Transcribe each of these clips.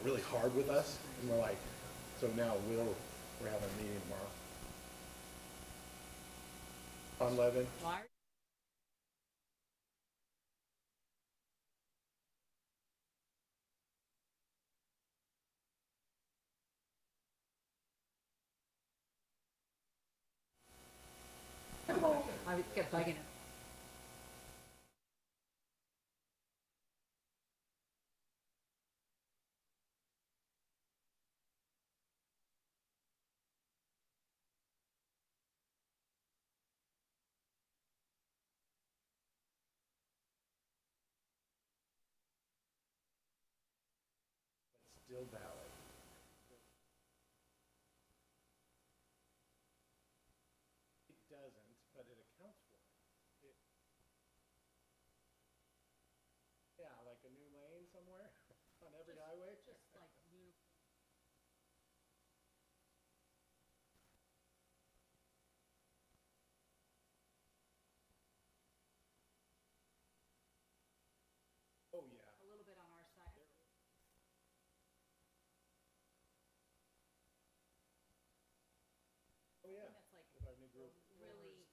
really hard with us, and we're like, so now we're having a meeting tomorrow. On Levin. Why? I kept bugging him. Still valid. It doesn't, but it accounts for it. Yeah, like a new lane somewhere on every highway. Just like Newport. Oh yeah. A little bit on our side. Oh yeah. That's like with our new group. really.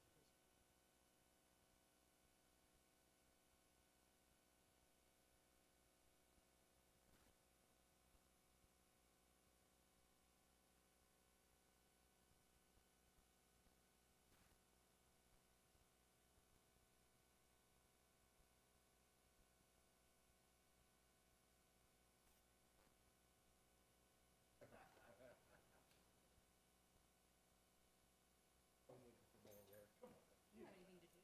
I'm looking for more work. Come on. You have anything to do?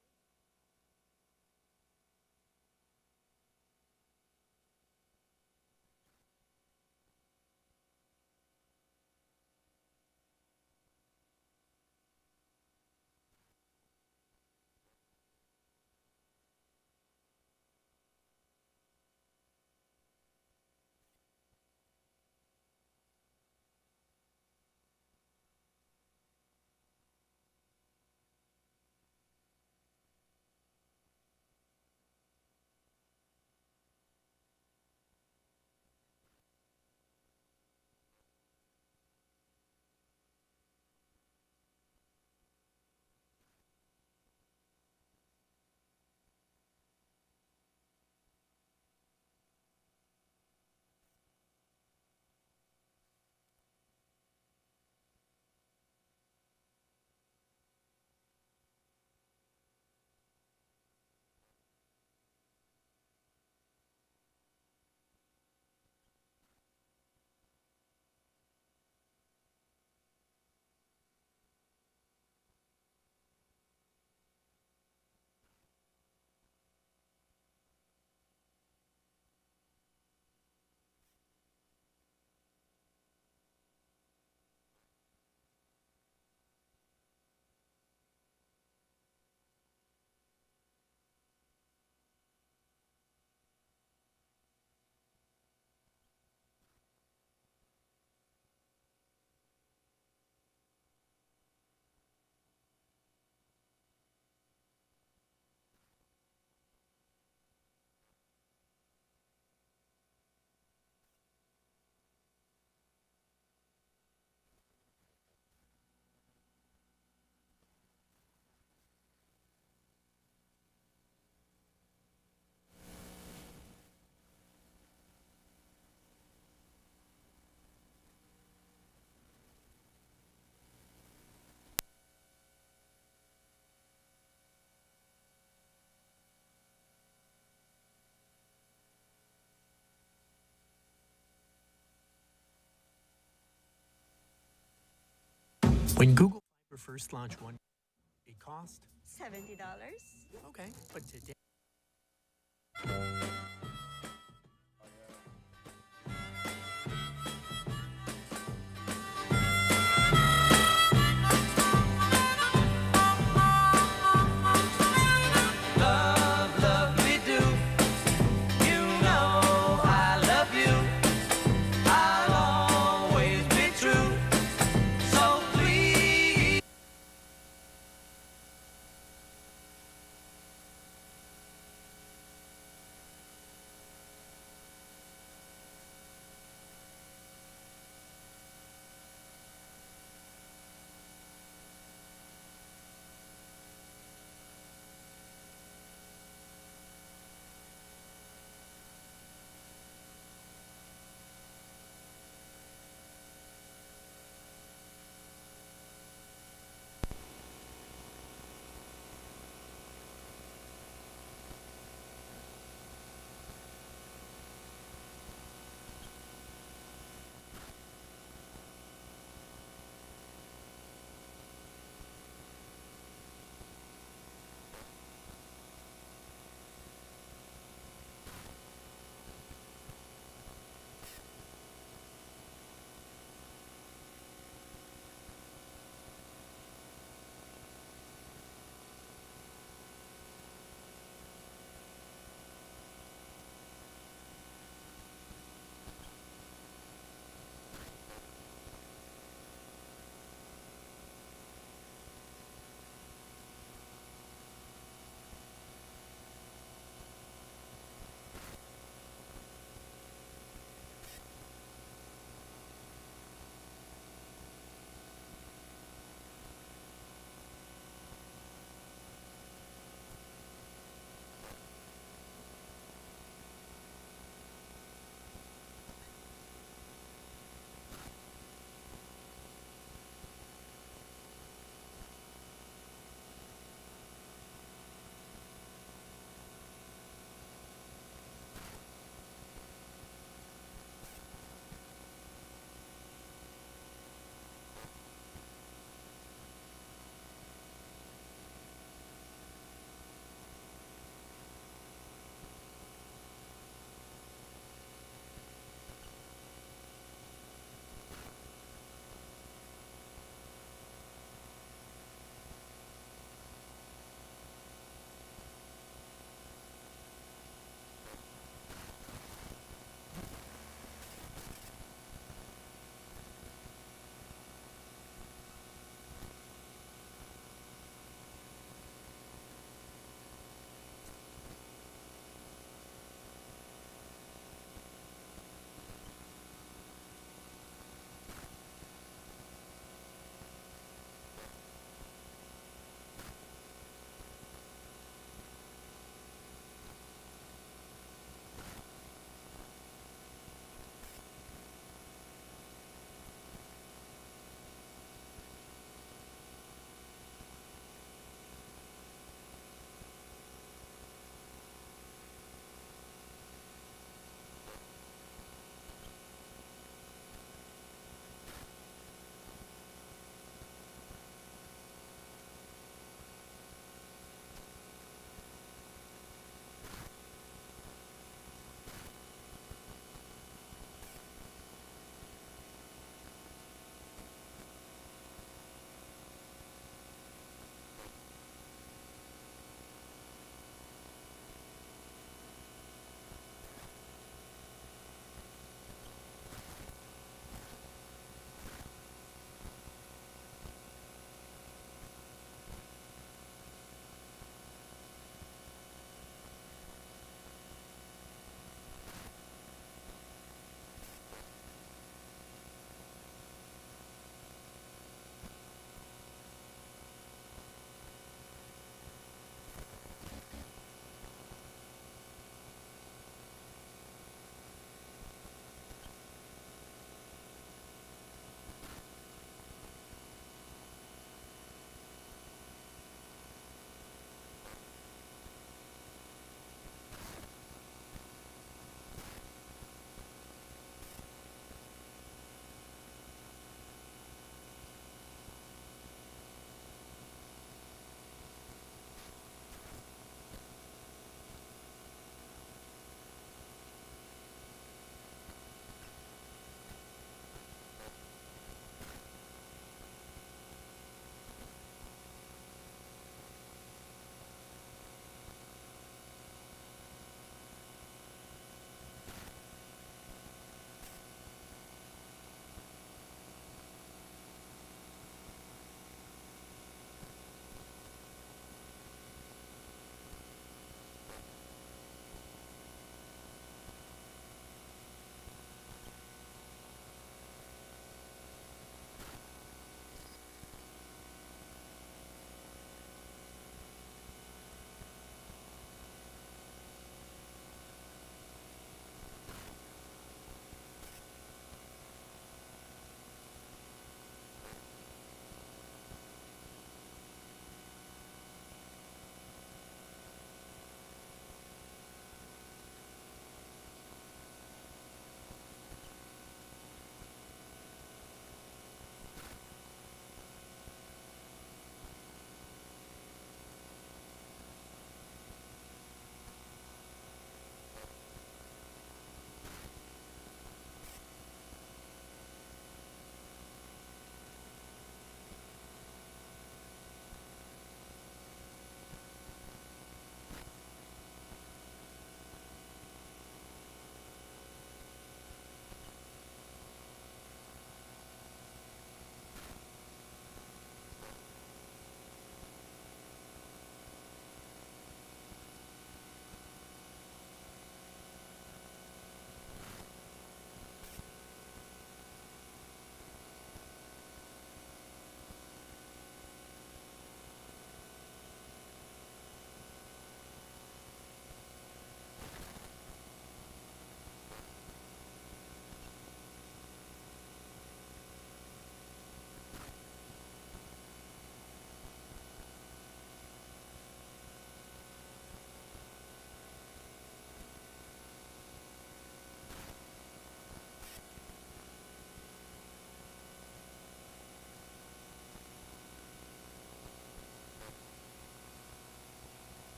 When Google Fiber first launched it cost $70. okay, but today Love, love me do. You know I love you. I'll always be true. So please.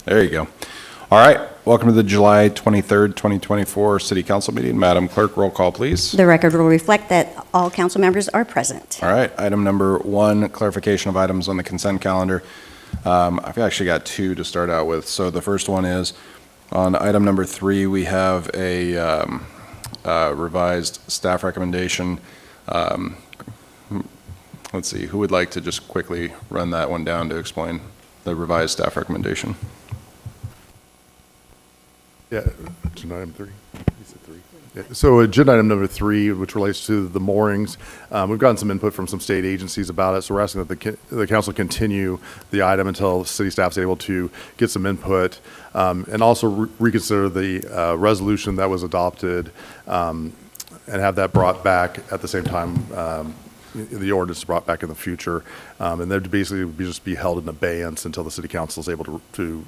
There you go. All right, welcome to the July 23rd, 2024 City Council meeting. Madam Clerk, roll call, please. The record will reflect that all council members are present. All right, item number 1, clarification of items on the consent calendar. I've actually got 2 to start out with. So the first one is on item number 3, we have a revised staff recommendation. Let's see, who would like to just quickly run that one down to explain the revised staff recommendation? Yeah, agenda item 3. You said 3. Yeah, so agenda item number 3, which relates to the moorings, we've gotten some input from some state agencies about it, so we're asking that the council continue the item until city staff's able to get some input, and also reconsider the resolution that was adopted, and have that brought back at the same time, the ordinance brought back in the future, and they'd basically just be held in abeyance until the city council is able to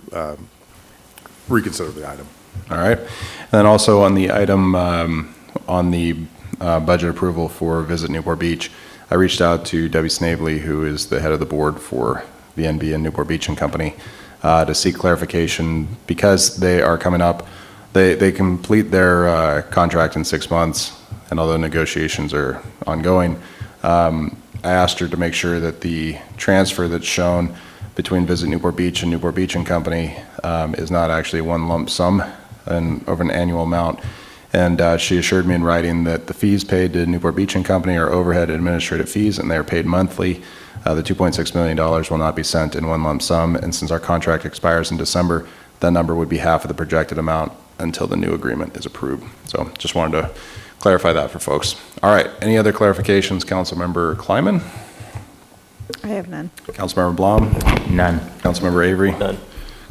reconsider the item. All right. And then also on the item on the budget approval for Visit Newport Beach, I reached out to Debbie Snavely, who is the head of the board for VNB and Newport Beach and Company, to seek clarification because they are coming up. They complete their contract in 6 months, and although negotiations are ongoing, I asked her to make sure that the transfer that's shown between Visit Newport Beach and Newport Beach and Company is not actually one lump sum and over an annual amount. And she assured me in writing that the fees paid to Newport Beach and Company are overhead administrative fees, and they're paid monthly. The $2.6 million will not be sent in one lump sum, and since our contract expires in December, that number would be half of the projected amount until the new agreement is approved. So just wanted to clarify that for folks. All right, any other clarifications, Councilmember Kleiman? I have none. Councilmember Blom? None. Councilmember Avery? None.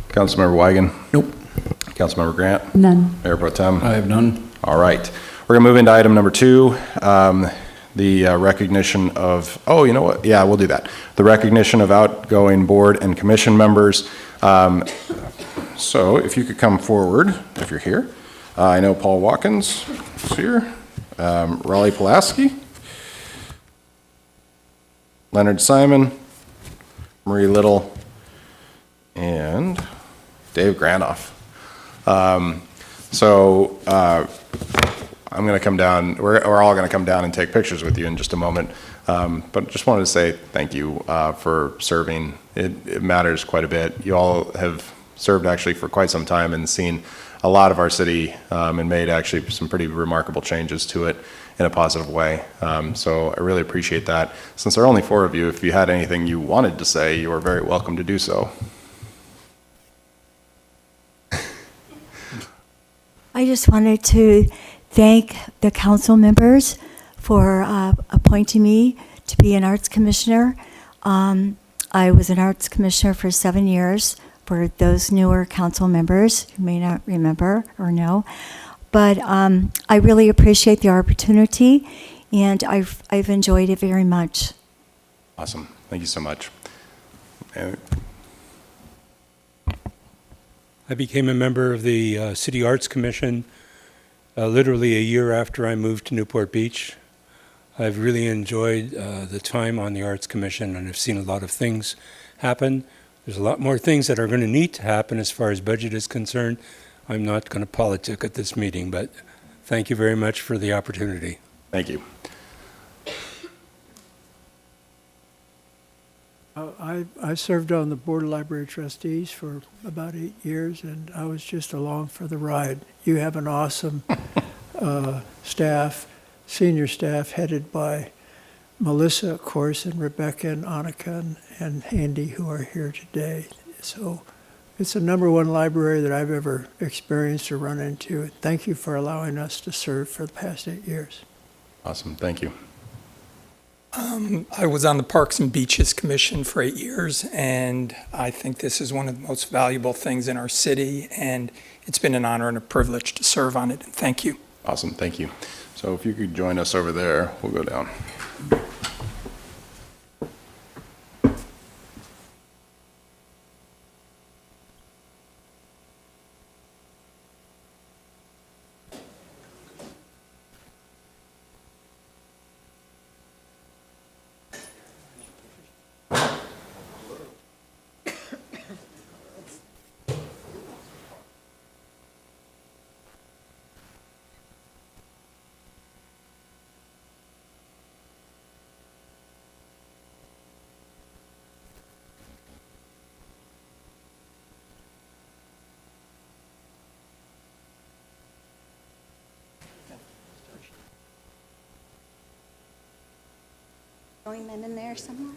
Councilmember Weigand? Nope. Councilmember Grant? None. Mayor Pro Tem? I have none. All right. We're going to move into item number 2, the recognition of, oh, you know what? Yeah, we'll do that. The recognition of outgoing board and commission members. So if you could come forward, if you're here. I know Paul Watkins is here. Raleigh Pulaski. Leonard Simon. Marie Little. And Dave Granoff. I'm going to come down, we're all going to come down and take pictures with you in just a moment, but just wanted to say thank you for serving. It matters quite a bit. You all have served actually for quite some time and seen a lot of our city and made actually some pretty remarkable changes to it in a positive way. So I really appreciate that. Since there are only 4 of you, if you had anything you wanted to say, you are very welcome to do so. I just wanted to thank the council members for appointing me to be an arts commissioner. I was an arts commissioner for 7 years for those newer council members who may not remember or know. But I really appreciate the opportunity, and I've enjoyed it very much. Awesome. Thank you so much. And I became a member of the City Arts Commission literally a year after I moved to Newport Beach. I've really enjoyed the time on the Arts Commission, and I've seen a lot of things happen. There's a lot more things that are going to need to happen as far as budget is concerned. I'm not going to politic at this meeting, but thank you very much for the opportunity. thank you. I served on the Board of Library Trustees for about 8 years, and I was just along for the ride. You have an awesome staff, senior staff, headed by Melissa, of course, and Rebecca and Annika and Andy, who are here today. So it's the #1 library that I've ever experienced or run into. Thank you for allowing us to serve for the past 8 years. Awesome. Thank you. I was on the Parks and Beaches Commission for 8 years, and I think this is one of the most valuable things in our city, and it's been an honor and a privilege to serve on it, and thank you. Awesome. Thank you. So if you could join us over there, we'll go down. throwing them in there somewhere?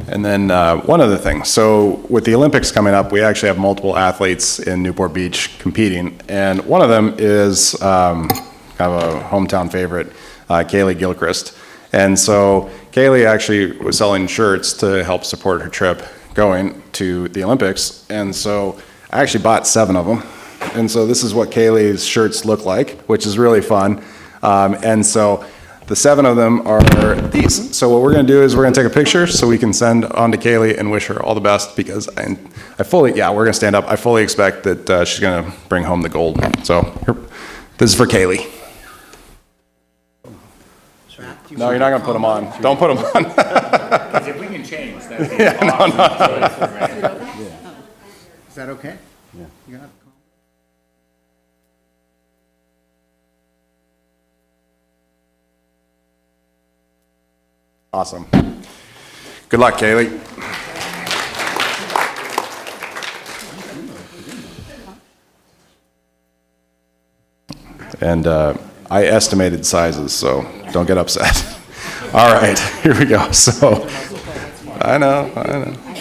And then one other thing. So with the Olympics coming up, we actually have multiple athletes in Newport Beach competing. And one of them is kind of a hometown favorite, Kaylee Gilchrist. And so Kaylee actually was selling shirts to help support her trip going to the Olympics. And so I actually bought 7 of them. And so this is what Kaylee's shirts look like, which is really fun. And so the 7 of them are these. So what we're going to do is we're going to take a picture so we can send on to Kaylee and wish her all the best, because I fully, yeah, we're going to stand up. I fully expect that she's going to bring home the gold. So here, this is for Kaylee. No, you're not going to put them on. Don't put them on. Because if we can change, that's Yeah, no, no. Is that okay? Yeah. You got it? Awesome. Good luck, Kaylee. And I estimated sizes, so don't get upset. All right, here we go. So, I know,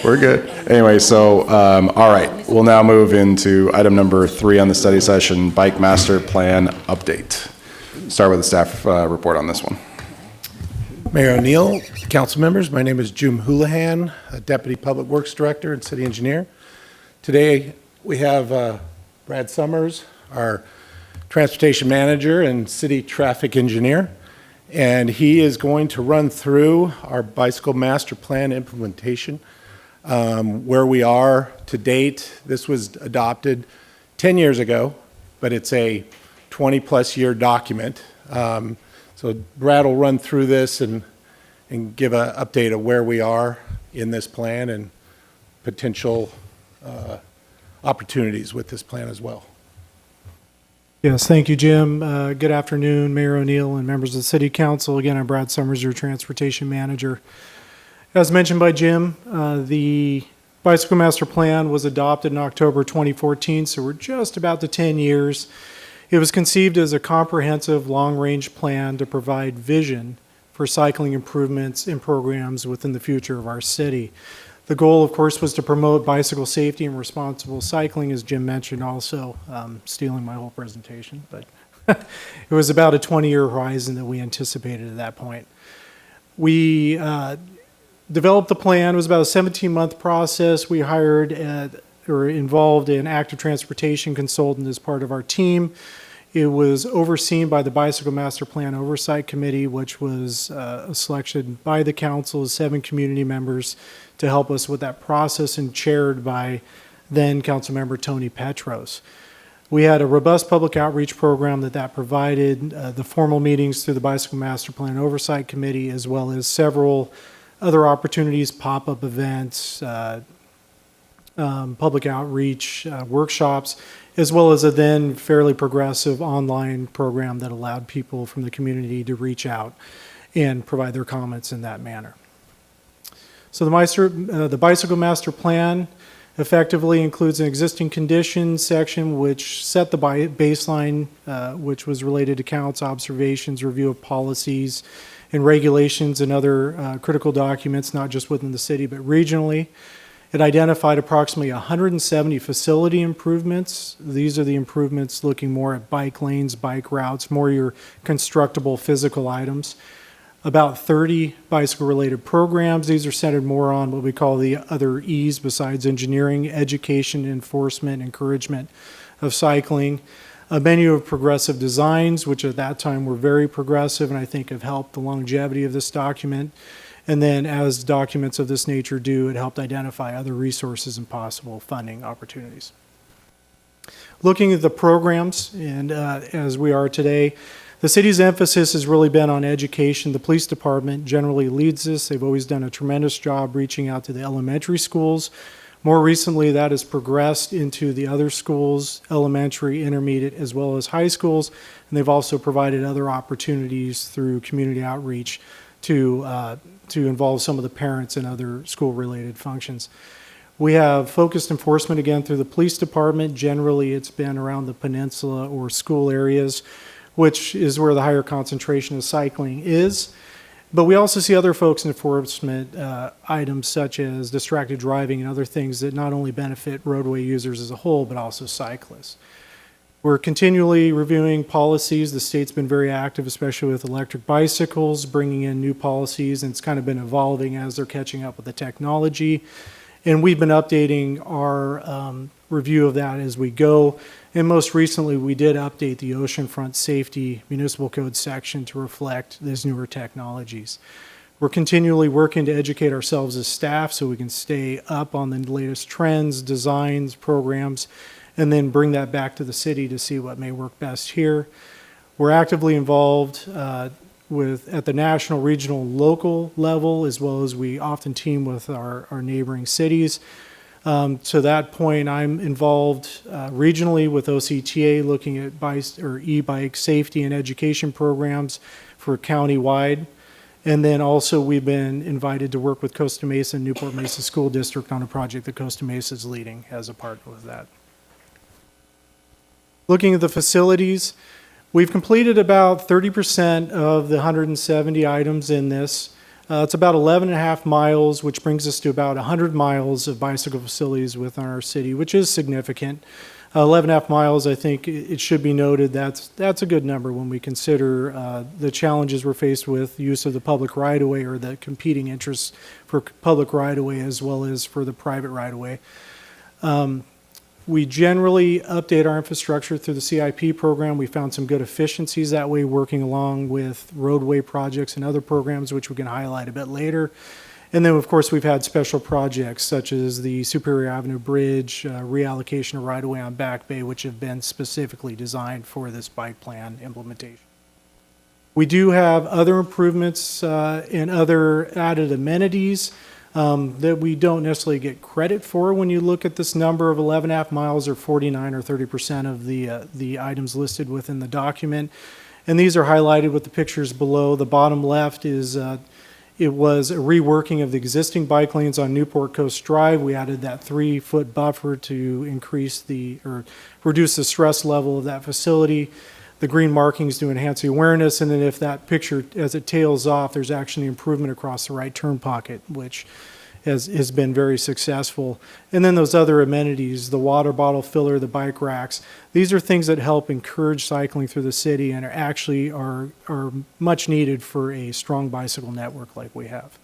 we're good. Anyway, so, all right, we'll now move into item number 3 on the study session, Bike Master Plan Update. Start with the staff report on this one. Mayor O'Neill, council members, my name is Jim Houlihan, Deputy Public Works Director and City Engineer. Today we have Brad Summers, our Transportation Manager and City Traffic Engineer, and he is going to run through our Bicycle Master Plan implementation, where we are to date. This was adopted 10 years ago, but it's a 20-plus year document. So Brad will run through this and give an update of where we are in this plan and potential opportunities with this plan as well. Yes, thank you, Jim. Good afternoon, Mayor O'Neill and members of the City Council. Again, I'm Brad Summers, your Transportation Manager. As mentioned by Jim, the Bicycle Master Plan was adopted in October 2014, so we're just about to 10 years. It was conceived as a comprehensive, long-range plan to provide vision for cycling improvements and programs within the future of our city. The goal, of course, was to promote bicycle safety and responsible cycling, as Jim mentioned, also stealing my whole presentation. But it was about a 20-year horizon that we anticipated at that point. We developed the plan. It was about a 17-month process. We hired or involved an active transportation consultant as part of our team. It was overseen by the Bicycle Master Plan Oversight Committee, which was selected by the council as 7 community members to help us with that process, and chaired by then Councilmember Tony Petros. We had a robust public outreach program that provided, the formal meetings through the Bicycle Master Plan Oversight Committee, as well as several other opportunities, pop-up events, public outreach, workshops, as well as a then fairly progressive online program that allowed people from the community to reach out and provide their comments in that manner. So the Bicycle Master Plan effectively includes an existing conditions section which set the baseline, which was related to counts, observations, review of policies and regulations and other critical documents, not just within the city but regionally. It identified approximately 170 facility improvements. These are the improvements looking more at bike lanes, bike routes, more your constructible physical items. about 30 bicycle-related programs. These are centered more on what we call the other E's besides engineering, education, enforcement, encouragement of cycling. A menu of progressive designs, which at that time were very progressive and I think have helped the longevity of this document. And then as documents of this nature do, it helped identify other resources and possible funding opportunities. Looking at the programs, and as we are today, the city's emphasis has really been on education. The police department generally leads this. They've always done a tremendous job reaching out to the elementary schools. More recently, that has progressed into the other schools, elementary, intermediate, as well as high schools. And they've also provided other opportunities through community outreach to involve some of the parents in other school-related functions. We have focused enforcement again through the police department. Generally, it's been around the peninsula or school areas, which is where the higher concentration of cycling is. But we also see other folks in enforcement items such as distracted driving and other things that not only benefit roadway users as a whole, but also cyclists. We're continually reviewing policies. The state's been very active, especially with electric bicycles, bringing in new policies, and it's kind of been evolving as they're catching up with the technology. And we've been updating our review of that as we go. And most recently, we did update the Oceanfront Safety Municipal Code section to reflect these newer technologies. We're continually working to educate ourselves as staff so we can stay up on the latest trends, designs, programs, and then bring that back to the city to see what may work best here. We're actively involved at the national, regional, local level, as well as we often team with our neighboring cities. To that point, I'm involved regionally with OCTA, looking at e-bike safety and education programs for county-wide. And then also we've been invited to work with Costa Mesa and Newport Mesa School District on a project that Costa Mesa is leading as a partner with that. Looking at the facilities, we've completed about 30% of the 170 items in this. It's about 11.5 miles, which brings us to about 100 miles of bicycle facilities within our city, which is significant. 11.5 miles, I think it should be noted, that's a good number when we consider the challenges we're faced with, use of the public right-of-way or the competing interests for public right-of-way as well as for the private right-of-way. We generally update our infrastructure through the CIP program. We found some good efficiencies that way, working along with roadway projects and other programs, which we can highlight a bit later. And then, of course, we've had special projects such as the Superior Avenue Bridge, reallocation of right-of-way on Back Bay, which have been specifically designed for this bike plan implementation. We do have other improvements and other added amenities that we don't necessarily get credit for when you look at this number of 11.5 miles or 49 or 30% of the items listed within the document. And these are highlighted with the pictures below. The bottom left is it was a reworking of the existing bike lanes on Newport Coast Drive. We added that 3-foot buffer to reduce the stress level of that facility. The green markings to enhance the awareness, and then if that picture, as it tails off, there's actually improvement across the right turn pocket, which has been very successful. And then those other amenities, the water bottle filler, the bike racks, these are things that help encourage cycling through the city and are much needed for a strong bicycle network like we have.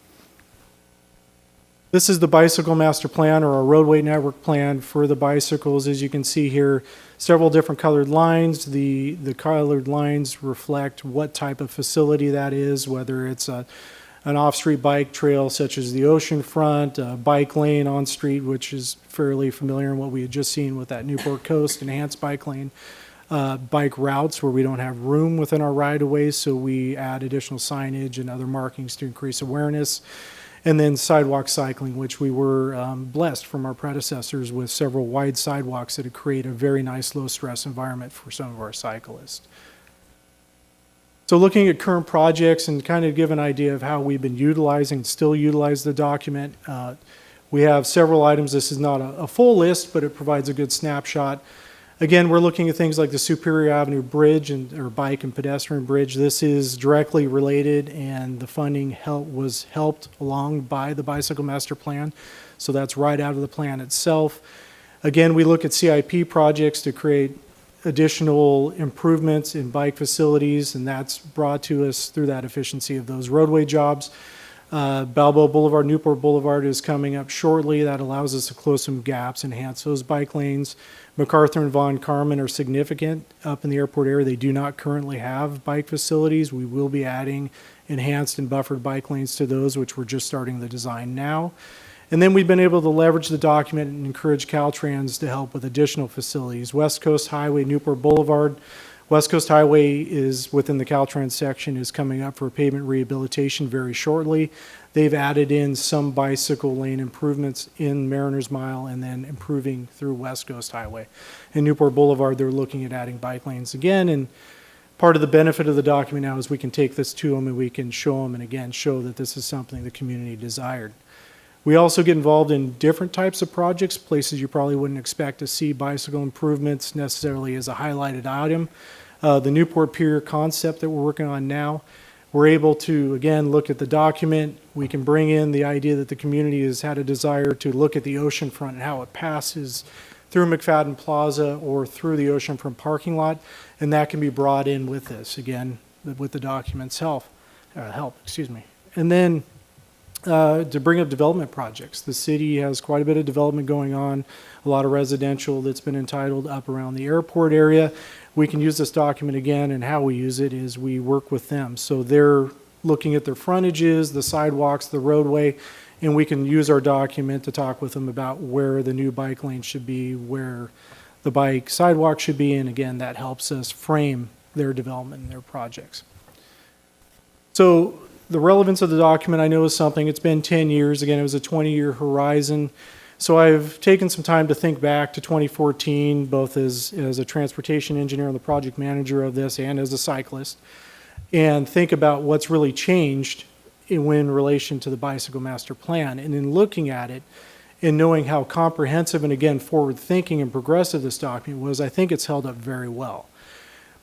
This is the bicycle master plan, or a roadway network plan for the bicycles. As you can see here, several different colored lines. The colored lines reflect what type of facility that is, whether it's an off-street bike trail such as the Oceanfront, a bike lane on street, which is fairly familiar in what we had just seen with that Newport Coast enhanced bike lane, bike routes where we don't have room within our right-of-ways, so we add additional signage and other markings to increase awareness. And then sidewalk cycling, which we were blessed from our predecessors with several wide sidewalks that would create a very nice low-stress environment for some of our cyclists. So looking at current projects and kind of give an idea of how we've been utilizing, still utilize the document, we have several items. This is not a full list, but it provides a good snapshot. Again, we're looking at things like the Superior Avenue Bridge or bike and pedestrian bridge. This is directly related, and the funding was helped along by the Bicycle Master Plan. So that's right out of the plan itself. Again, we look at CIP projects to create additional improvements in bike facilities, and that's brought to us through that efficiency of those roadway jobs. Balboa Boulevard, Newport Boulevard is coming up shortly. That allows us to close some gaps, enhance those bike lanes. MacArthur and Von Carmen are significant up in the airport area. They do not currently have bike facilities. We will be adding enhanced and buffered bike lanes to those, which we're just starting the design now. And then we've been able to leverage the document and encourage Caltrans to help with additional facilities. West Coast Highway, Newport Boulevard. West Coast Highway is within the Caltrans section, is coming up for pavement rehabilitation very shortly. They've added in some bicycle lane improvements in Mariners Mile and then improving through West Coast Highway. In Newport Boulevard, they're looking at adding bike lanes again. And part of the benefit of the document now is we can take this to them and we can show them and again show that this is something the community desired. We also get involved in different types of projects, places you probably wouldn't expect to see bicycle improvements necessarily as a highlighted item. The Newport Pier concept that we're working on now, we're able to, again, look at the document. We can bring in the idea that the community has had a desire to look at the oceanfront and how it passes through McFadden Plaza or through the oceanfront parking lot, and that can be brought in with this, again, with the document's help. And then to bring up development projects. The city has quite a bit of development going on, a lot of residential that's been entitled up around the airport area. We can use this document again, and how we use it is we work with them. So they're looking at their frontages, the sidewalks, the roadway, and we can use our document to talk with them about where the new bike lane should be, where the bike sidewalk should be, and again, that helps us frame their development and their projects. So the relevance of the document, I know, is something. It's been 10 years. Again, it was a 20-year horizon. So I've taken some time to think back to 2014, both as a transportation engineer and the project manager of this and as a cyclist, and think about what's really changed in relation to the bicycle master plan. And in looking at it and knowing how comprehensive and, again, forward-thinking and progressive this document was, I think it's held up very well.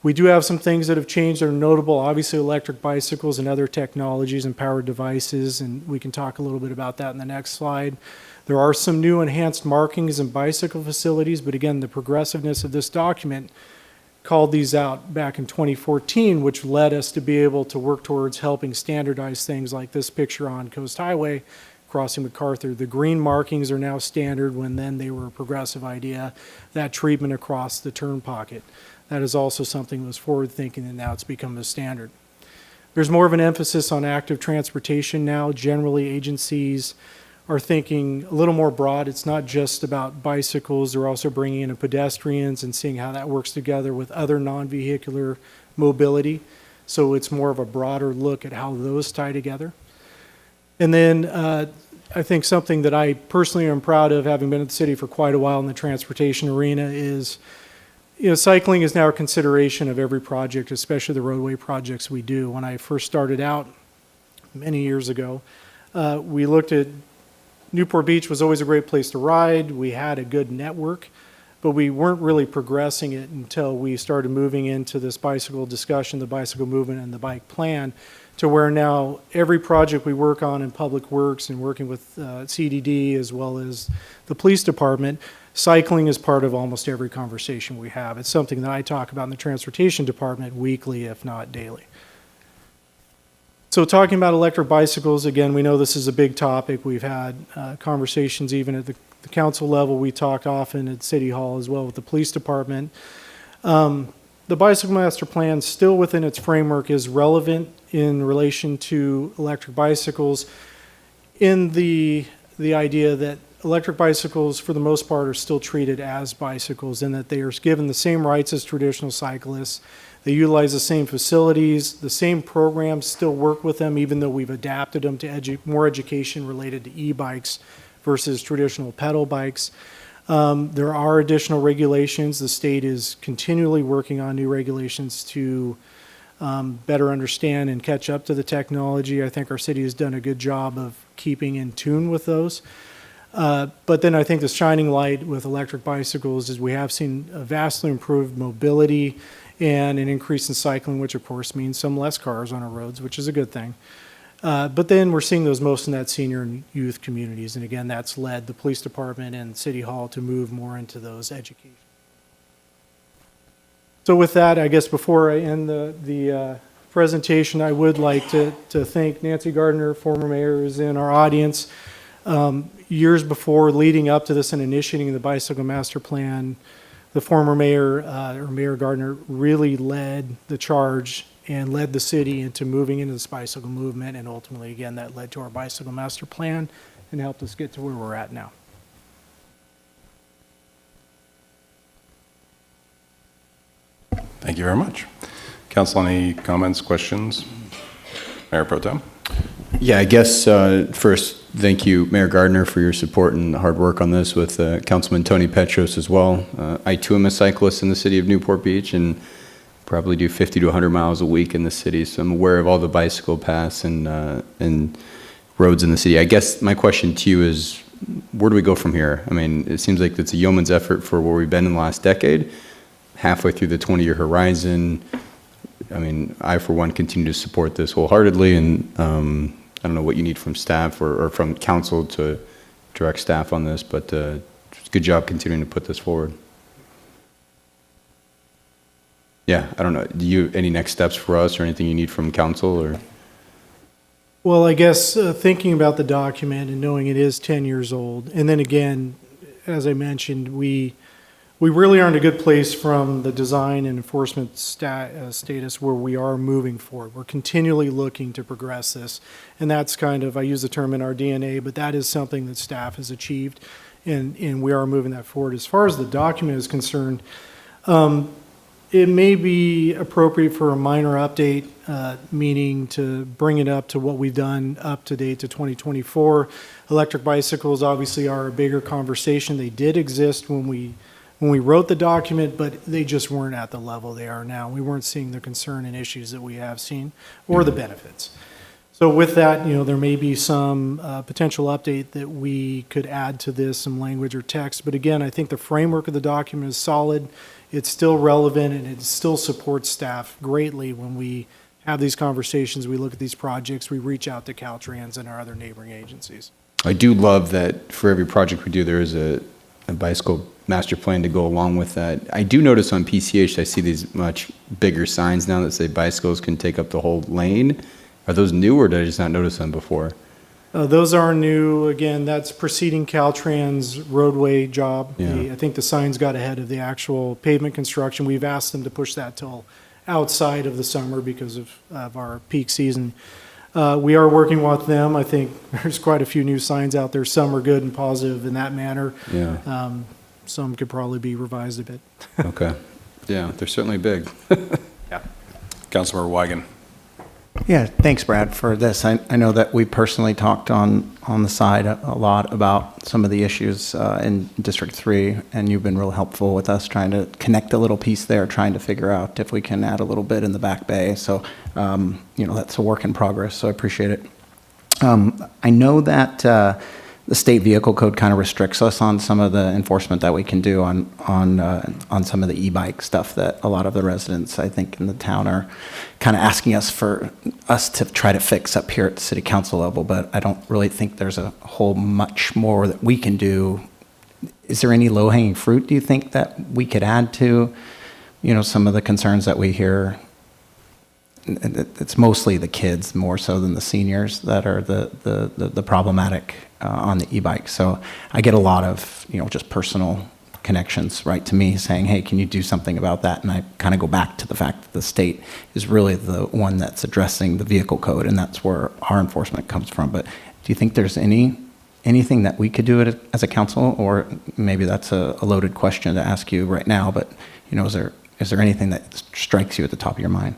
We do have some things that have changed that are notable, obviously electric bicycles and other technologies and powered devices, and we can talk a little bit about that in the next slide. There are some new enhanced markings and bicycle facilities, but again, the progressiveness of this document called these out back in 2014, which led us to be able to work towards helping standardize things like this picture on Coast Highway, crossing MacArthur. The green markings are now standard when then they were a progressive idea, that treatment across the turn pocket. That is also something that was forward-thinking, and now it's become a standard. There's more of an emphasis on active transportation now. Generally, agencies are thinking a little more broad. It's not just about bicycles. They're also bringing in pedestrians and seeing how that works together with other non-vehicular mobility. So it's more of a broader look at how those tie together. And then I think something that I personally am proud of, having been at the city for quite a while in the transportation arena, is cycling is now a consideration of every project, especially the roadway projects we do. When I first started out many years ago, we looked at Newport Beach was always a great place to ride. We had a good network, but we weren't really progressing it until we started moving into this bicycle discussion, the bicycle movement, and the bike plan, to where now every project we work on in Public Works and working with CDD as well as the police department, cycling is part of almost every conversation we have. It's something that I talk about in the transportation department weekly, if not daily. So talking about electric bicycles, again, we know this is a big topic. We've had conversations even at the council level. We talked often at City Hall as well with the police department. The Bicycle Master Plan, still within its framework, is relevant in relation to electric bicycles in the idea that electric bicycles, for the most part, are still treated as bicycles in that they are given the same rights as traditional cyclists. They utilize the same facilities, the same programs still work with them, even though we've adapted them to more education related to e-bikes versus traditional pedal bikes. There are additional regulations. The state is continually working on new regulations to better understand and catch up to the technology. I think our city has done a good job of keeping in tune with those. But then I think the shining light with electric bicycles is we have seen a vastly improved mobility and an increase in cycling, which of course means some less cars on our roads, which is a good thing. But then we're seeing those most in that senior and youth communities. And again, that's led the police department and City Hall to move more into those education. So with that, I guess before I end the presentation, I would like to thank Nancy Gardner, former mayor, who's in our audience. Years before, leading up to this and initiating the bicycle master plan, the former mayor, or Mayor Gardner, really led the charge and led the city into moving into this bicycle movement. And ultimately, again, that led to our bicycle master plan and helped us get to where we're at now. Thank you very much. Council, any comments, questions? Mayor Pro Tem? Yeah, I guess first, thank you, Mayor Gardner, for your support and hard work on this with Councilman Tony Petros as well. I too am a cyclist in the city of Newport Beach and probably do 50 to 100 miles a week in the city, so I'm aware of all the bicycle paths and roads in the city. I guess my question to you is, where do we go from here? I mean, it seems like it's a yeoman's effort for where we've been in the last decade, halfway through the 20-year horizon. I mean, I, for one, continue to support this wholeheartedly, and I don't know what you need from staff or from council to direct staff on this, but good job continuing to put this forward. Yeah, I don't know. Do you any next steps for us or anything you need from council or? Well, I guess thinking about the document and knowing it is 10 years old, and then again, as I mentioned, we really are in a good place from the design and enforcement status where we are moving forward. We're continually looking to progress this, and that's kind of, I use the term in our DNA, but that is something that staff has achieved, and we are moving that forward. As far as the document is concerned, it may be appropriate for a minor update, meaning to bring it up to what we've done up to date to 2024. Electric bicycles obviously are a bigger conversation. They did exist when we wrote the document, but they just weren't at the level they are now. We weren't seeing the concern and issues that we have seen or the benefits. So with that, there may be some potential update that we could add to this, some language or text. But again, I think the framework of the document is solid. It's still relevant, and it still supports staff greatly when we have these conversations, we look at these projects, we reach out to Caltrans and our other neighboring agencies. I do love that for every project we do, there is a bicycle master plan to go along with that. I do notice on PCH, I see these much bigger signs now that say bicycles can take up the whole lane. Are those new, or did I just not notice them before? Those are new. Again, that's preceding Caltrans roadway job. Yeah. I think the signs got ahead of the actual pavement construction. We've asked them to push that till outside of the summer because of our peak season. We are working with them. I think there's quite a few new signs out there. Some are good and positive in that manner. Yeah. Some could probably be revised a bit. Okay. Yeah, they're certainly big. Yeah. Councilmember Weigand. Yeah, thanks, Brad, for this. I know that we personally talked on the side a lot about some of the issues in District 3, and you've been real helpful with us trying to connect a little piece there, trying to figure out if we can add a little bit in the Back Bay. So, that's a work in progress, so I appreciate it. I know that the state vehicle code kind of restricts us on some of the enforcement that we can do on some of the e-bike stuff that a lot of the residents, I think, in the town are kind of asking us to try to fix up here at the city council level, but I don't really think there's a whole much more that we can do. Is there any low-hanging fruit, do you think, that we could add to, some of the concerns that we hear? It's mostly the kids more so than the seniors that are the problematic on the e-bike. So I get a lot of, just personal connections right to me saying, hey, can you do something about that? And I kind of go back to the fact that the state is really the one that's addressing the vehicle code, and that's where our enforcement comes from. But do you think there's anything that we could do as a council, or maybe that's a loaded question to ask you right now, but is there anything that strikes you at the top of your mind?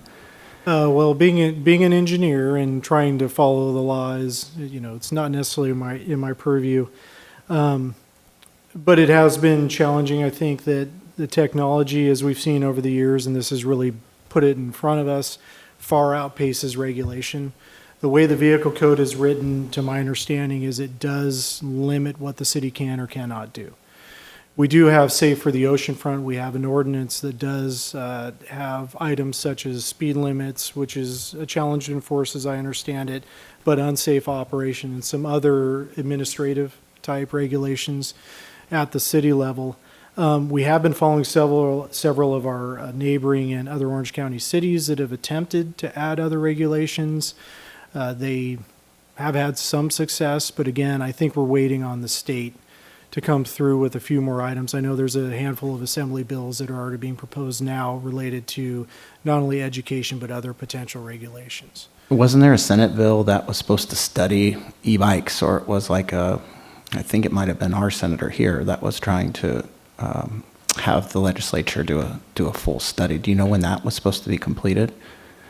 Well, being an engineer and trying to follow the law is, it's not necessarily in my purview. But it has been challenging. I think that the technology, as we've seen over the years, and this has really put it in front of us, far outpaces regulation. The way the vehicle code is written, to my understanding, is it does limit what the city can or cannot do. We do have, say, for the oceanfront, we have an ordinance that does have items such as speed limits, which is a challenge to enforce as I understand it, but unsafe operation and some other administrative type regulations at the city level. We have been following several of our neighboring and other Orange County cities that have attempted to add other regulations. They have had some success, but again, I think we're waiting on the state to come through with a few more items. I know there's a handful of assembly bills that are already being proposed now related to not only education, but other potential regulations. Wasn't there a Senate bill that was supposed to study e-bikes, or it was like I think it might have been our senator here that was trying to have the legislature do a full study. Do you know when that was supposed to be completed?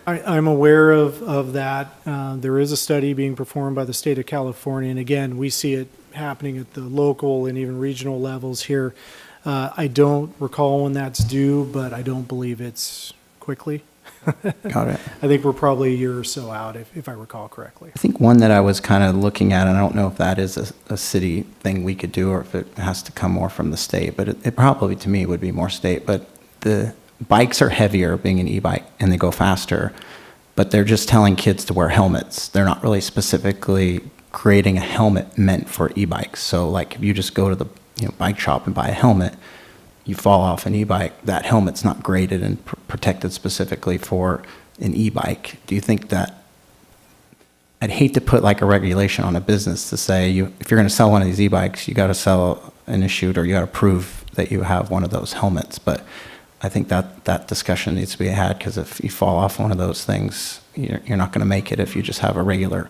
I'm aware of that. There is a study being performed by the state of California, and again, we see it happening at the local and even regional levels here. I don't recall when that's due, but I don't believe it's quickly. Got it. I think we're probably a year or so out, if I recall correctly. I think one that I was kind of looking at, and I don't know if that is a city thing we could do or if it has to come more from the state, but it probably to me would be more state. But the bikes are heavier, being an e-bike, and they go faster, but they're just telling kids to wear helmets. They're not really specifically creating a helmet meant for e-bikes. So like if you just go to the bike shop and buy a helmet, you fall off an e-bike, that helmet's not graded and protected specifically for an e-bike. Do you think that, I'd hate to put like a regulation on a business to say, if you're going to sell one of these e-bikes, you got to sell an issued, or you got to prove that you have one of those helmets. But I think that discussion needs to be had, because if you fall off one of those things, you're not going to make it if you just have a regular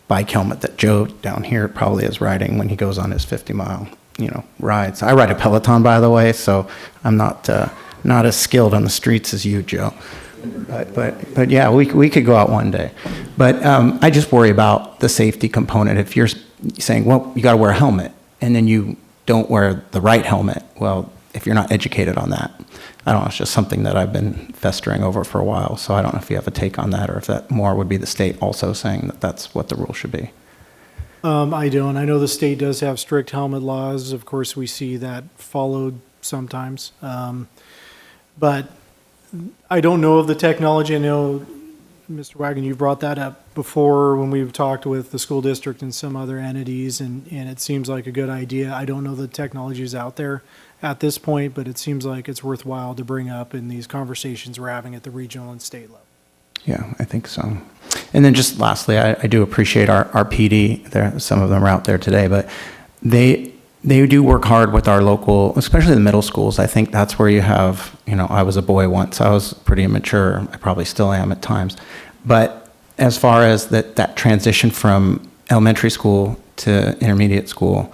bike helmet that Joe down here probably is riding when he goes on his 50-mile rides. I ride a Peloton, by the way, so I'm not as skilled on the streets as you, Joe. But yeah, we could go out one day. But I just worry about the safety component. If you're saying, well, you got to wear a helmet, and then you don't wear the right helmet, well, if you're not educated on that, I don't know, it's just something that I've been festering over for a while. So I don't know if you have a take on that, or if that more would be the state also saying that that's what the rule should be. I don't. I know the state does have strict helmet laws. Of course, we see that followed sometimes. But I don't know of the technology. I know, Mr. Wagon, you brought that up before when we've talked with the school district and some other entities, and it seems like a good idea. I don't know the technology is out there at this point, but it seems like it's worthwhile to bring up in these conversations we're having at the regional and state level. Yeah, I think so. And then just lastly, I do appreciate our PD. Some of them are out there today, but they do work hard with our local, especially the middle schools. I think that's where you have, I was a boy once. I was pretty immature. I probably still am at times. But as far as that transition from elementary school to intermediate school,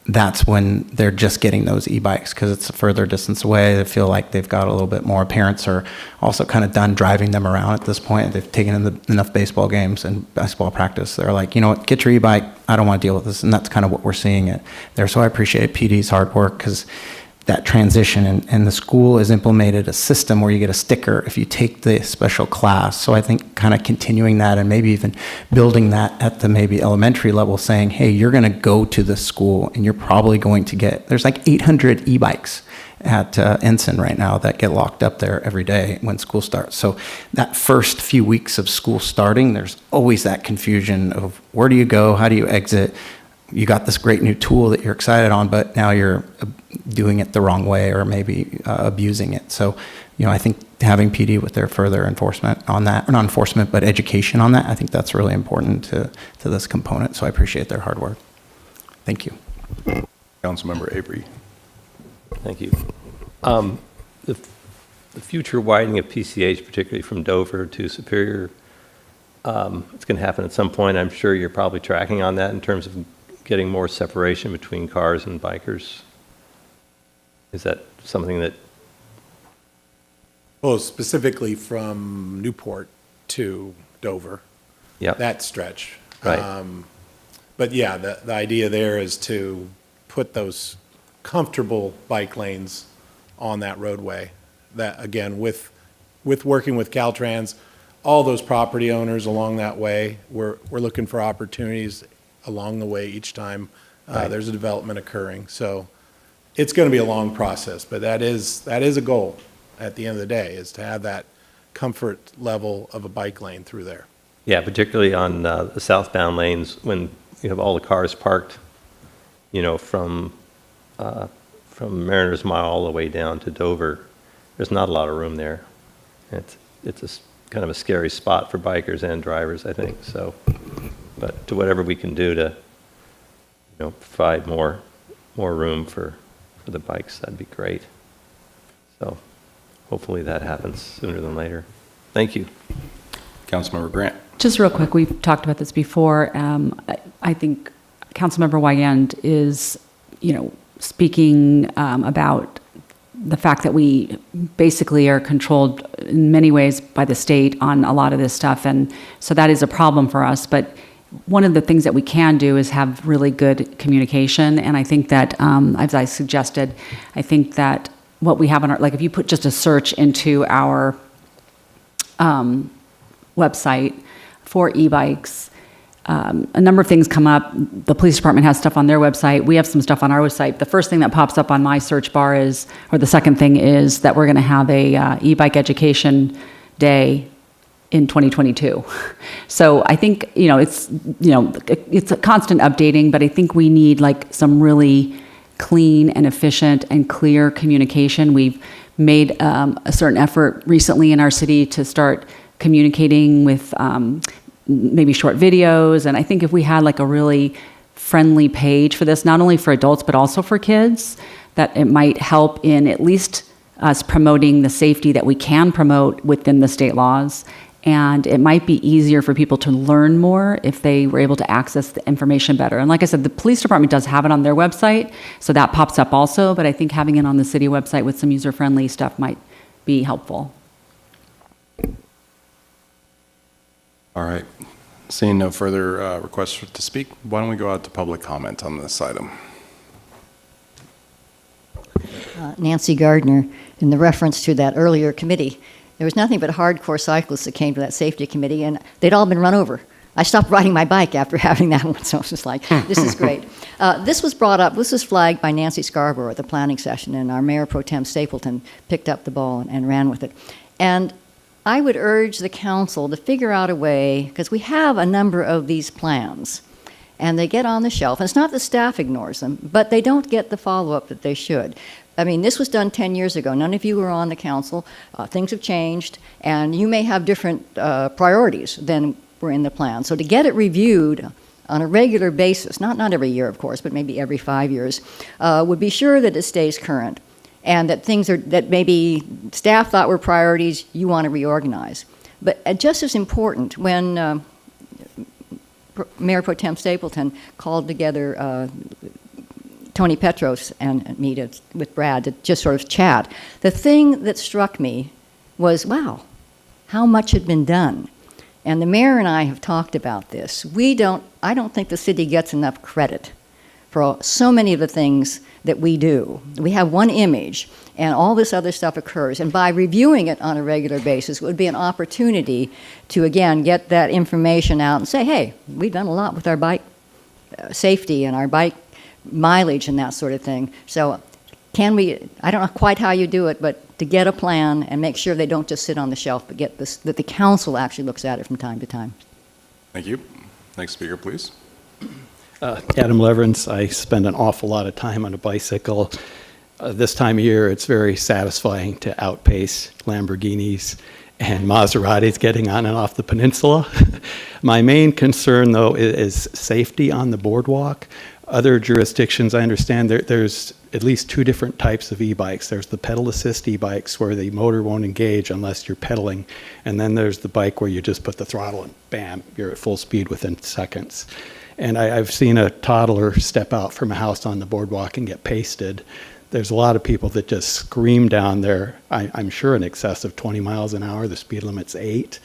that's when they're just getting those e-bikes, because it's a further distance away. They feel like they've got a little bit more. Parents are also kind of done driving them around at this point. They've taken enough baseball games and basketball practice. They're like, you know what, get your e-bike. I don't want to deal with this. And that's kind of what we're seeing it there. So I appreciate PD's hard work, because that transition, and the school has implemented a system where you get a sticker if you take the special class. So I think kind of continuing that, and maybe even building that at the maybe elementary level, saying, hey, you're going to go to this school and you're probably going to there's like 800 e-bikes at Ensign right now that get locked up there every day when school starts. So that first few weeks of school starting, there's always that confusion of where do you go, how do you exit? You got this great new tool that you're excited on, but now you're doing it the wrong way, or maybe abusing it. So, I think having PD with their further enforcement on that, or not enforcement, but education on that, I think that's really important to this component. So I appreciate their hard work. Thank you. Councilmember Avery. Thank you. The future widening of PCH, particularly from Dover to Superior, it's going to happen at some point. I'm sure you're probably tracking on that in terms of getting more separation between cars and bikers. Is that something that... Well, specifically from Newport to Dover. Yeah. That stretch. Right. But yeah, the idea there is to put those comfortable bike lanes on that roadway. That, again, with working with Caltrans, all those property owners along that way, we're looking for opportunities along the way each time there's a development occurring. So it's going to be a long process, but that is a goal at the end of the day, is to have that comfort level of a bike lane through there. Yeah, particularly on the southbound lanes when you have all the cars parked, from from Mariners Mile all the way down to Dover, there's not a lot of room there. It's kind of a scary spot for bikers and drivers, I think. So, but to whatever we can do to, provide more room for the bikes, that'd be great. So, hopefully that happens sooner than later. Thank you. Councilmember Grant. Just real quick, we've talked about this before. I think Councilmember Wygand is, speaking about the fact that we basically are controlled in many ways by the state on a lot of this stuff, and so that is a problem for us. But one of the things that we can do is have really good communication, and I think that, as I suggested, I think that what we have on our, like if you put just a search into our website for e-bikes, a number of things come up. The police department has stuff on their website. We have some stuff on our website. The first thing that pops up on my search bar is, or the second thing is that we're going to have a e-bike education day in 2022. So I think, it's a constant updating, but I think we need like some really clean and efficient and clear communication. We've made a certain effort recently in our city to start communicating with maybe short videos. And I think if we had like a really friendly page for this, not only for adults, but also for kids, that it might help in at least us promoting the safety that we can promote within the state laws. And it might be easier for people to learn more if they were able to access the information better. And like I said, the police department does have it on their website, so that pops up also, but I think having it on the city website with some user-friendly stuff might be helpful. All right. Seeing no further requests to speak, why don't we go out to public comment on this item? Nancy Gardner, in the reference to that earlier committee, there was nothing but hardcore cyclists that came to that safety committee, and they'd all been run over. I stopped riding my bike after having that one, so I was just like, this is great. This was brought up, this was flagged by Nancy Scarborough at the planning session, and our Mayor Pro Tem Stapleton picked up the ball and ran with it. And I would urge the council to figure out a way, because we have a number of these plans, and they get on the shelf. And it's not that staff ignores them, but they don't get the follow-up that they should. I mean, this was done 10 years ago. None of you were on the council. Things have changed, and you may have different priorities than were in the plan. So to get it reviewed on a regular basis, not every year, of course, but maybe every 5 years, would be sure that it stays current, and that things that maybe staff thought were priorities, you want to reorganize. But just as important, when Mayor Pro Tem Stapleton called together Tony Petros and me with Brad to just sort of chat, the thing that struck me was, wow, how much had been done. And the mayor and I have talked about this. I don't think the city gets enough credit for so many of the things that we do. We have one image, and all this other stuff occurs. And by reviewing it on a regular basis, it would be an opportunity to, again, get that information out and say, hey, we've done a lot with our bike safety and our bike mileage and that sort of thing. So can we, I don't know quite how you do it, but to get a plan and make sure they don't just sit on the shelf, but get this, that the council actually looks at it from time to time. Thank you. Next speaker, please. Adam Leverance. I spend an awful lot of time on a bicycle. This time of year, it's very satisfying to outpace Lamborghinis and Maseratis getting on and off the peninsula. My main concern, though, is safety on the boardwalk. Other jurisdictions, I understand, there's at least two different types of e-bikes. There's the pedal assist e-bikes where the motor won't engage unless you're pedaling. And then there's the bike where you just put the throttle and bam, you're at full speed within seconds. And I've seen a toddler step out from a house on the boardwalk and get pasted. There's a lot of people that just scream down there, I'm sure in excess of 20 miles an hour. The speed limit's 8.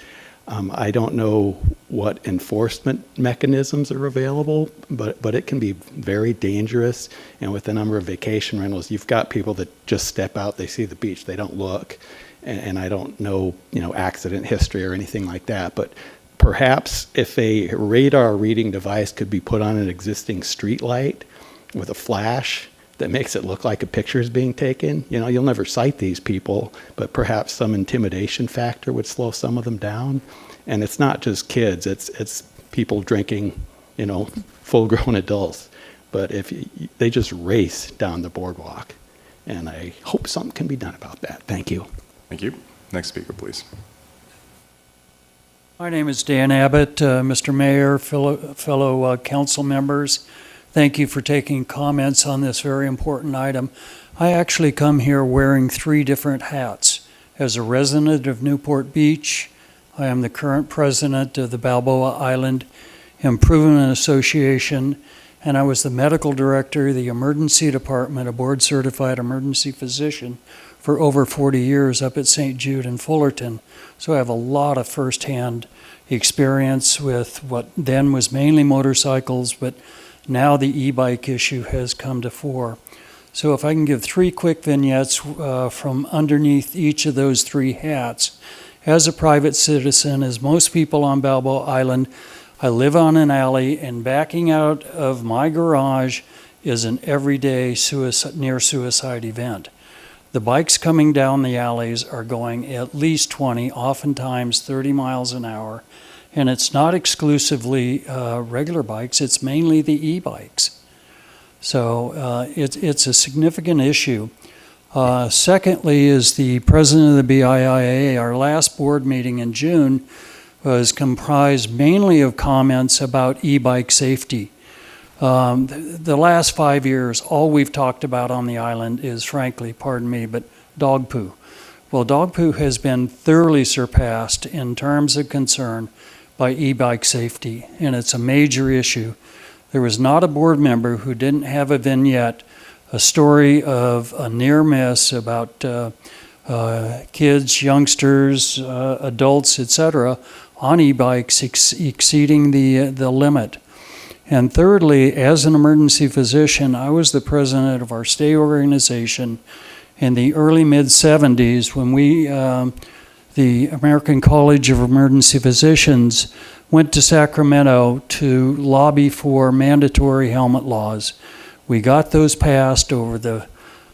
I don't know what enforcement mechanisms are available, but it can be very dangerous. And with the number of vacation rentals, you've got people that just step out, they see the beach, they don't look. And I don't know, accident history or anything like that. But perhaps if a radar reading device could be put on an existing street light with a flash that makes it look like a picture is being taken, you'll never cite these people, but perhaps some intimidation factor would slow some of them down. And it's not just kids, it's people drinking, full-grown adults. But if they just race down the boardwalk, and I hope something can be done about that. Thank you. Thank you. Next speaker, please. My name is Dan Abbott. Mr. Mayor, fellow council members, thank you for taking comments on this very important item. I actually come here wearing 3 different hats. As a resident of Newport Beach, I am the current president of the Balboa Island Improvement Association, and I was the medical director of the emergency department, a board-certified emergency physician, for over 40 years up at St. Jude in Fullerton. So I have a lot of firsthand experience with what then was mainly motorcycles, but now the e-bike issue has come to fore. So if I can give 3 quick vignettes from underneath each of those 3 hats. As a private citizen, as most people on Balboa Island, I live on an alley, and backing out of my garage is an everyday near suicide event. The bikes coming down the alleys are going at least 20, oftentimes 30 miles an hour, and it's not exclusively regular bikes, it's mainly the e-bikes. So it's a significant issue. Secondly is the president of the BIIA. Our last board meeting in June was comprised mainly of comments about e-bike safety. The last 5 years, all we've talked about on the island is, frankly, pardon me, but dog poo. Well, dog poo has been thoroughly surpassed in terms of concern by e-bike safety, and it's a major issue. There was not a board member who didn't have a vignette, a story of a near miss about kids, youngsters, adults, etc., on e-bikes exceeding the limit. And thirdly, as an emergency physician, I was the president of our state organization in the early mid-70s when we, the American College of Emergency Physicians, went to Sacramento to lobby for mandatory helmet laws. We got those passed over the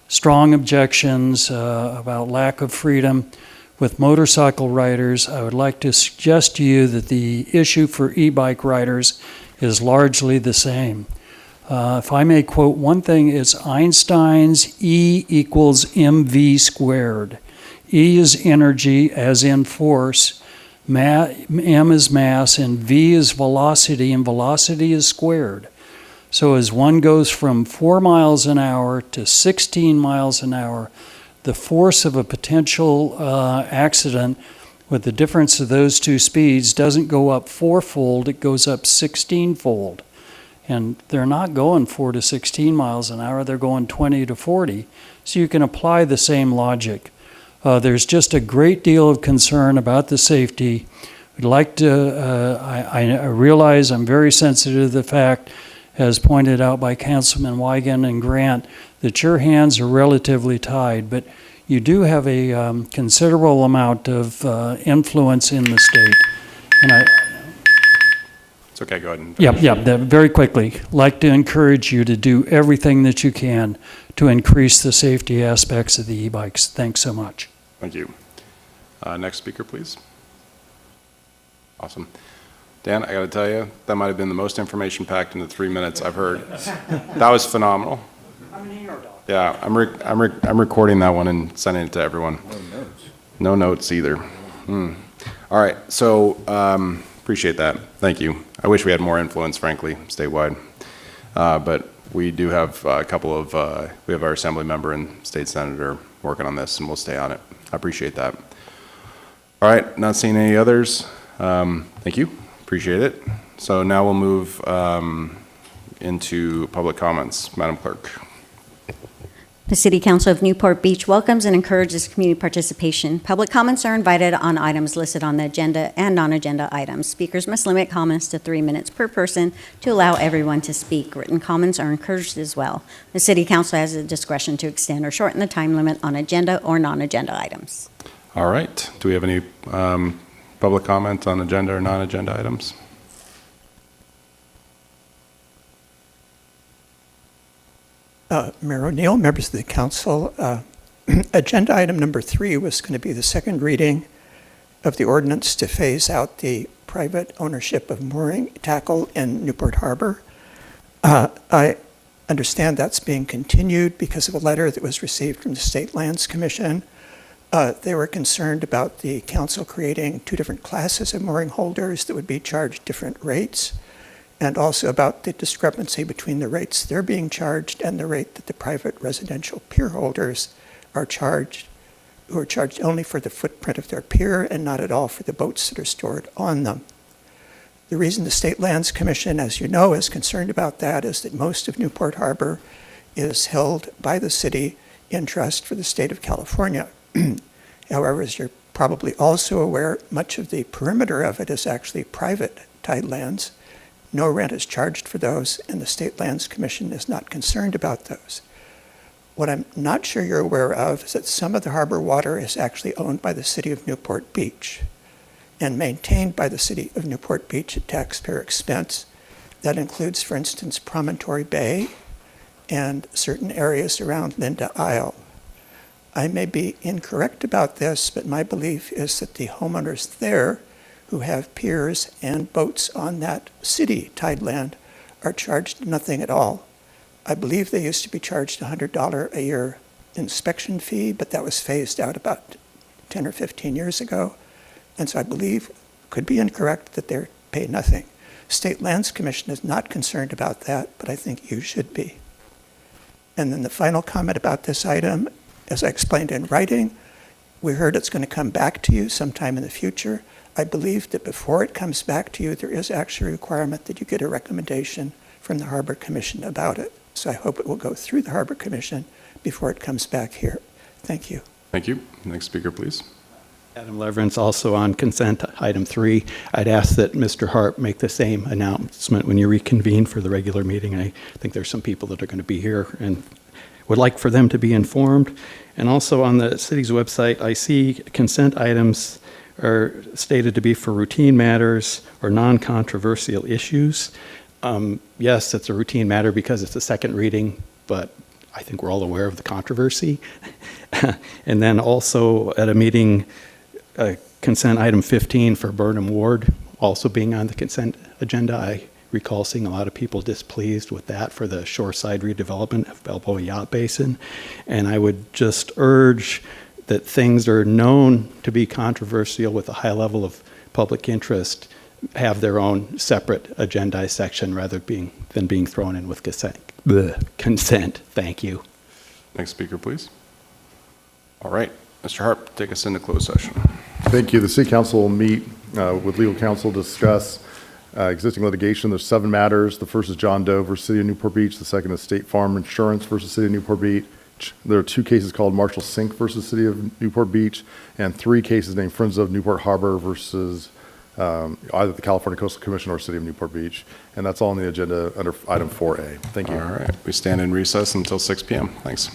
strong objections about lack of freedom with motorcycle riders. I would like to suggest to you that the issue for e-bike riders is largely the same. If I may quote one thing, it's Einstein's E equals mv squared. E is energy, as in force, m is mass, and v is velocity, and velocity is squared. So as one goes from 4 miles an hour to 16 miles an hour, the force of a potential accident with the difference of those 2 speeds doesn't go up 4-fold, it goes up 16-fold. And they're not going 4 to 16 miles an hour, they're going 20 to 40. So you can apply the same logic. There's just a great deal of concern about the safety. I'd like to, I realize I'm very sensitive to the fact, as pointed out by Councilman Wiegand and Grant, that your hands are relatively tied, but you do have a considerable amount of influence in the state. And It's okay, go ahead. very quickly, like to encourage you to do everything that you can to increase the safety aspects of the e-bikes. Thanks so much. Thank you. Next speaker, please. Awesome. Dan, I got to tell you, that might have been the most information packed in the 3 minutes I've heard. That was phenomenal. I'm an ER dog. Yeah, I'm recording that one and sending it to everyone. No notes. No notes either. All right, so appreciate that. Thank you. I wish we had more influence, frankly, statewide. But we do have a couple of, we have our assembly member and state senator working on this, and we'll stay on it. I appreciate that. All right, not seeing any others. Thank you. Appreciate it. So now we'll move into public comments. Madam Clerk. The City Council of Newport Beach welcomes and encourages community participation. Public comments are invited on items listed on the agenda and non-agenda items. Speakers must limit comments to 3 minutes per person to allow everyone to speak. Written comments are encouraged as well. The City Council has the discretion to extend or shorten the time limit on agenda or non-agenda items. All right. Do we have any public comment on agenda or non-agenda items? Mayor O'Neill, members of the council, agenda item number 3 was going to be the second reading of the ordinance to phase out the private ownership of mooring tackle in Newport Harbor. I understand that's being continued because of a letter that was received from the State Lands Commission. They were concerned about the council creating two different classes of mooring holders that would be charged different rates, and also about the discrepancy between the rates they're being charged and the rate that the private residential pier holders are charged, who are charged only for the footprint of their pier and not at all for the boats that are stored on them. The reason the State Lands Commission, as you know, is concerned about that is that most of Newport Harbor is held by the city in trust for the state of California. However, as you're probably also aware, much of the perimeter of it is actually private tidelands. No rent is charged for those, and the State Lands Commission is not concerned about those. What I'm not sure you're aware of is that some of the harbor water is actually owned by the city of Newport Beach and maintained by the city of Newport Beach at taxpayer expense. That includes, for instance, Promontory Bay and certain areas around Linda Isle. I may be incorrect about this, but my belief is that the homeowners there who have piers and boats on that city tideland are charged nothing at all. I believe they used to be charged a $100 a year inspection fee, but that was phased out about 10 or 15 years ago. And so I believe, could be incorrect, that they're paid nothing. State Lands Commission is not concerned about that, but I think you should be. And then the final comment about this item, as I explained in writing, we heard it's going to come back to you sometime in the future. I believe that before it comes back to you, there is actually a requirement that you get a recommendation from the Harbor Commission about it. So I hope it will go through the Harbor Commission before it comes back here. Thank you. Thank you. Next speaker, please. Adam Leverance, also on consent item 3. I'd ask that Mr. Harp make the same announcement when you reconvene for the regular meeting. I think there's some people that are going to be here and would like for them to be informed. And also on the city's website, I see consent items are stated to be for routine matters or non-controversial issues. Yes, it's a routine matter because it's a second reading, but I think we're all aware of the controversy. And then also at a meeting, consent item 15 for Burnham Ward also being on the consent agenda. I recall seeing a lot of people displeased with that for the shoreside redevelopment of Balboa Yacht Basin. And I would just urge that things are known to be controversial with a high level of public interest have their own separate agendized section rather than being thrown in with consent. Thank you. Next speaker, please. All right, Mr. Harp, take us into closed session. Thank you. The City Council will meet with legal counsel to discuss existing litigation. There's 7 matters. The first is John Doe versus City of Newport Beach. The second is State Farm Insurance versus City of Newport Beach. There are 2 cases called Marshall Sink versus City of Newport Beach, and 3 cases named Friends of Newport Harbor versus either the California Coastal Commission or City of Newport Beach. And that's all on the agenda under item 4A. Thank you. All right, we stand in recess until 6 p.m. Thanks.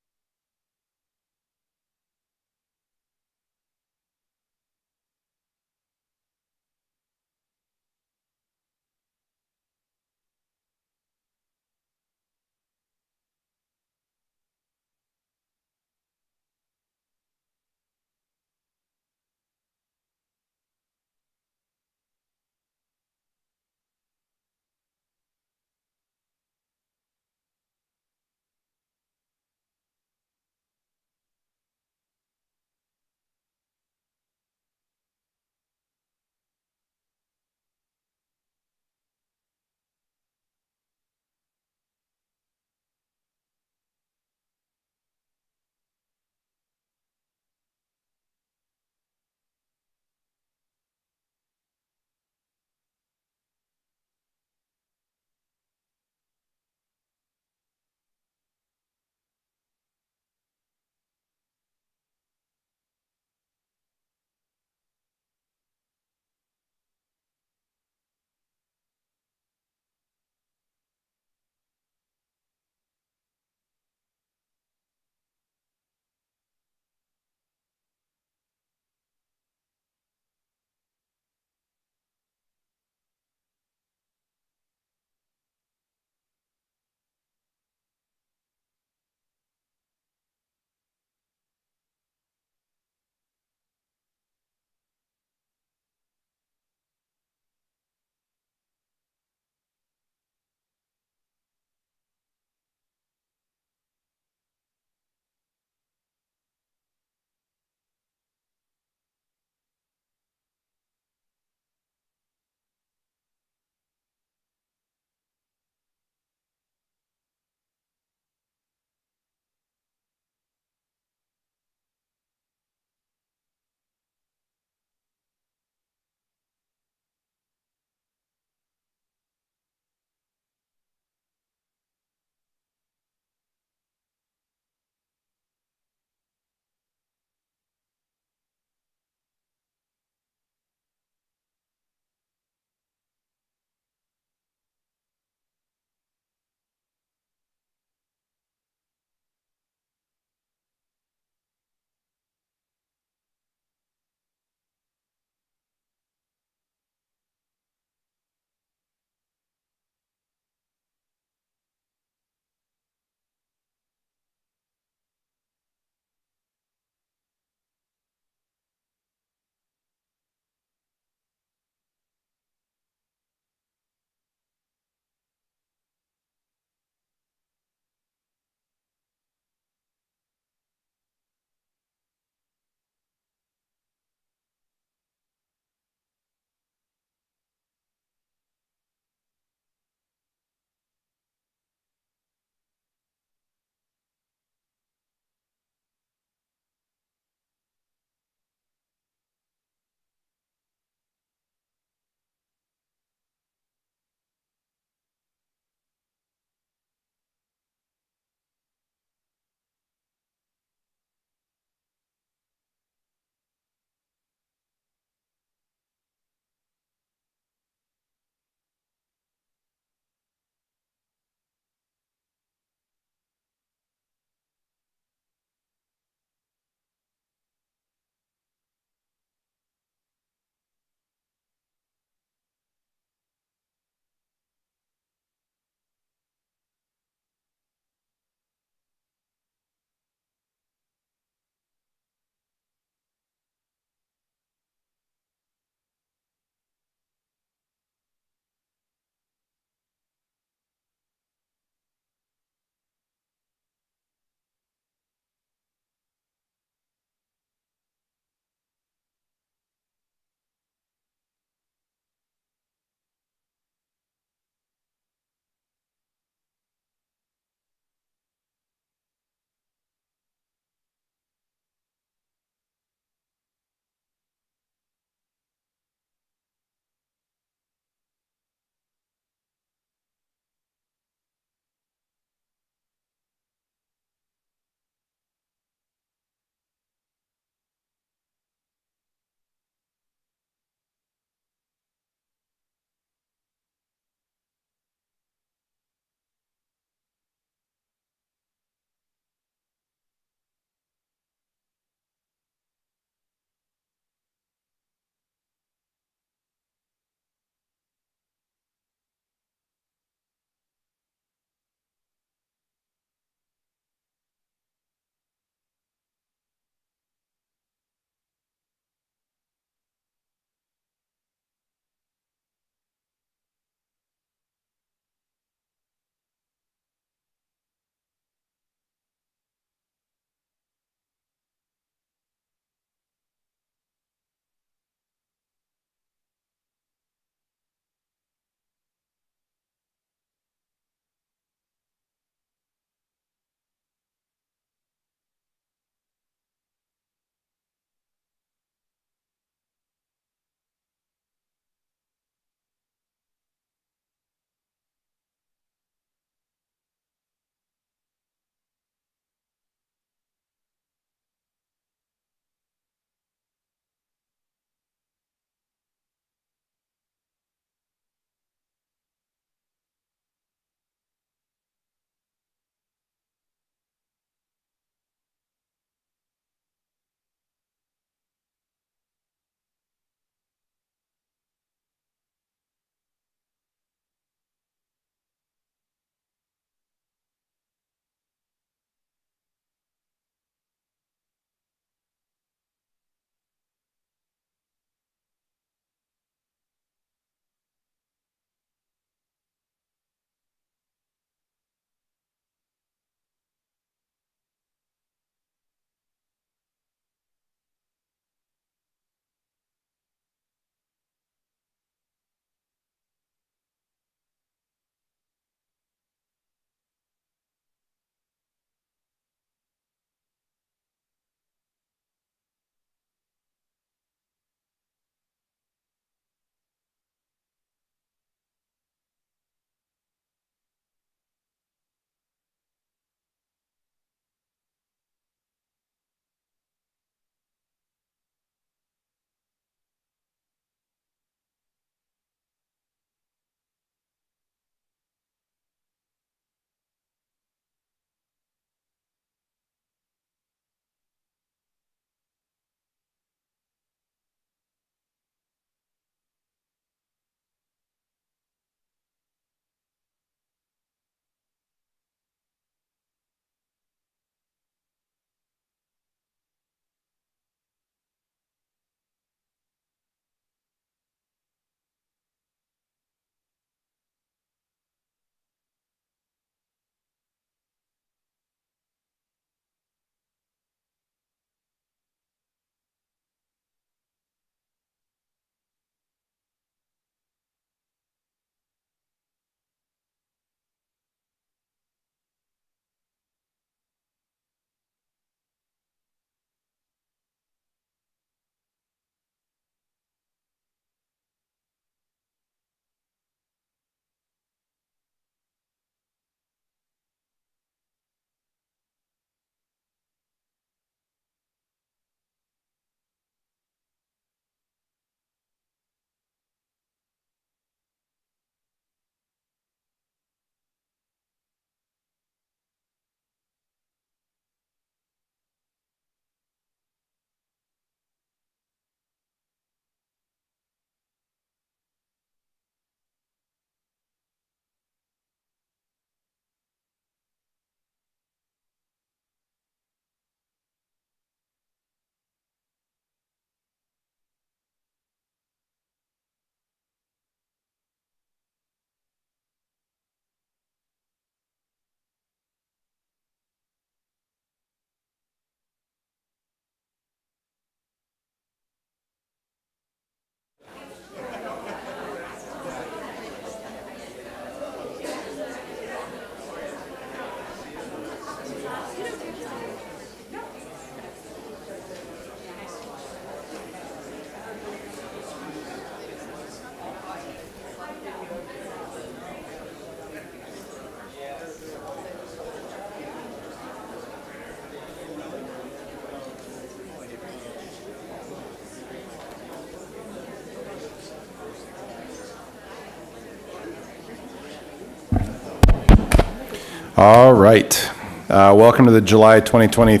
All right. Welcome to the July 23rd,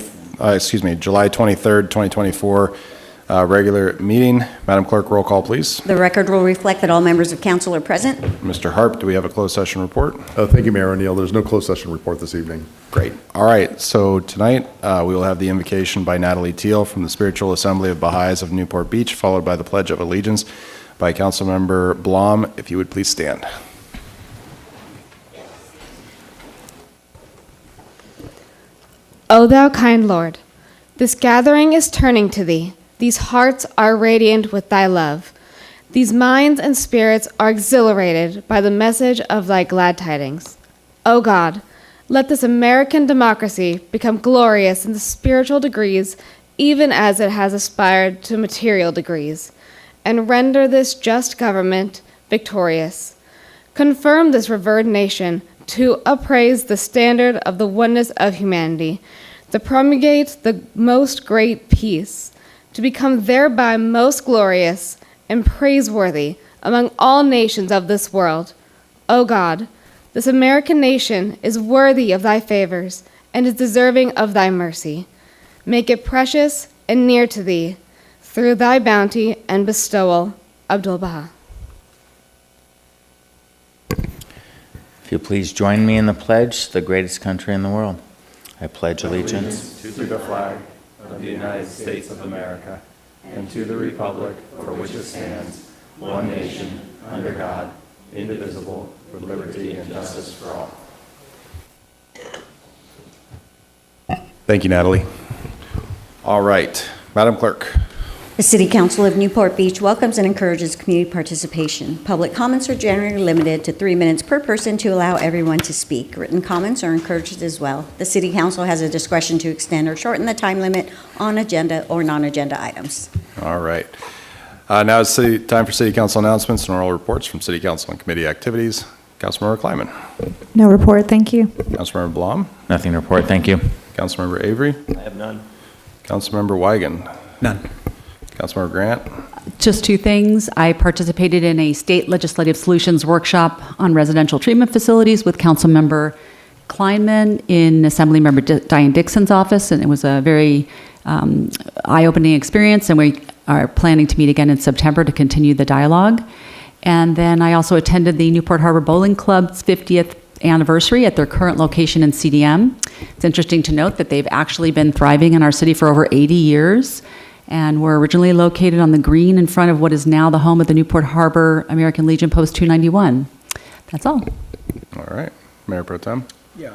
2024 regular meeting. Madam Clerk, roll call, please. The record will reflect that all members of council are present. Mr. Harp, do we have a closed session report? Thank you, Mayor O'Neill. There's no closed session report this evening. Great. All right. So tonight we will have the invocation by Natalie Teal from the Spiritual Assembly of Baha'is of Newport Beach, followed by the Pledge of Allegiance by Councilmember Blom. If you would please stand. O thou kind Lord, this gathering is turning to thee. These hearts are radiant with thy love. These minds and spirits are exhilarated by the message of thy glad tidings. O God, let this American democracy become glorious in the spiritual degrees, even as it has aspired to material degrees, and render this just government victorious. Confirm this revered nation to appraise the standard of the oneness of humanity, to promulgate the most great peace, to become thereby most glorious and praiseworthy among all nations of this world. O God, this American nation is worthy of thy favors and is deserving of thy mercy. Make it precious and near to thee, through thy bounty and bestowal. Abdul Baha. If you please join me in the pledge, the greatest country in the world. I pledge allegiance to the flag of the United States of America and to the republic for which it stands, one nation, under God, indivisible, with liberty and justice for all. Thank you, Natalie. All right, Madam Clerk. The City Council of Newport Beach welcomes and encourages community participation. Public comments are generally limited to 3 minutes per person to allow everyone to speak. Written comments are encouraged as well. The City Council has a discretion to extend or shorten the time limit on agenda or non-agenda items. All right. Now it's time for City Council announcements and oral reports from City Council and committee activities. Councilmember Kleiman. No report, thank you. Councilmember Blom. Nothing to report, thank you. Councilmember Avery. I have none. Councilmember Weigand. None. Councilmember Grant. Just two things. I participated in a state legislative solutions workshop on residential treatment facilities with Councilmember Kleinman in Assemblymember Diane Dixon's office, and it was a very eye-opening experience, and we are planning to meet again in September to continue the dialogue. And then I also attended the Newport Harbor Bowling Club's 50th anniversary at their current location in CDM. It's interesting to note that they've actually been thriving in our city for over 80 years. And we're originally located on the green in front of what is now the home of the Newport Harbor American Legion Post 291. That's all. All right. Mayor Pro Tem. Yeah.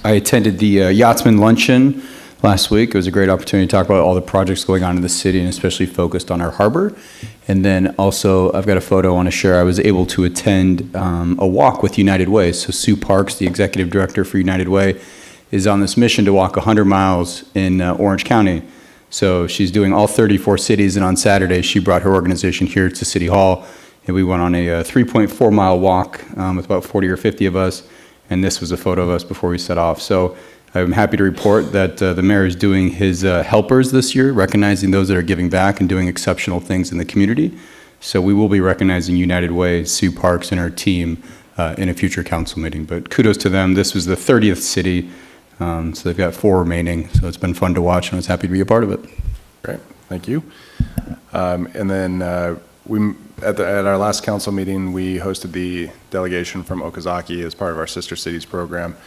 I attended the Yachtsman Luncheon last week. It was a great opportunity to talk about all the projects going on in the city and especially focused on our harbor. And then also, I've got a photo I want to share. I was able to attend a walk with United Way. So Sue Parks, the executive director for United Way, is on this mission to walk 100 miles in Orange County. So she's doing all 34 cities, and on Saturday she brought her organization here to City Hall, and we went on a 3.4 mile walk with about 40 or 50 of us, and this was a photo of us before we set off. So I'm happy to report that the mayor is doing his helpers this year, recognizing those that are giving back and doing exceptional things in the community. So we will be recognizing United Way, Sue Parks, and her team in a future council meeting. But kudos to them. This was the 30th city. So they've got 4 remaining, so it's been fun to watch, and I was happy to be a part of it. Great, thank you. And then at our last council meeting, we hosted the delegation from Okazaki as part of our Sister Cities program,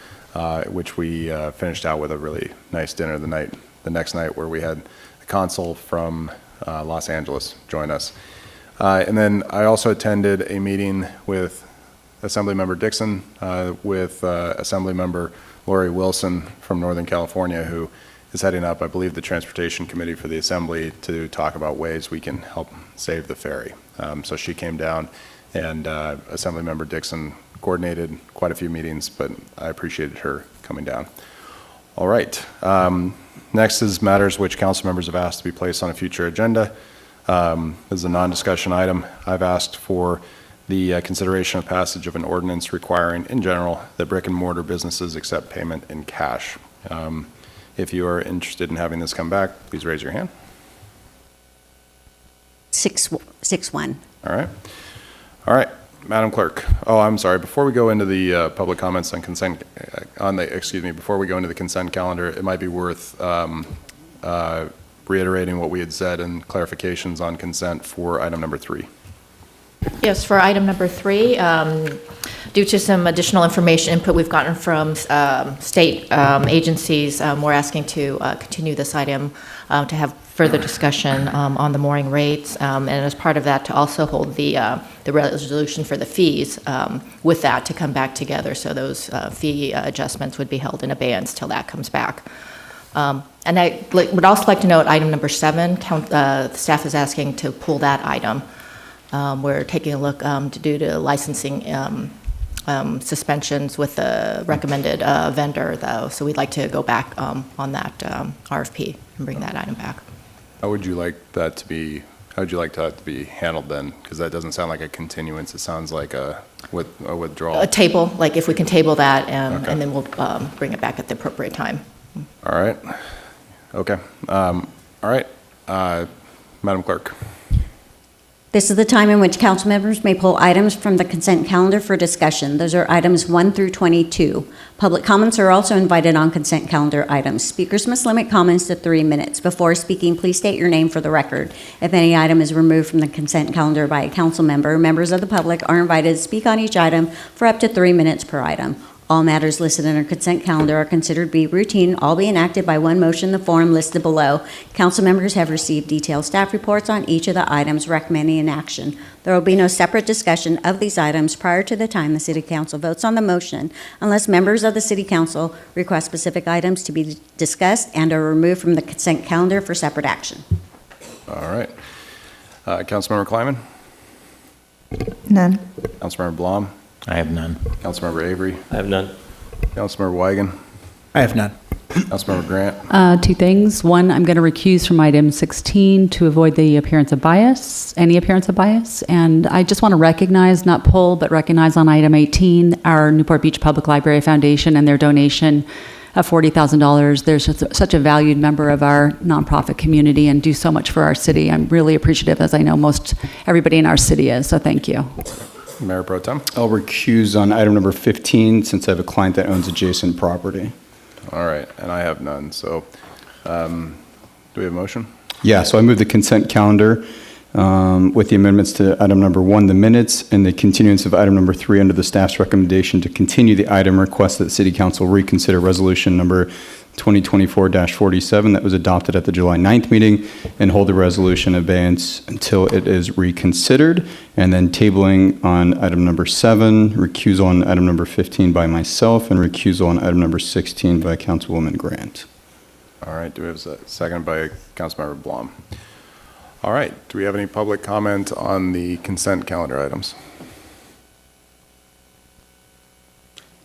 which we finished out with a really nice dinner the next night, where we had a consul from Los Angeles join us. And then I also attended a meeting with Assemblymember Dixon, with Assemblymember Lori Wilson from Northern California, who is heading up, I believe, the Transportation Committee for the Assembly to talk about ways we can help save the ferry. So she came down, and Assemblymember Dixon coordinated quite a few meetings, but I appreciated her coming down. All right. Next is matters which council members have asked to be placed on a future agenda. This is a non-discussion item. I've asked for the consideration of passage of an ordinance requiring, in general, that brick and mortar businesses accept payment in cash. If you are interested in having this come back, please raise your hand. 6-1. All right. All right. Madam Clerk, I'm sorry, before we go into the public comments on consent, before we go into the consent calendar, it might be worth reiterating what we had said and clarifications on consent for item number 3. Yes, for item number 3, due to some additional information input we've gotten from state agencies, we're asking to continue this item to have further discussion on the mooring rates, and as part of that, to also hold the resolution for the fees with that to come back together. So those fee adjustments would be held in abeyance till that comes back. And I would also like to note item number 7, the staff is asking to pull that item. We're taking a look due to licensing suspensions with the recommended vendor, though, so we'd like to go back on that RFP and bring that item back. How would you like that to be handled then? Because that doesn't sound like a continuance. It sounds like a withdrawal. A table, like if we can table that, Okay. and then we'll bring it back at the appropriate time. All right. Okay. All right. Madam Clerk. This is the time in which council members may pull items from the consent calendar for discussion. Those are items 1 through 22. Public comments are also invited on consent calendar items. Speakers must limit comments to 3 minutes. Before speaking, please state your name for the record. If any item is removed from the consent calendar by a council member, members of the public are invited to speak on each item for up to 3 minutes per item. All matters listed in our consent calendar are considered to be routine, all be enacted by one motion in the form listed below. Council members have received detailed staff reports on each of the items recommending an action. There will be no separate discussion of these items prior to the time the City Council votes on the motion, unless members of the City Council request specific items to be discussed and are removed from the consent calendar for separate action. All right. Councilmember Kleiman? None. Councilmember Blom? I have none. Councilmember Avery? I have none. Councilmember Weigand? I have none. Councilmember Grant? 2 things. One, I'm going to recuse from item 16 to avoid the appearance of bias, any appearance of bias. And I just want to recognize, not pull, but recognize on item 18, our Newport Beach Public Library Foundation and their donation of $40,000. They're such a valued member of our nonprofit community and do so much for our city. I'm really appreciative, as I know most everybody in our city is. So thank you. Mayor Pro Tem? I'll recuse on item number 15 since I have a client that owns adjacent property. All right, and I have none. So do we have a motion? Yeah, so I move the consent calendar with the amendments to item number 1, the minutes, and the continuance of item number 3 under the staff's recommendation to continue the item request that City Council reconsider resolution number 2024-47 that was adopted at the July 9th meeting and hold the resolution in abeyance until it is reconsidered. And then tabling on item number 7, recusal on item number 15 by myself, and recusal on item number 16 by Councilwoman Grant. All right, do we have a second by Councilmember Blom? All right, do we have any public comment on the consent calendar items?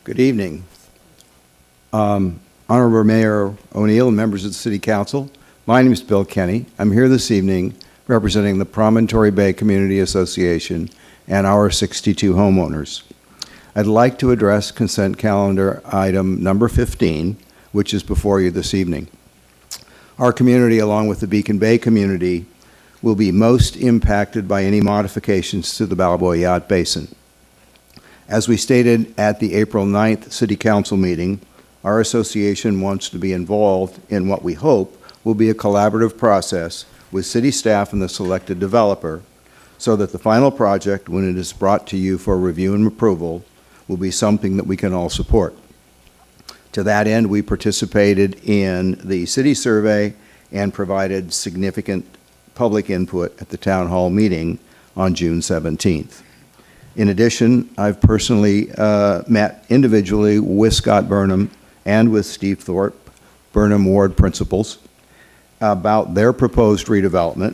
Good evening. Honorable Mayor O'Neill and members of the City Council, my name is Bill Kenny. I'm here this evening representing the Promontory Bay Community Association and our 62 homeowners. I'd like to address consent calendar item number 15, which is before you this evening. Our community, along with the Beacon Bay community, will be most impacted by any modifications to the Balboa Yacht Basin. As we stated at the April 9th City Council meeting, our association wants to be involved in what we hope will be a collaborative process with city staff and the selected developer so that the final project, when it is brought to you for review and approval, will be something that we can all support. To that end, we participated in the city survey and provided significant public input at the town hall meeting on June 17th. In addition, I've personally met individually with Scott Burnham and with Steve Thorpe, Burnham Ward principals, about their proposed redevelopment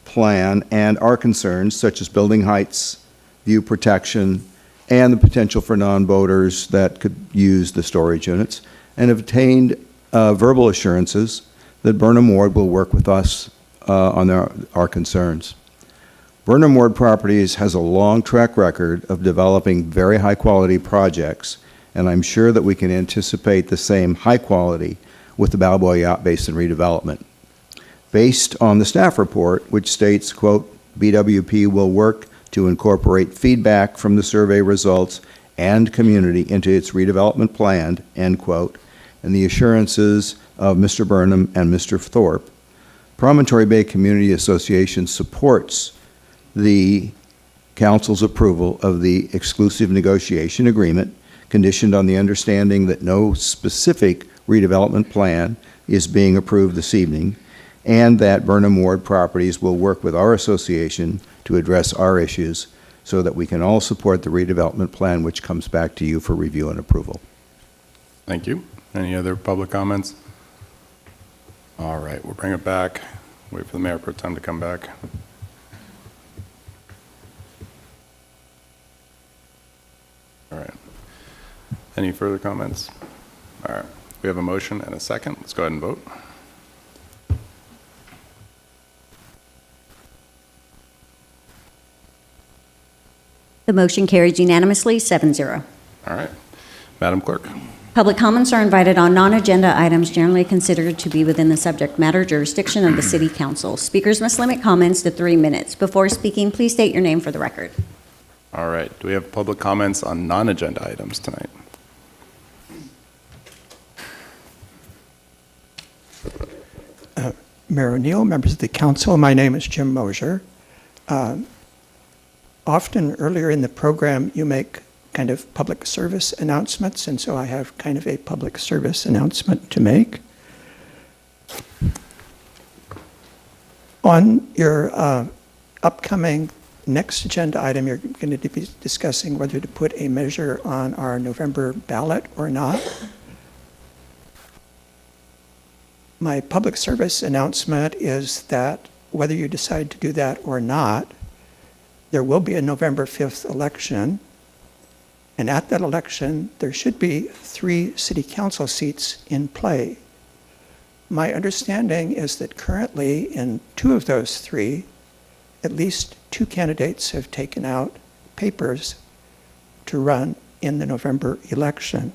plan and our concerns such as building heights, view protection, and the potential for non-boaters that could use the storage units, and have obtained verbal assurances that Burnham Ward will work with us on our concerns. Burnham Ward Properties has a long track record of developing very high-quality projects, and I'm sure that we can anticipate the same high quality with the Balboa Yacht Basin redevelopment. Based on the staff report, which states, quote, BWP will work to incorporate feedback from the survey results and community into its redevelopment plan, end quote, and the assurances of Mr. Burnham and Mr. Thorpe. Promontory Bay Community Association supports the council's approval of the exclusive negotiation agreement, conditioned on the understanding that no specific redevelopment plan is being approved this evening, and that Burnham Ward Properties will work with our association to address our issues so that we can all support the redevelopment plan, which comes back to you for review and approval. Thank you. Any other public comments? All right, we'll bring it back. Wait for the Mayor Pro Tem to come back. All right. Any further comments? All right. We have a motion and a second. Let's go ahead and vote. The motion carries unanimously, 7-0. All right. Madam Clerk. Public comments are invited on non-agenda items generally considered to be within the subject matter jurisdiction of the City Council. Speakers must limit comments to 3 minutes. Before speaking, please state your name for the record. All right. Do we have public comments on non-agenda items tonight? Mayor O'Neill, members of the council, my name is Jim Mosier. Often earlier in the program, you make kind of public service announcements, and so I have kind of a public service announcement to make. On your upcoming next agenda item, you're going to be discussing whether to put a measure on our November ballot or not. My public service announcement is that whether you decide to do that or not, there will be a November 5th election. And at that election, there should be 3 city council seats in play. My understanding is that currently in 2 of those 3, at least 2 candidates have taken out papers to run in the November election.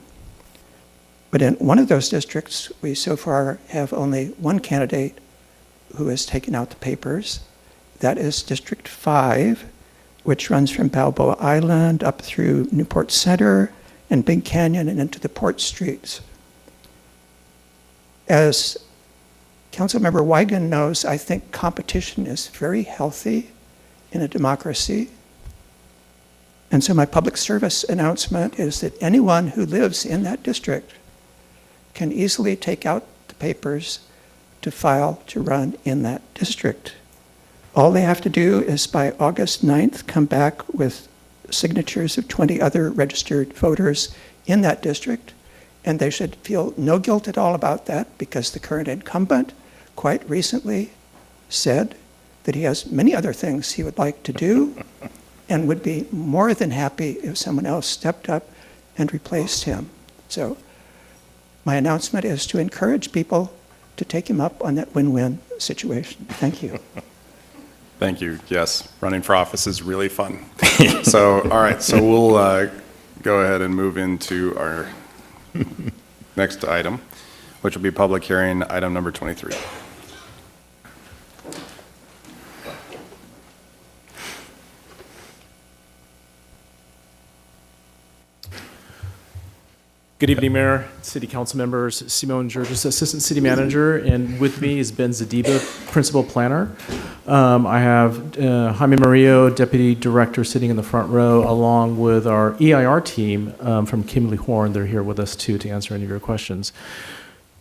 But in one of those districts, we so far have only 1 candidate who has taken out the papers. That is District 5, which runs from Balboa Island up through Newport Center and Big Canyon and into the port streets. As Councilmember Wigan knows, I think competition is very healthy in a democracy. And so my public service announcement is that anyone who lives in that district can easily take out the papers to file to run in that district. All they have to do is by August 9th come back with signatures of 20 other registered voters in that district, and they should feel no guilt at all about that because the current incumbent quite recently said that he has many other things he would like to do and would be more than happy if someone else stepped up and replaced him. So my announcement is to encourage people to take him up on that win-win situation. Thank you. Thank you. Yes, running for office is really fun. So, all right, so we'll go ahead and move into our next item, which will be public hearing item number 23. Good evening, Mayor, City Council members, Simone Georges, Assistant City Manager, and with me is Ben Zadiba, Principal Planner. I have Jaime Murillo, Deputy Director, sitting in the front row, along with our EIR team from Kimberly Horn. They're here with us too to answer any of your questions.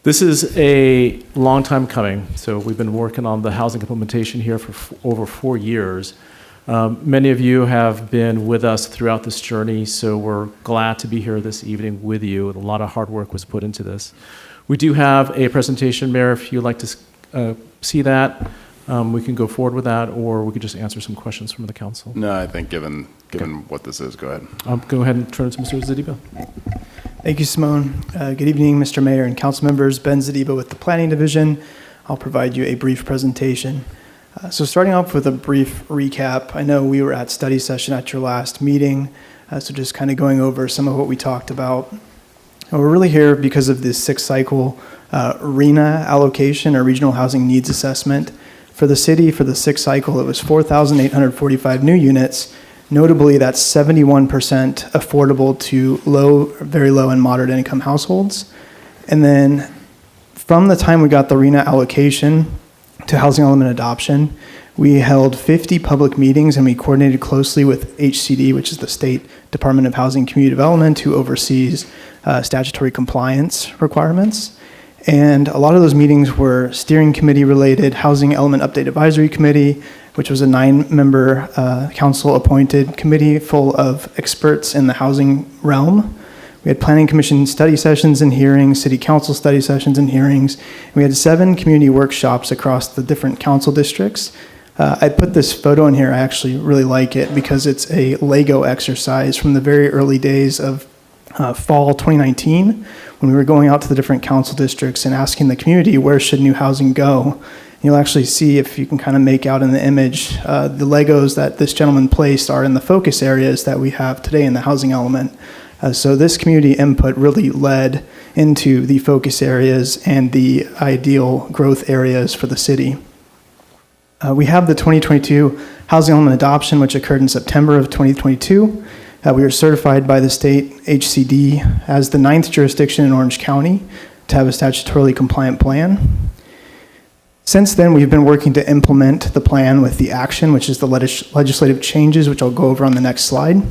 This is a long time coming. So we've been working on the housing implementation here for over 4 years. Many of you have been with us throughout this journey, so we're glad to be here this evening with you. A lot of hard work was put into this. We do have a presentation, Mayor, if you'd like to see that. We can go forward with that, or we could just answer some questions from the council. No, I think given what this is, go ahead. Go ahead and turn it to Mr. Zadiba. Thank you, Simone. Good evening, Mr. Mayor and council members. Ben Zadiba with the Planning Division. I'll provide you a brief presentation. So starting off with a brief recap, I know we were at study session at your last meeting, so just kind of going over some of what we talked about. And we're really here because of this 6-cycle RHNA allocation, or Regional Housing Needs Assessment. For the city, for the 6th cycle, it was 4,845 new units Notably, that's 71% affordable to low, very low and moderate income households. And then from the time we got the RENA allocation to housing element adoption, we held 50 public meetings and we coordinated closely with HCD, which is the State Department of Housing and Community Development, who oversees statutory compliance requirements. And a lot of those meetings were steering committee related, Housing Element Update Advisory Committee, which was a 9-member council appointed committee full of experts in the housing realm. We had planning commission study sessions and hearings, city council study sessions and hearings. And we had 7 community workshops across the different council districts. I put this photo in here. I actually really like it because it's a Lego exercise from the very early days of fall 2019, when we were going out to the different council districts and asking the community, where should new housing go? You'll actually see, if you can kind of make out in the image, the Legos that this gentleman placed are in the focus areas that we have today in the housing element. So this community input really led into the focus areas and the ideal growth areas for the city. We have the 2022 housing element adoption, which occurred in September of 2022. We were certified by the state HCD as the 9th jurisdiction in Orange County to have a statutorily compliant plan. Since then, we've been working to implement the plan with the action, which is the legislative changes, which I'll go over on the next slide.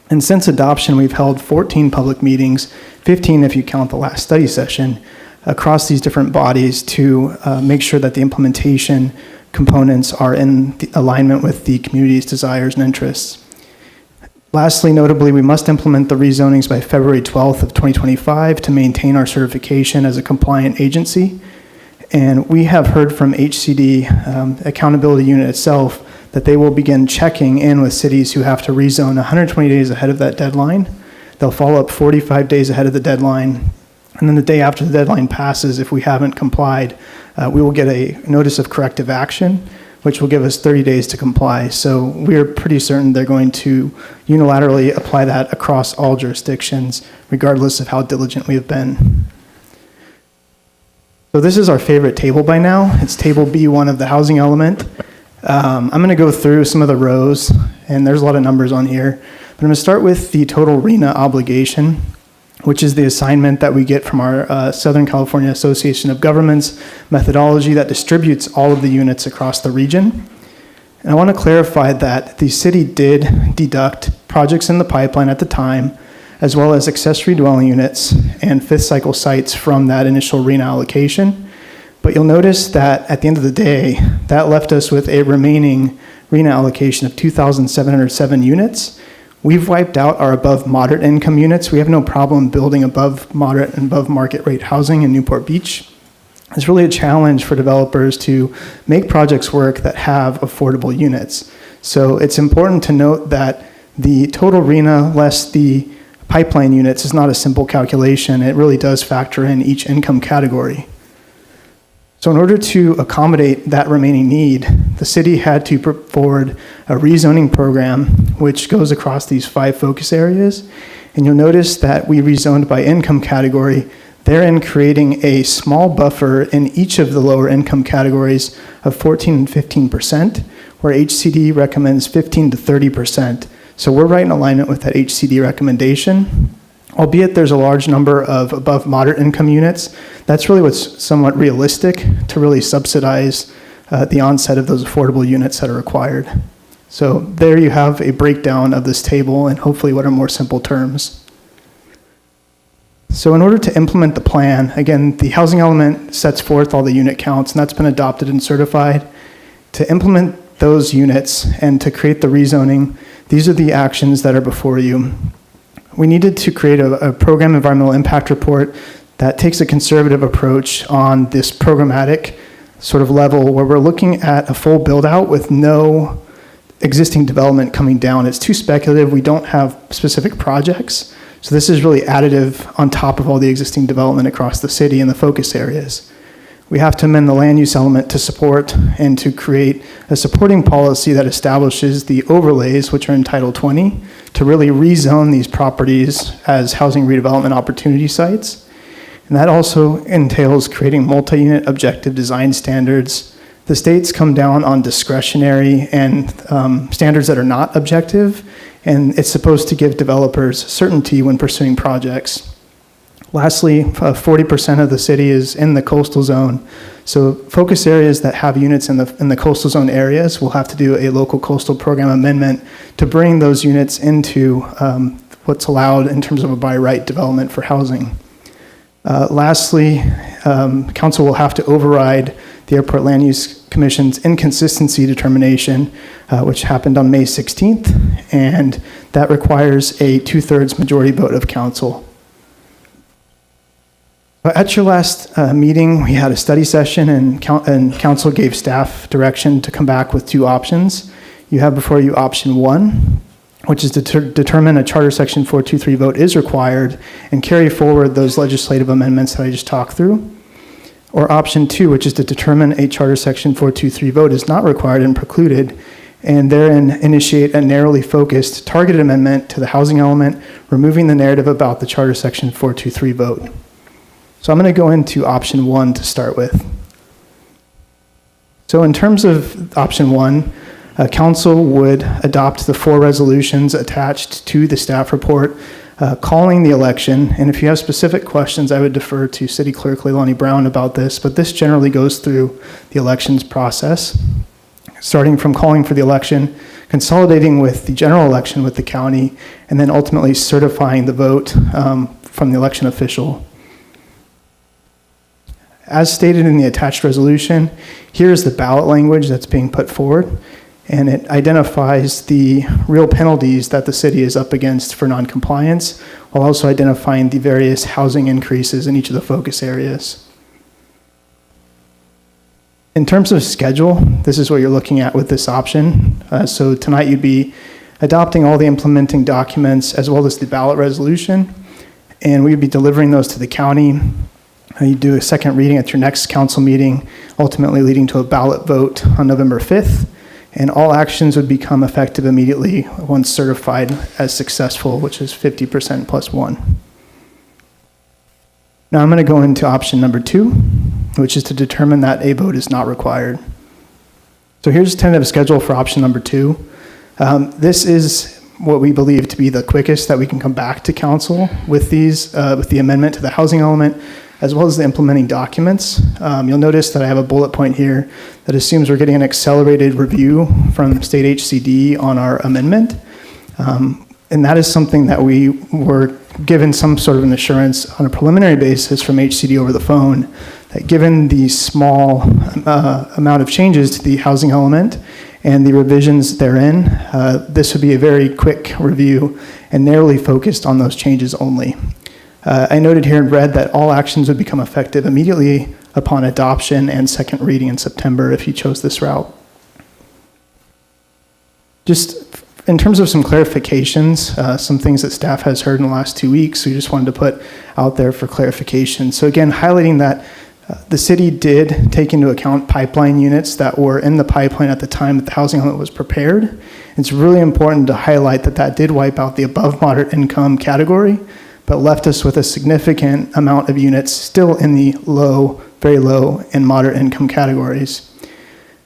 And since adoption, we've held 14 public meetings, 15 if you count the last study session, across these different bodies to make sure that the implementation components are in alignment with the community's desires and interests. Lastly, notably, we must implement the rezonings by February 12th of 2025 to maintain our certification as a compliant agency. And we have heard from HCD Accountability Unit itself that they will begin checking in with cities who have to rezone 120 days ahead of that deadline. They'll follow up 45 days ahead of the deadline. And then the day after the deadline passes, if we haven't complied, we will get a notice of corrective action, which will give us 30 days to comply. So we're pretty certain they're going to unilaterally apply that across all jurisdictions, regardless of how diligent we have been. So this is our favorite table by now. It's table B1 of the housing element. I'm going to go through some of the rows, and there's a lot of numbers on here. But I'm going to start with the total RENA obligation, which is the assignment that we get from our Southern California Association of Governments methodology that distributes all of the units across the region. And I want to clarify that the city did deduct projects in the pipeline at the time, as well as accessory dwelling units and fifth cycle sites from that initial RENA allocation. But you'll notice that at the end of the day, that left us with a remaining RENA allocation of 2,707 units. We've wiped out our above moderate income units. We have no problem building above moderate and above market rate housing in Newport Beach. It's really a challenge for developers to make projects work that have affordable units. So it's important to note that the total RENA less the pipeline units is not a simple calculation. It really does factor in each income category. So in order to accommodate that remaining need, the city had to put forward a rezoning program which goes across these 5 focus areas. And you'll notice that we rezoned by income category, therein creating a small buffer in each of the lower income categories of 14 and 15%, where HCD recommends 15 to 30%. So we're right in alignment with that HCD recommendation. Albeit there's a large number of above moderate income units, that's really what's somewhat realistic to really subsidize the onset of those affordable units that are required. So there you have a breakdown of this table and hopefully what are more simple terms. So in order to implement the plan, again, the housing element sets forth all the unit counts and that's been adopted and certified. To implement those units and to create the rezoning, these are the actions that are before you. We needed to create a program environmental impact report that takes a conservative approach on this programmatic sort of level where we're looking at a full build out with no existing development coming down. It's too speculative. We don't have specific projects. So this is really additive on top of all the existing development across the city in the focus areas. We have to amend the land use element to support and to create a supporting policy that establishes the overlays, which are in Title 20, to really rezone these properties as housing redevelopment opportunity sites. And that also entails creating multi-unit objective design standards, The states come down on discretionary and standards that are not objective, and it's supposed to give developers certainty when pursuing projects. Lastly, 40% of the city is in the coastal zone. So focus areas that have units in the coastal zone areas will have to do a local coastal program amendment to bring those units into what's allowed in terms of a by right development for housing. Lastly, council will have to override the Airport Land Use Commission's inconsistency determination, which happened on May 16th, and that requires a 2/3 majority vote of council. At your last meeting, we had a study session, and council gave staff direction to come back with 2 options. You have before you option 1, which is to determine a Charter Section 423 vote is required and carry forward those legislative amendments that I just talked through. Or option 2, which is to determine a Charter Section 423 vote is not required and precluded, and therein initiate a narrowly focused, targeted amendment to the housing element, removing the narrative about the Charter Section 423 vote. So I'm going to go into option 1 to start with. So in terms of option 1, council would adopt the 4 resolutions attached to the staff report calling the election. And if you have specific questions, I would defer to City Clerk Leilani Brown about this, but this generally goes through the elections process, starting from calling for the election, consolidating with the general election with the county, and then ultimately certifying the vote from the election official. As stated in the attached resolution, here is the ballot language that's being put forward, and it identifies the real penalties that the city is up against for noncompliance, while also identifying the various housing increases in each of the focus areas. In terms of schedule, this is what you're looking at with this option. So tonight you'd be adopting all the implementing documents as well as the ballot resolution, and we'd be delivering those to the county. You do a second reading at your next council meeting, ultimately leading to a ballot vote on November 5th, and all actions would become effective immediately once certified as successful, which is 50% plus 1. Now I'm going to go into option number 2, which is to determine that a vote is not required. So here's a tentative schedule for option number 2. This is what we believe to be the quickest that we can come back to council with these, with the amendment to the housing element, as well as the implementing documents. You'll notice that I have a bullet point here that assumes we're getting an accelerated review from state HCD on our amendment. And that is something that we were given some sort of an assurance on a preliminary basis from HCD over the phone, that given the small amount of changes to the housing element and the revisions therein, this would be a very quick review and narrowly focused on those changes only. I noted here in red that all actions would become effective immediately upon adoption and second reading in September if you chose this route. Just in terms of some clarifications, some things that staff has heard in the last 2 weeks, we just wanted to put out there for clarification. So again, highlighting that the city did take into account pipeline units that were in the pipeline at the time that the housing element was prepared. It's really important to highlight that that did wipe out the above moderate income category, but left us with a significant amount of units still in the low, very low, and moderate income categories.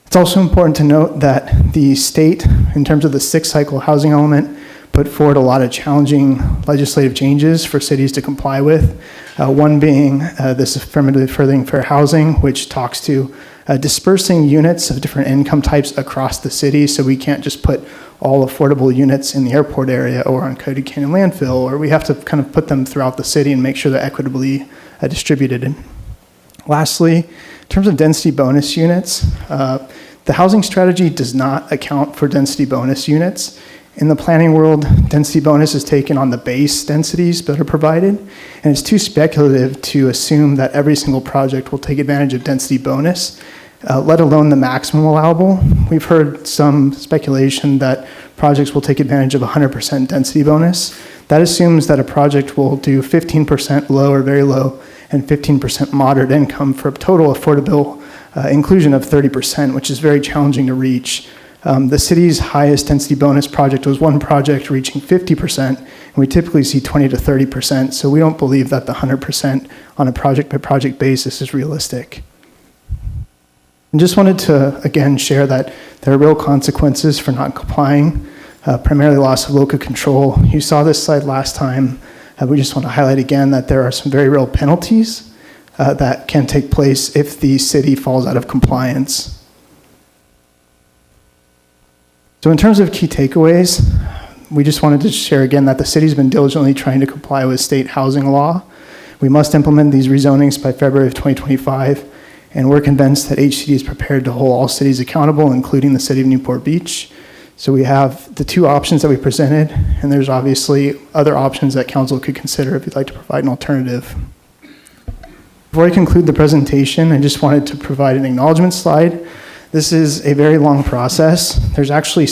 It's also important to note that the state, in terms of the 6-cycle housing element, put forward a lot of challenging legislative changes for cities to comply with. One being this affirmative furthering fair housing, which talks to dispersing units of different income types across the city, so we can't just put all affordable units in the airport area or on Coyote Canyon landfill, or we have to kind of put them throughout the city and make sure they're equitably distributed. Lastly, in terms of density bonus units, the housing strategy does not account for density bonus units. In the planning world, density bonus is taken on the base densities that are provided, and it's too speculative to assume that every single project will take advantage of density bonus, let alone the maximum allowable. We've heard some speculation that projects will take advantage of 100% density bonus. That assumes that a project will do 15% low or very low and 15% moderate income for a total affordable inclusion of 30%, which is very challenging to reach. The city's highest density bonus project was one project reaching 50%, and we typically see 20 to 30%, so we don't believe that the 100% on a project-by-project basis is realistic. And just wanted to, again, share that there are real consequences for not complying, primarily loss of local control. You saw this slide last time. We just want to highlight again that there are some very real penalties that can take place if the city falls out of compliance. So in terms of key takeaways, we just wanted to share again that the city's been diligently trying to comply with state housing law. We must implement these rezonings by February of 2025, and we're convinced that HCD is prepared to hold all cities accountable, including the city of Newport Beach. So we have the two options that we presented, and there's obviously other options that council could consider if you'd like to provide an alternative. Before I conclude the presentation, I just wanted to provide an acknowledgement slide. This is a very long process. There's actually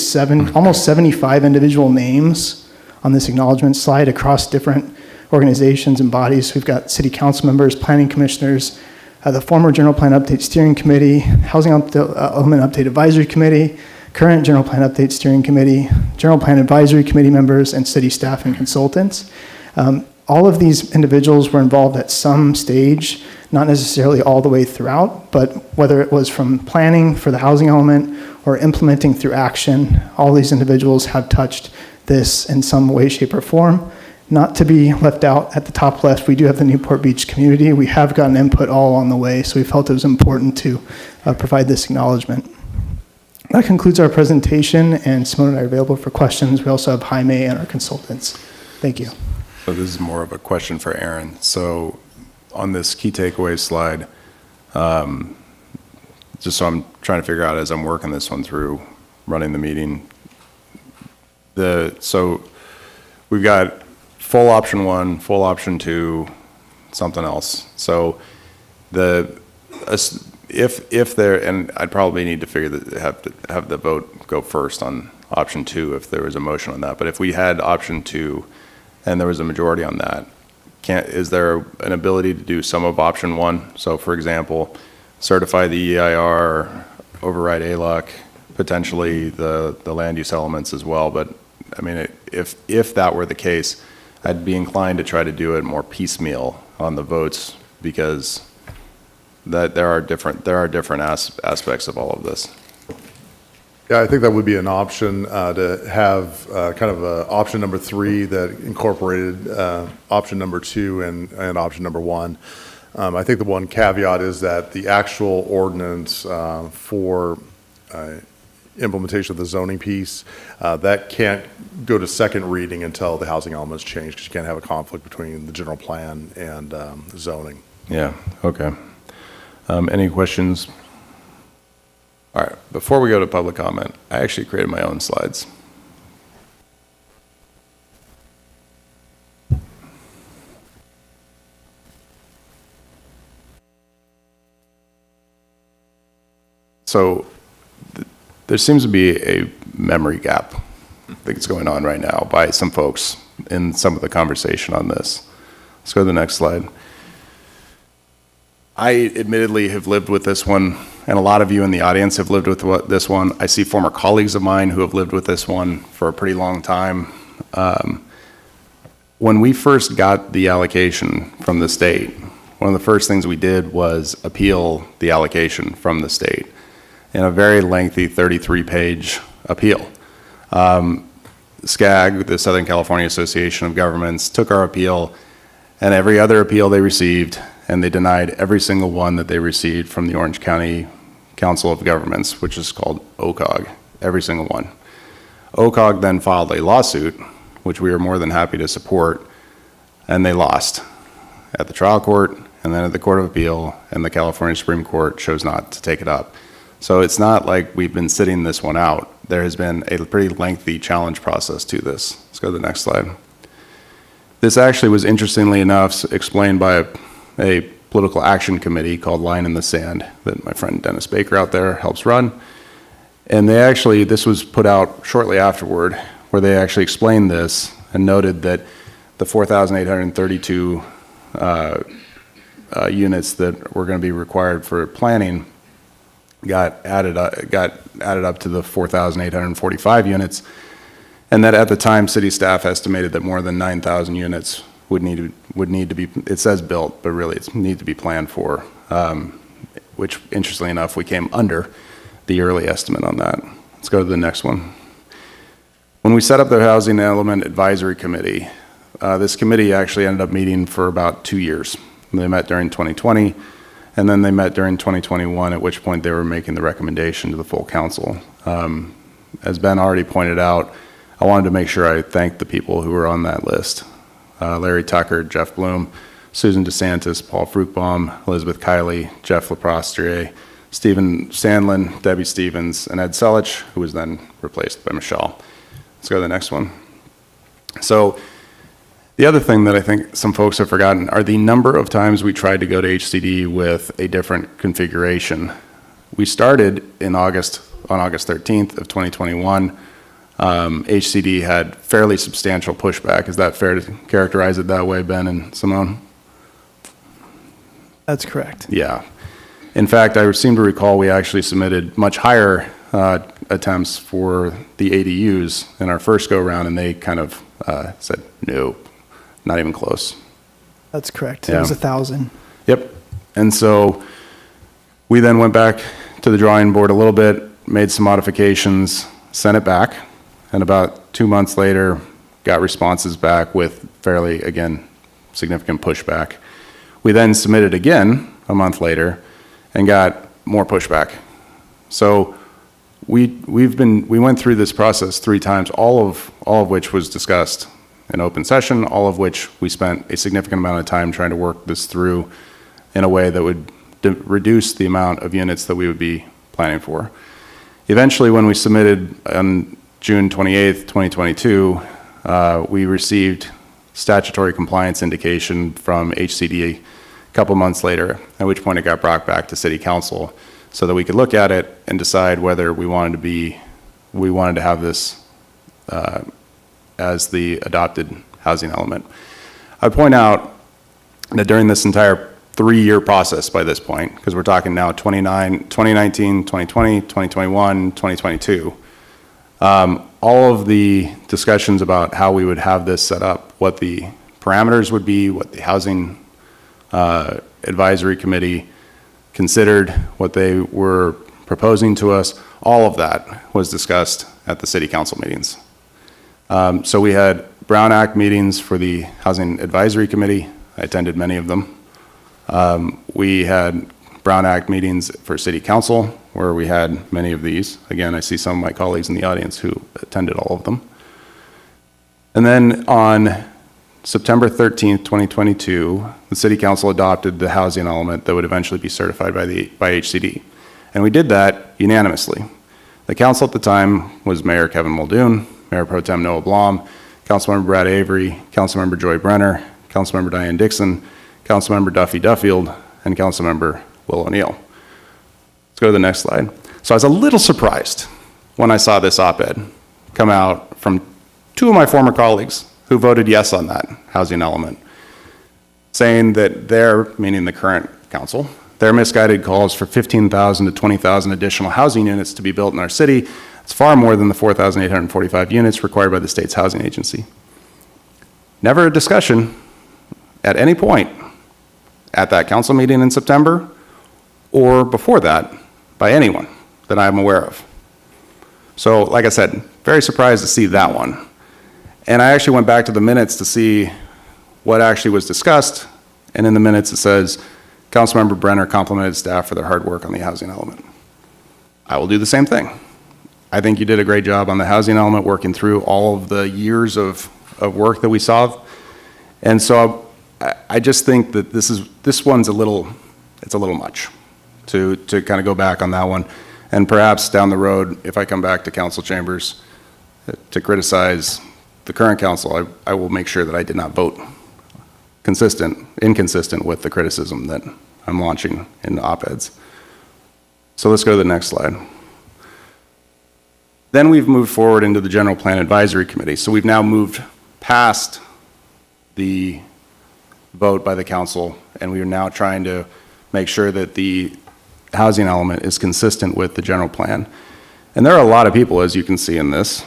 almost 75 individual names on this acknowledgement slide across different organizations and bodies. We've got city council members, planning commissioners, the former General Plan Update Steering Committee, Housing Element Update Advisory Committee, current General Plan Update Steering Committee, General Plan Advisory Committee members, and city staff and consultants. All of these individuals were involved at some stage, not necessarily all the way throughout, but whether it was from planning for the housing element or implementing through action, all these individuals have touched this in some way, shape, or form. Not to be left out at the top left, we do have the Newport Beach community. We have gotten input all along the way, so we felt it was important to provide this acknowledgement. That concludes our presentation, and Simone and I are available for questions. We also have Jaime and our consultants. Thank you. So this is more of a question for Aaron. So on this key takeaway slide, just so I'm trying to figure out as I'm working this one through, running the meeting, so we've got full option 1, full option 2, something else. So if there, and I'd probably need to figure that have the vote go first on option 2 if there was a motion on that. But if we had option 2 and there was a majority on that, is there an ability to do some of option 1? So for example, certify the EIR, override ALUC, potentially the land use elements as well. But I mean, if that were the case, I'd be inclined to try to do it more piecemeal on the votes, because there are different aspects of all of this. Yeah, I think that would be an option to have kind of option number 3 that incorporated option number 2 and option number 1. I think the one caveat is that the actual ordinance for implementation of the zoning piece, that can't go to second reading until the housing elements change, because you can't have a conflict between the general plan and zoning. Yeah, okay. Any questions? All right, before we go to public comment, I actually created my own slides. So there seems to be a memory gap that's going on right now by some folks in some of the conversation on this. Let's go to the next slide. I admittedly have lived with this one, and a lot of you in the audience have lived with this one. I see former colleagues of mine who have lived with this one for a pretty long time. When we first got the allocation from the state, one of the first things we did was appeal the allocation from the state in a very lengthy 33-page appeal. SCAG, the Southern California Association of Governments, took our appeal, and every other appeal they received, and they denied every single one that they received from the Orange County Council of Governments, which is called OCOG, every single one. OCOG then filed a lawsuit, which we are more than happy to support, and they lost at the trial court, and then at the Court of Appeal, and the California Supreme Court chose not to take it up. So it's not like we've been sitting this one out. There has been a pretty lengthy challenge process to this. Let's go to the next slide. This actually was, interestingly enough, explained by a political action committee called Line in the Sand that my friend Dennis Baker out there helps run. And they actually, this was put out shortly afterward, where they actually explained this and noted that the 4,832 units that were going to be required for planning got added up to the 4,845 units, and that at the time city staff estimated that more than 9,000 units would need to be, it says built, but really it's need to be planned for which interestingly enough, we came under the early estimate on that. Let's go to the next one. When we set up the Housing Element Advisory Committee, this committee actually ended up meeting for about 2 years. They met during 2020, and then they met during 2021, at which point they were making the recommendation to the full council. As Ben already pointed out, I wanted to make sure I thanked the people who were on that list. Larry Tucker, Jeff Bloom, Susan DeSantis, Paul Fruchbaum, Elizabeth Kiley, Jeff LaProstrier, Stephen Sandlin, Debbie Stevens, and Ed Selich, who was then replaced by Michelle. Let's go to the next one. So the other thing that I think some folks have forgotten are the number of times we tried to go to HCD with a different configuration. We started on August 13th of 2021. HCD had fairly substantial pushback. Is that fair to characterize it that way, Ben and Simone? That's correct. Yeah. In fact, I seem to recall we actually submitted much higher attempts for the ADUs in our first go-round, and they kind of said, no, not even close. That's correct. Yeah. It was 1,000. Yep. And so we then went back to the drawing board a little bit, made some modifications, sent it back, and about 2 months later, got responses back with fairly, again, significant pushback. We then submitted again a month later and got more pushback. So we went through this process 3 times, all of which was discussed in open session, all of which we spent a significant amount of time trying to work this through in a way that would reduce the amount of units that we would be planning for. Eventually, when we submitted on June 28th, 2022, we received statutory compliance indication from HCD a couple months later, at which point it got brought back to City Council so that we could look at it and decide whether we wanted to have this as the adopted housing element. I point out that during this entire 3-year process by this point, because we're talking now 2019, 2020, 2021, 2022, all of the discussions about how we would have this set up, what the parameters would be, what the Housing Advisory Committee considered, what they were proposing to us, all of that was discussed at the City Council meetings. So we had Brown Act meetings for the Housing Advisory Committee. I attended many of them. We had Brown Act meetings for City Council, where we had many of these. Again, I see some of my colleagues in the audience who attended all of them. And then on September 13th, 2022, the City Council adopted the housing element that would eventually be certified by HCD. And we did that unanimously. The council at the time was Mayor Kevin Muldoon, Mayor Pro Tem Noah Blom, Councilmember Brad Avery, Councilmember Joy Brenner, Councilmember Diane Dixon, Councilmember Duffy Duffield, and Councilmember Will O'Neill. Let's go to the next slide. So I was a little surprised when I saw this op-ed come out from 2 of my former colleagues who voted yes on that housing element, saying that meaning the current council, their misguided calls for 15,000 to 20,000 additional housing units to be built in our city. It's far more than the 4,845 units required by the state's housing agency. Never a discussion at any point at that council meeting in September or before that by anyone that I'm aware of. So, like I said, very surprised to see that one. And I actually went back to the minutes to see what actually was discussed, and in the minutes it says, Councilmember Brenner complimented staff for their hard work on the housing element. I will do the same thing. I think you did a great job on the housing element, working through all of the years of work that we saw. And so I just think that this one's a little much to kind of go back on that one. And perhaps down the road, if I come back to council chambers to criticize the current council, I will make sure that I did not vote inconsistent with the criticism that I'm launching in the op-eds. So let's go to the next slide. Then we've moved forward into the General Plan Advisory Committee. So we've now moved past the vote by the council, and we are now trying to make sure that the housing element is consistent with the general plan. And there are a lot of people, as you can see in this.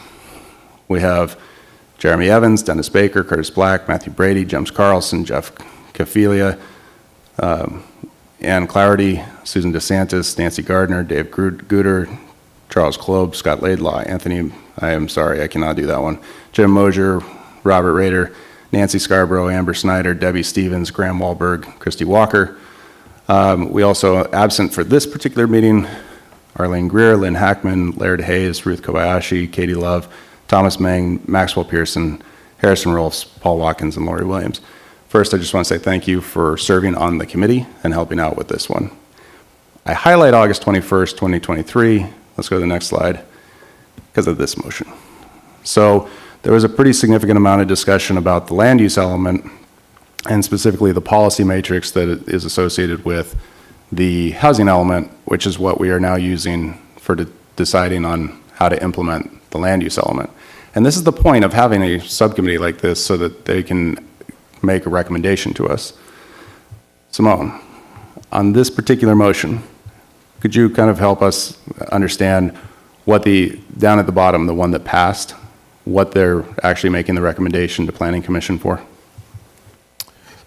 We have Jeremy Evans, Dennis Baker, Curtis Black, Matthew Brady, James Carlson, Jeff Kafilia, Ann Clarity, Susan DeSantis, Nancy Gardner, Dave Guter, Charles Klob, Scott Laidlaw, Anthony, I am sorry, I cannot do that one, Jim Mosier, Robert Rader, Nancy Scarborough, Amber Snyder, Debbie Stevens, Graham Wahlberg, Christy Walker. We also, absent for this particular meeting, Arlene Greer, Lynn Hackman, Laird Hayes, Ruth Kobayashi, Katie Love, Thomas Mang, Maxwell Pearson, Harrison Rolfs, Paul Watkins, and Lori Williams. First, I just want to say thank you for serving on the committee and helping out with this one. I highlight August 21st, 2023. Let's go to the next slide because of this motion. So there was a pretty significant amount of discussion about the land use element and specifically the policy matrix that is associated with the housing element, which is what we are now using for deciding on how to implement the land use element. And this is the point of having a subcommittee like this so that they can make a recommendation to us. Simone, on this particular motion, could you kind of help us understand what down at the bottom, the one that passed, what they're actually making the recommendation to Planning Commission for?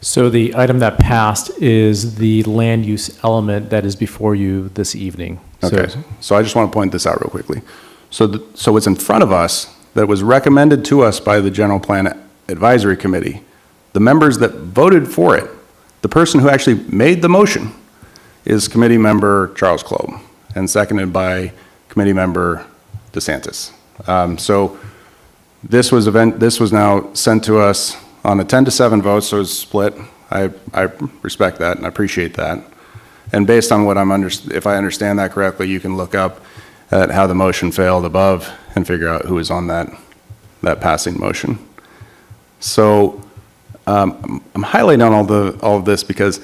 So the item that passed is the land use element that is before you this evening. Okay, so I just want to point this out real quickly. So what's in front of us that was recommended to us by the General Plan Advisory Committee, the members that voted for it, the person who actually made the motion is committee member Charles Klob and seconded by committee member DeSantis. So this was now sent to us on a 10-7 vote, so it's split. I respect that and I appreciate that. And based on what if I understand that correctly, you can look up at how the motion failed above and figure out who is on that passing motion. So I'm highlighting on all of this because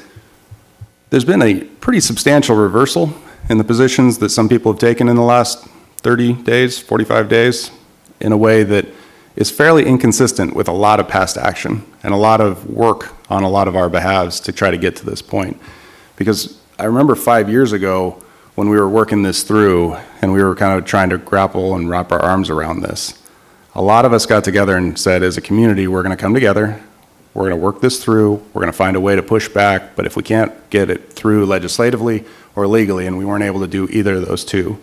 there's been a pretty substantial reversal in the positions that some people have taken in the last 30 days, 45 days, in a way that is fairly inconsistent with a lot of past action and a lot of work on a lot of our behalves to try to get to this point. Because I remember 5 years ago when we were working this through and we were kind of trying to grapple and wrap our arms around this, a lot of us got together and said, as a community, we're going to come together, we're going to work this through, we're going to find a way to push back, but if we can't get it through legislatively or legally, and we weren't able to do either of those two,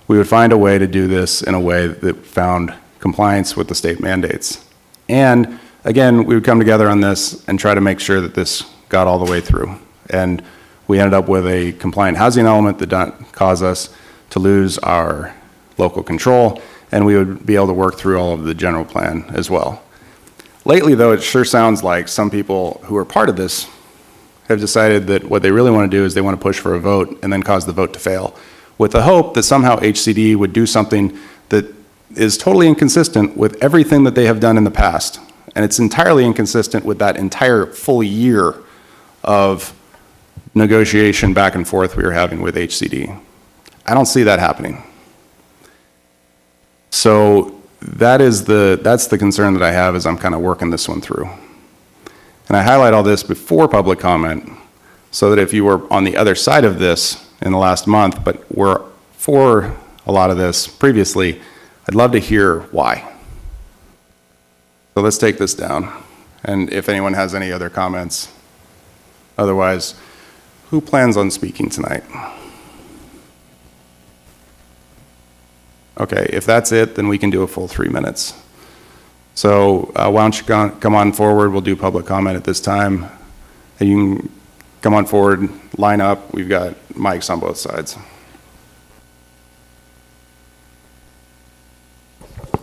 we would find a way to do this in a way that found compliance with the state mandates. And again, we would come together on this and try to make sure that this got all the way through. And we ended up with a compliant housing element that didn't cause us to lose our local control, and we would be able to work through all of the general plan as well. Lately, though, it sure sounds like some people who are part of this have decided that what they really want to do is they want to push for a vote and then cause the vote to fail, with the hope that somehow HCD would do something that is totally inconsistent with everything that they have done in the past. And it's entirely inconsistent with that entire full year of negotiation back and forth we were having with HCD. I don't see that happening. So that's the concern that I have as I'm kind of working this one through. And I highlight all this before public comment so that if you were on the other side of this in the last month, but were for a lot of this previously, I'd love to hear why. So let's take this down. And if anyone has any other comments, otherwise, who plans on speaking tonight? Okay, if that's it, then we can do a full 3 minutes. So why don't you come on forward? We'll do public comment at this time. And you can come on forward, line up. We've got mics on both sides.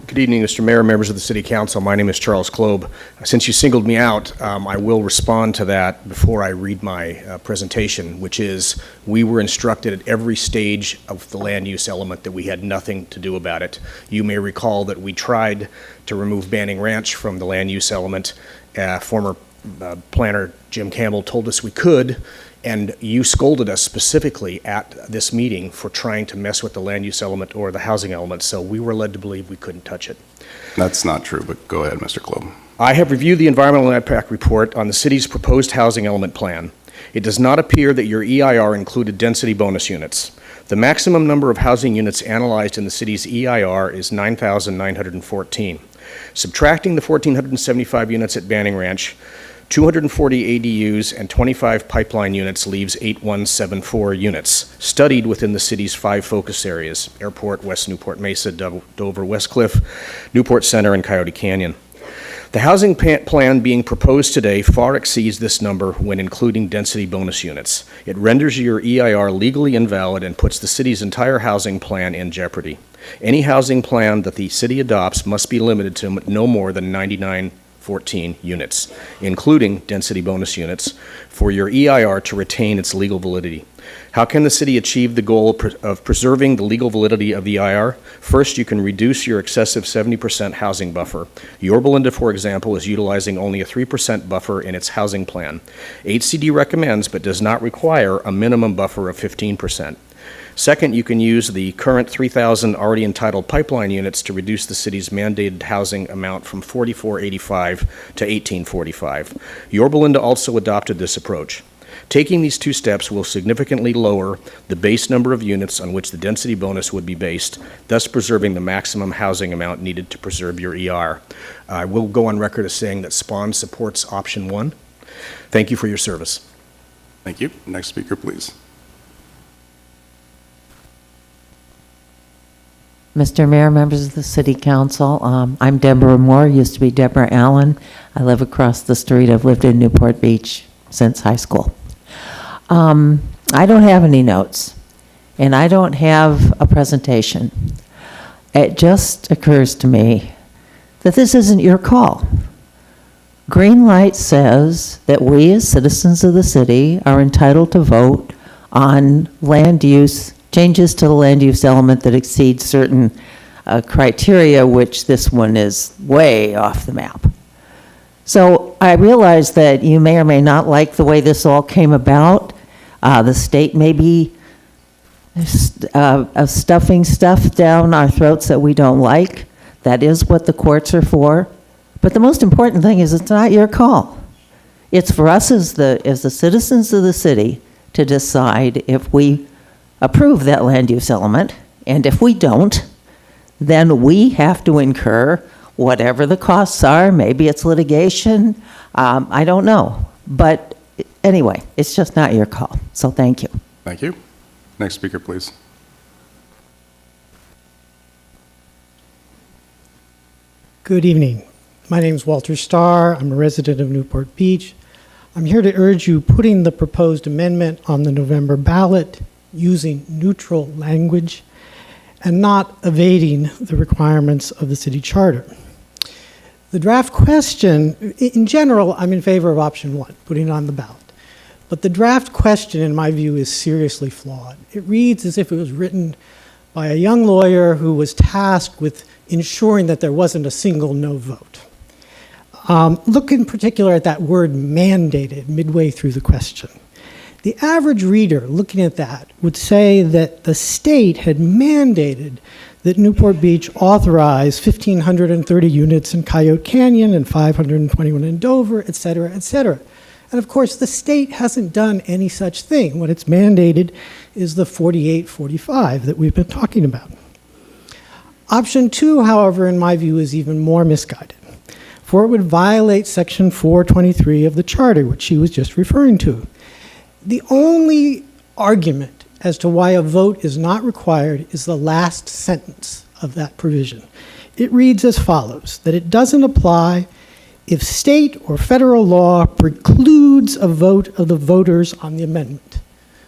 Good evening, Mr. Mayor, members of the City Council. My name is Charles Klob. Since you singled me out, I will respond to that before I read my presentation, which is we were instructed at every stage of the land use element that we had nothing to do about it. You may recall that we tried to remove Banning Ranch from the land use element. Former planner Jim Campbell told us we could, and you scolded us specifically at this meeting for trying to mess with the land use element or the housing element, so we were led to believe we couldn't touch it. That's not true, but go ahead, Mr. Klob. I have reviewed the environmental impact report on the city's proposed housing element plan. It does not appear that your EIR included density bonus units. The maximum number of housing units analyzed in the city's EIR is 9,914. Subtracting the 1,475 units at Banning Ranch 240 ADUs and 25 pipeline units leaves 8174 units, studied within the city's 5 focus areas: Airport, West Newport Mesa, Dover, Westcliff, Newport Center, and Coyote Canyon. The housing plan being proposed today far exceeds this number when including density bonus units. It renders your EIR legally invalid and puts the city's entire housing plan in jeopardy. Any housing plan that the city adopts must be limited to no more than 9914 units, including density bonus units, for your EIR to retain its legal validity. How can the city achieve the goal of preserving the legal validity of the EIR? First, you can reduce your excessive 70% housing buffer. Yorba Linda, for example, is utilizing only a 3% buffer in its housing plan. HCD recommends but does not require a minimum buffer of 15%. Second, you can use the current 3,000 already entitled pipeline units to reduce the city's mandated housing amount from 4,485 to 1,845. Yorba Linda also adopted this approach. Taking these 2 steps will significantly lower the base number of units on which the density bonus would be based, thus preserving the maximum housing amount needed to preserve your ER. I will go on record as saying that SPAWN supports option 1. Thank you for your service. Thank you. Next speaker, please. Mr. Mayor, members of the City Council, I'm Deborah Moore, used to be Deborah Allen. I live across the street. I've lived in Newport Beach since high school. I don't have any notes, and I don't have a presentation. It just occurs to me that this isn't your call. Green Light says that we as citizens of the city are entitled to vote on land use, changes to the land use element that exceeds certain criteria, which this one is way off the map. So I realize that you may or may not like the way this all came about. The state may be stuffing stuff down our throats that we don't like. That is what the courts are for. But the most important thing is it's not your call. It's for us as the citizens of the city to decide if we approve that land use element, and if we don't, then we have to incur whatever the costs are. Maybe it's litigation, I don't know. But anyway, it's just not your call, so thank you. Thank you. Next speaker, please. Good evening. My name is Walter Starr. I'm a resident of Newport Beach. I'm here to urge you putting the proposed amendment on the November ballot using neutral language and not evading the requirements of the city charter. The draft question, in general, I'm in favor of option 1, putting it on the ballot. But the draft question, in my view, is seriously flawed. It reads as if it was written by a young lawyer who was tasked with ensuring that there wasn't a single no vote. Look in particular at that word mandated midway through the question. The average reader looking at that would say that the state had mandated that Newport Beach authorize 1,530 units in Coyote Canyon and 521 in Dover, et cetera, et cetera. And of course, the state hasn't done any such thing. What it's mandated is the 4845 that we've been talking about. Option 2, however, in my view, is even more misguided, for it would violate Section 423 of the Charter, which she was just referring to. The only argument as to why a vote is not required is the last sentence of that provision. It reads as follows, that it doesn't apply if state or federal law precludes a vote of the voters on the amendment.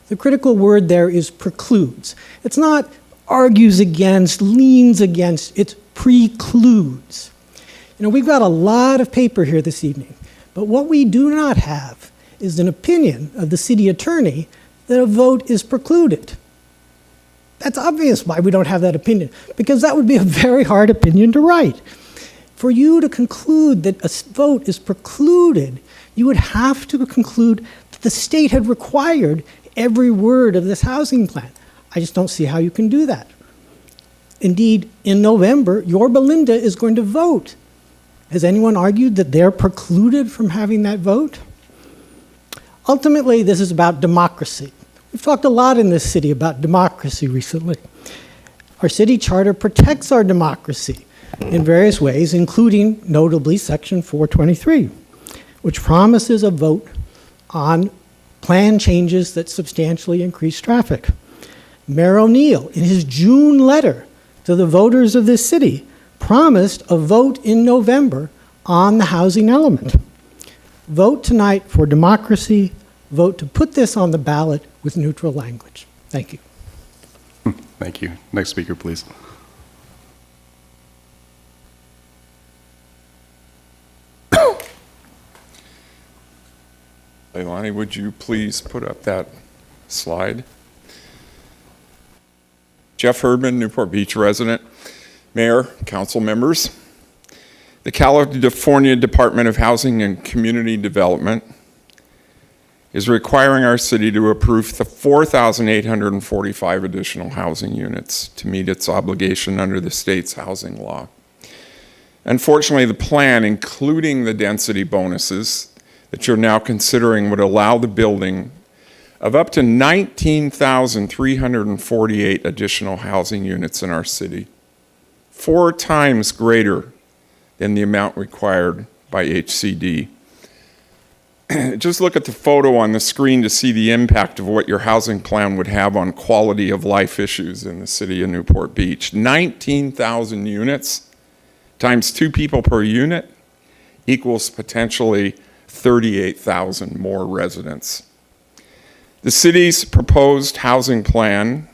The critical word there is precludes. It's not argues against, leans against, it precludes. You know, we've got a lot of paper here this evening, but what we do not have is an opinion of the city attorney that a vote is precluded. That's obvious why we don't have that opinion, because that would be a very hard opinion to write. For you to conclude that a vote is precluded, you would have to conclude that the state had required every word of this housing plan. I just don't see how you can do that. Indeed, in November, Yorba Linda is going to vote. Has anyone argued that they're precluded from having that vote? Ultimately, this is about democracy. We've talked a lot in this city about democracy recently. Our city charter protects our democracy in various ways, including, notably, Section 423, which promises a vote on plan changes that substantially increase traffic. Mayor O'Neill, in his June letter to the voters of this city, promised a vote in November on the housing element. Vote tonight for democracy. Vote to put this on the ballot with neutral language. Thank you. Thank you. Next speaker, please. Leilani, would you please put up that slide? Jeff Herdman, Newport Beach resident, mayor, council members. The California Department of Housing and Community Development is requiring our city to approve the 4,845 additional housing units to meet its obligation under the state's housing law. Unfortunately, the plan, including the density bonuses that you're now considering, would allow the building of up to 19,348 additional housing units in our city, 4 times greater than the amount required by HCD. Just look at the photo on the screen to see the impact of what your housing plan would have on quality of life issues in the city of Newport Beach. 19,000 units times 2 people per unit equals potentially 38,000 more residents. The city's proposed housing plan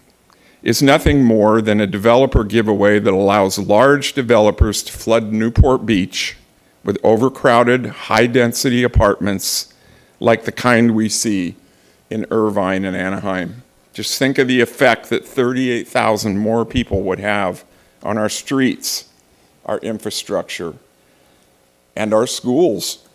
is nothing more than a developer giveaway that allows large developers to flood Newport Beach with overcrowded, high-density apartments like the kind we see in Irvine and Anaheim. Just think of the effect that 38,000 more people would have on our streets, our infrastructure, and our schools.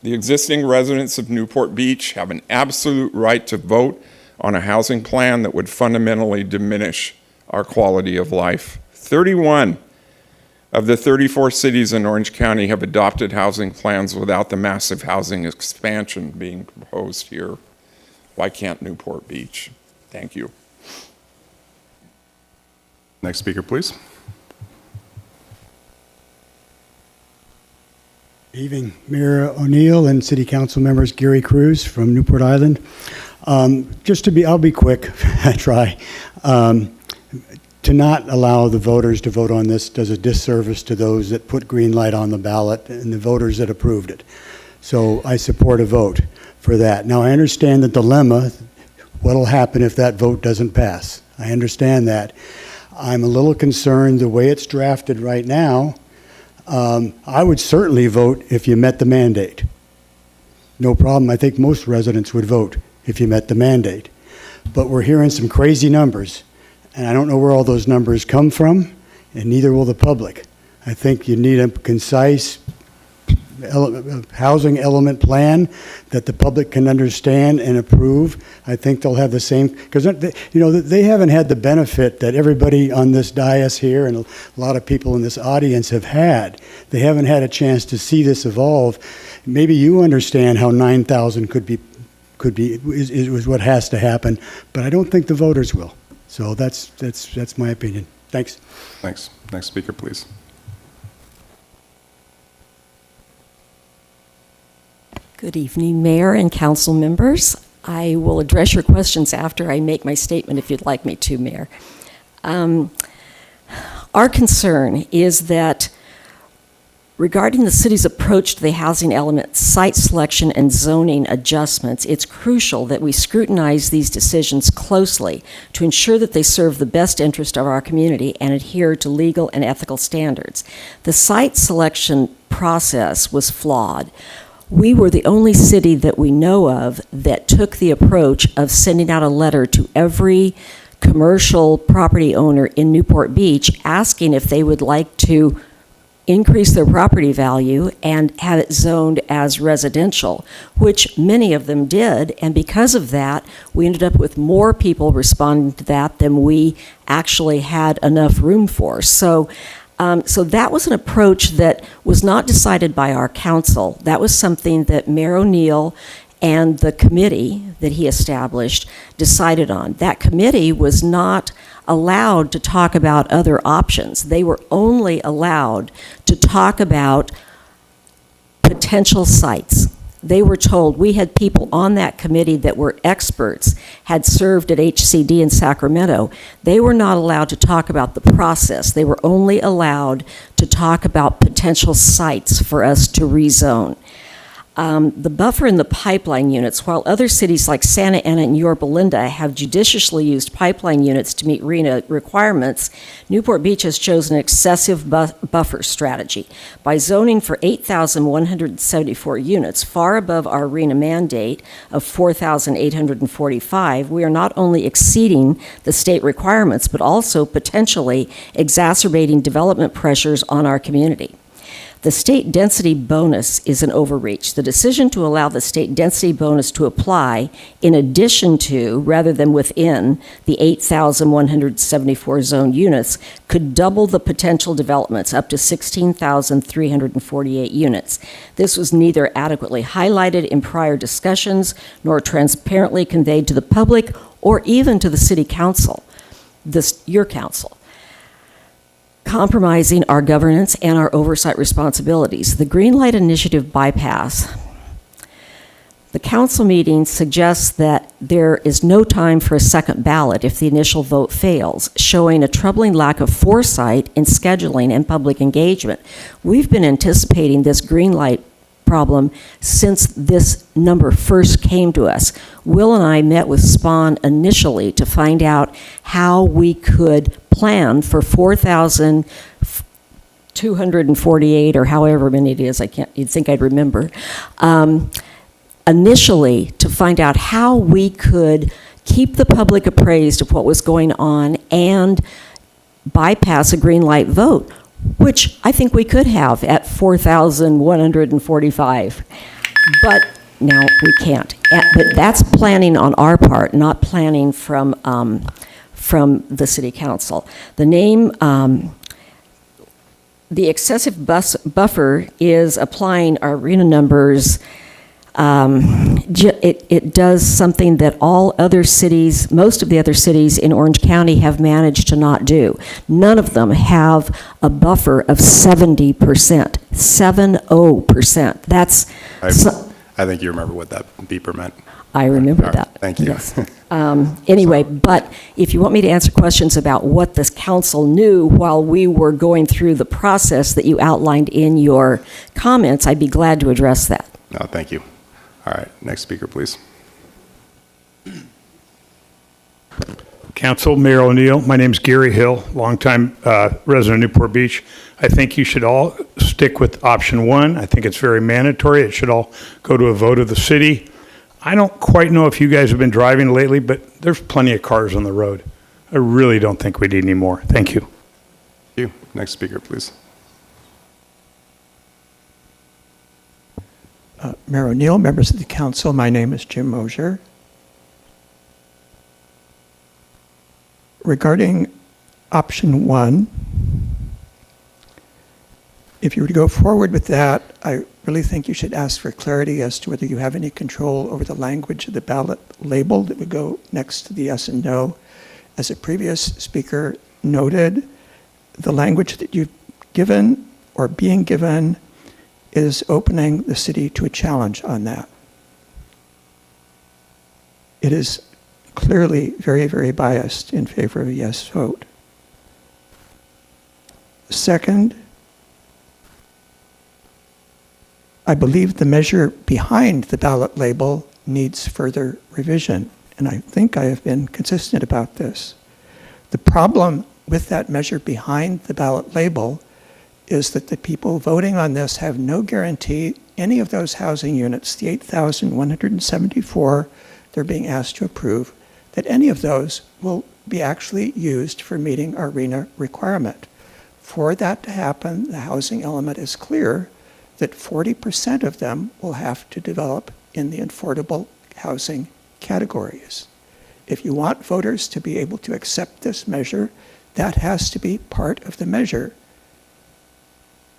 The existing residents of Newport Beach have an absolute right to vote on a housing plan that would fundamentally diminish our quality of life. 31 of the 34 cities in Orange County have adopted housing plans without the massive housing expansion being proposed here. Why can't Newport Beach? Thank you. Next speaker, please. Evening, Mayor O'Neill and City Council members, Gary Cruz from Newport Island. I'll be quick, I try. To not allow the voters to vote on this does a disservice to those that put green light on the ballot and the voters that approved it. So I support a vote for that. Now I understand the dilemma, what'll happen if that vote doesn't pass. I understand that. I'm a little concerned the way it's drafted right now. I would certainly vote if you met the mandate. No problem. I think most residents would vote if you met the mandate. But we're hearing some crazy numbers, and I don't know where all those numbers come from, and neither will the public. I think you need a concise housing element plan that the public can understand and approve. I think they'll have the same, because they haven't had the benefit that everybody on this dais here and a lot of people in this audience have had. They haven't had a chance to see this evolve. Maybe you understand how 9,000 is what has to happen, but I don't think the voters will. So that's my opinion. Thanks. Thanks. Next speaker, please. Good evening, Mayor and council members. I will address your questions after I make my statement if you'd like me to, Mayor. Our concern is that regarding the city's approach to the housing element, site selection, and zoning adjustments, it's crucial that we scrutinize these decisions closely to ensure that they serve the best interest of our community and adhere to legal and ethical standards. The site selection process was flawed. We were the only city that we know of that took the approach of sending out a letter to every commercial property owner in Newport Beach asking if they would like to increase their property value and have it zoned as residential, which many of them did. And because of that, we ended up with more people responding to that than we actually had enough room for. So that was an approach that was not decided by our council. That was something that Mayor O'Neill and the committee that he established decided on. That committee was not allowed to talk about other options. They were only allowed to talk about potential sites. They were told, we had people on that committee that were experts, had served at HCD in Sacramento. They were not allowed to talk about the process. They were only allowed to talk about potential sites for us to rezone. The buffer in the pipeline units, while other cities like Santa Ana and Yorba Linda have judiciously used pipeline units to meet RENA requirements, Newport Beach has chosen an excessive buffer strategy. By zoning for 8,174 units, far above our RENA mandate of 4,845, we are not only exceeding the state requirements, but also potentially exacerbating development pressures on our community. The state density bonus is an overreach. The decision to allow the state density bonus to apply in addition to, rather than within, the 8,174 zone units could double the potential developments up to 16,348 units. This was neither adequately highlighted in prior discussions nor transparently conveyed to the public or even to the city council, your council, compromising our governance and our oversight responsibilities. The Green Light Initiative bypass. The council meeting suggests that there is no time for a second ballot if the initial vote fails, showing a troubling lack of foresight in scheduling and public engagement. We've been anticipating this green light problem since this number first came to us. Will and I met with Spawn initially to find out how we could plan for 4,248 or however many it is. You'd think I'd remember. Initially, to find out how we could keep the public appraised of what was going on and bypass a green light vote, which I think we could have at 4,145. But now we can't. But that's planning on our part, not planning from the city council. The name, the excessive buffer is applying our RENA numbers. It does something that all other cities, most of the other cities in Orange County have managed to not do. None of them have a buffer of 70%, 70%. That's. I think you remember what that beeper meant. I remember that. Thank you. Yes. Anyway, but if you want me to answer questions about what this council knew while we were going through the process that you outlined in your comments, I'd be glad to address that. No, thank you. All right, next speaker, please. Council, Mayor O'Neill, my name's Gary Hill, longtime resident of Newport Beach. I think you should all stick with option one. I think it's very mandatory. It should all go to a vote of the city. I don't quite know if you guys have been driving lately, but there's plenty of cars on the road. I really don't think we need any more. Thank you. Thank you. Next speaker, please. Mayor O'Neill, members of the council, my name is Jim Mosier. Regarding option one, if you were to go forward with that, I really think you should ask for clarity as to whether you have any control over the language of the ballot label that would go next to the yes and no. As a previous speaker noted, the language that you've given or being given is opening the city to a challenge on that. It is clearly very, very biased in favor of a yes vote. Second, I believe the measure behind the ballot label needs further revision, and I think I have been consistent about this. The problem with that measure behind the ballot label is that the people voting on this have no guarantee any of those housing units, the 8,174 they're being asked to approve, that any of those will be actually used for meeting our RENA requirement. For that to happen, the housing element is clear that 40% of them will have to develop in the affordable housing categories. If you want voters to be able to accept this measure, that has to be part of the measure.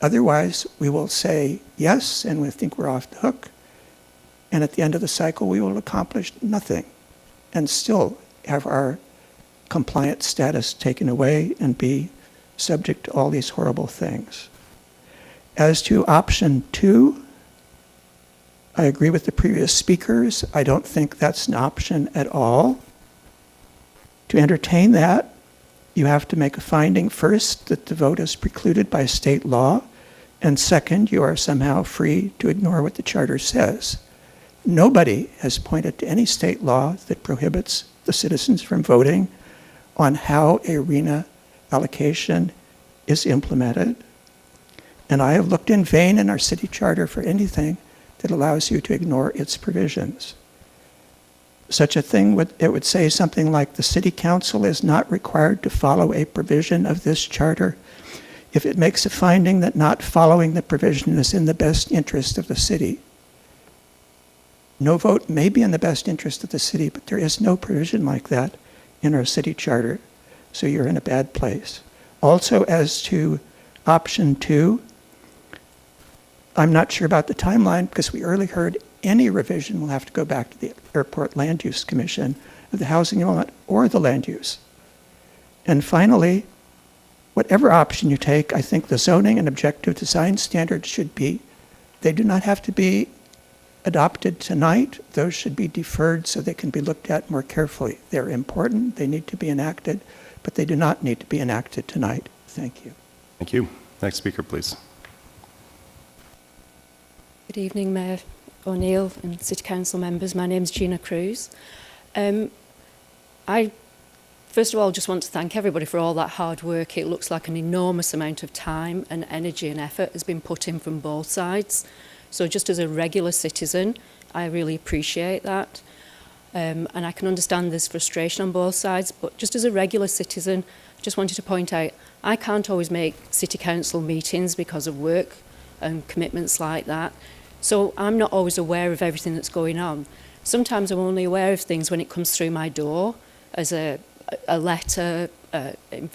Otherwise, we will say yes, and we think we're off the hook. And at the end of the cycle, we will accomplish nothing and still have our compliance status taken away and be subject to all these horrible things. As to option two, I agree with the previous speakers. I don't think that's an option at all. To entertain that, you have to make a finding first that the vote is precluded by state law, and second, you are somehow free to ignore what the charter says. Nobody has pointed to any state law that prohibits the citizens from voting on how a RENA allocation is implemented. And I have looked in vain in our city charter for anything that allows you to ignore its provisions. Such a thing would say something like the city council is not required to follow a provision of this charter if it makes a finding that not following the provision is in the best interest of the city. No vote may be in the best interest of the city, but there is no provision like that in our city charter, so you're in a bad place. Also, as to option 2, I'm not sure about the timeline because we early heard any revision will have to go back to the Airport Land Use Commission of the housing element or the land use. And finally, whatever option you take, I think the zoning and objective design standards should be, they do not have to be adopted tonight. Those should be deferred so they can be looked at more carefully. They're important, they need to be enacted, but they do not need to be enacted tonight. Thank you. Thank you. Next speaker, please. Good evening, Mayor O'Neill and City Council members. My name's Gina Cruz. I, first of all, just want to thank everybody for all that hard work. It looks like an enormous amount of time and energy and effort has been put in from both sides. So just as a regular citizen, I really appreciate that. And I can understand there's frustration on both sides, but just as a regular citizen, I just wanted to point out, I can't always make City Council meetings because of work and commitments like that. So I'm not always aware of everything that's going on. Sometimes I'm only aware of things when it comes through my door as a letter,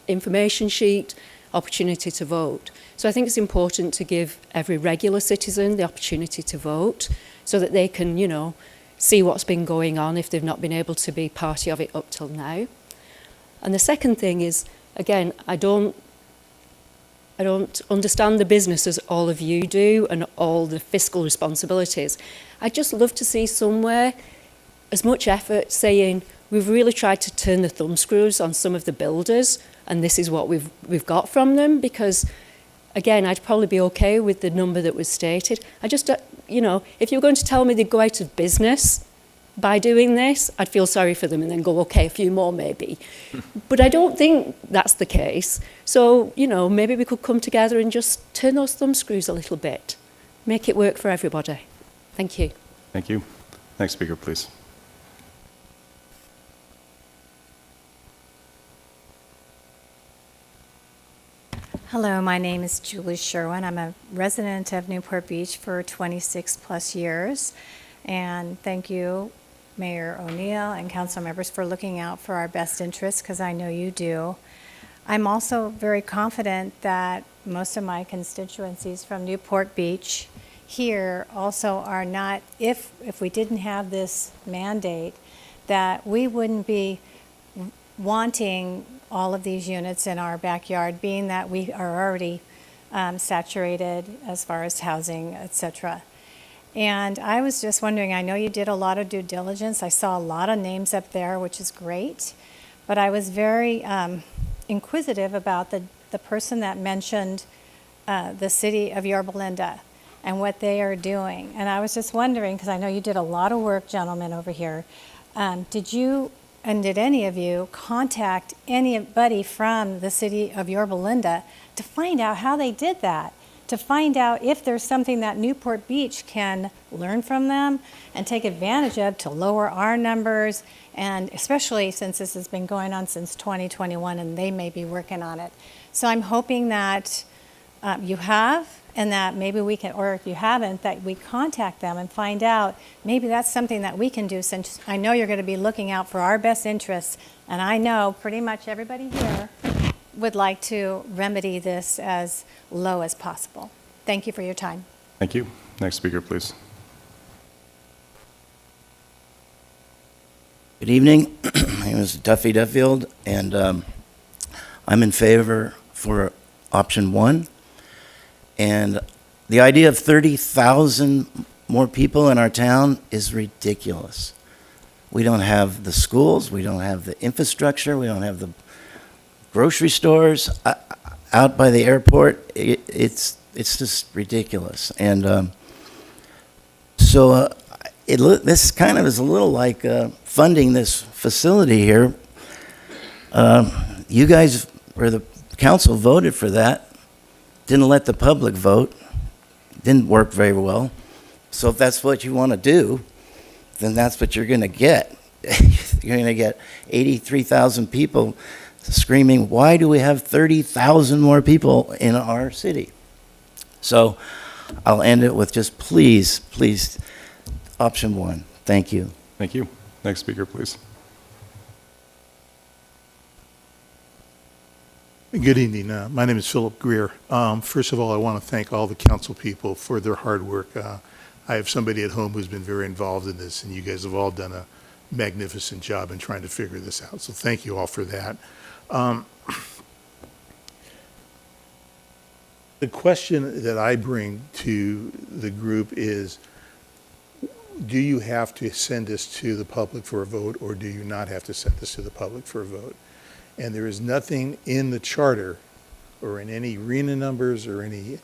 information sheet, opportunity to vote. So I think it's important to give every regular citizen the opportunity to vote so that they can, you know, see what's been going on if they've not been able to be party of it up till now. And the second thing is, again, I don't understand the business as all of you do and all the fiscal responsibilities. I'd just love to see somewhere as much effort saying we've really tried to turn the thumbscrews on some of the builders and this is what we've got from them, because again, I'd probably be okay with the number that was stated. I just, you know, if you're going to tell me they'd go out of business by doing this, I'd feel sorry for them and then go, okay, a few more maybe. But I don't think that's the case. So, you know, maybe we could come together and just turn those thumbscrews a little bit. Make it work for everybody. Thank you. Thank you. Next speaker, please. Hello, my name is Julie Sherwin. I'm a resident of Newport Beach for 26 plus years. And thank you, Mayor O'Neill and council members, for looking out for our best interests, because I know you do. I'm also very confident that most of my constituencies from Newport Beach here also are not, if we didn't have this mandate, that we wouldn't be wanting all of these units in our backyard, being that we are already saturated as far as housing, et cetera. And I was just wondering, I know you did a lot of due diligence. I saw a lot of names up there, which is great. But I was very inquisitive about the person that mentioned the city of Yorba Linda and what they are doing. And I was just wondering, because I know you did a lot of work, gentlemen, over here. Did any of you contact anybody from the city of Yorba Linda to find out how they did that? To find out if there's something that Newport Beach can learn from them and take advantage of to lower our numbers, and especially since this has been going on since 2021 and they may be working on it. So I'm hoping that you have, and that maybe we can, or if you haven't, that we contact them and find out maybe that's something that we can do, since I know you're going to be looking out for our best interests, and I know pretty much everybody here would like to remedy this as low as possible. Thank you for your time. Thank you. Next speaker, please. Good evening. My name is Duffy Duffield, and I'm in favor for option 1. And the idea of 30,000 more people in our town is ridiculous. We don't have the schools, we don't have the infrastructure, we don't have the grocery stores out by the airport. It's just ridiculous. And this kind of is a little like funding this facility here. You guys, or the council, voted for that, didn't let the public vote, didn't work very well. So if that's what you want to do, then that's what you're going to get. You're going to get 83,000 people screaming, why do we have 30,000 more people in our city? So I'll end it with just please, please, option 1. Thank you. Thank you. Next speaker, please. Good evening. My name is Philip Greer. First of all, I want to thank all the council people for their hard work. I have somebody at home who's been very involved in this, and you guys have all done a magnificent job in trying to figure this out. So thank you all for that. The question that I bring to the group is, do you have to send this to the public for a vote, or do you not have to send this to the public for a vote? And there is nothing in the charter or in any RENA numbers or any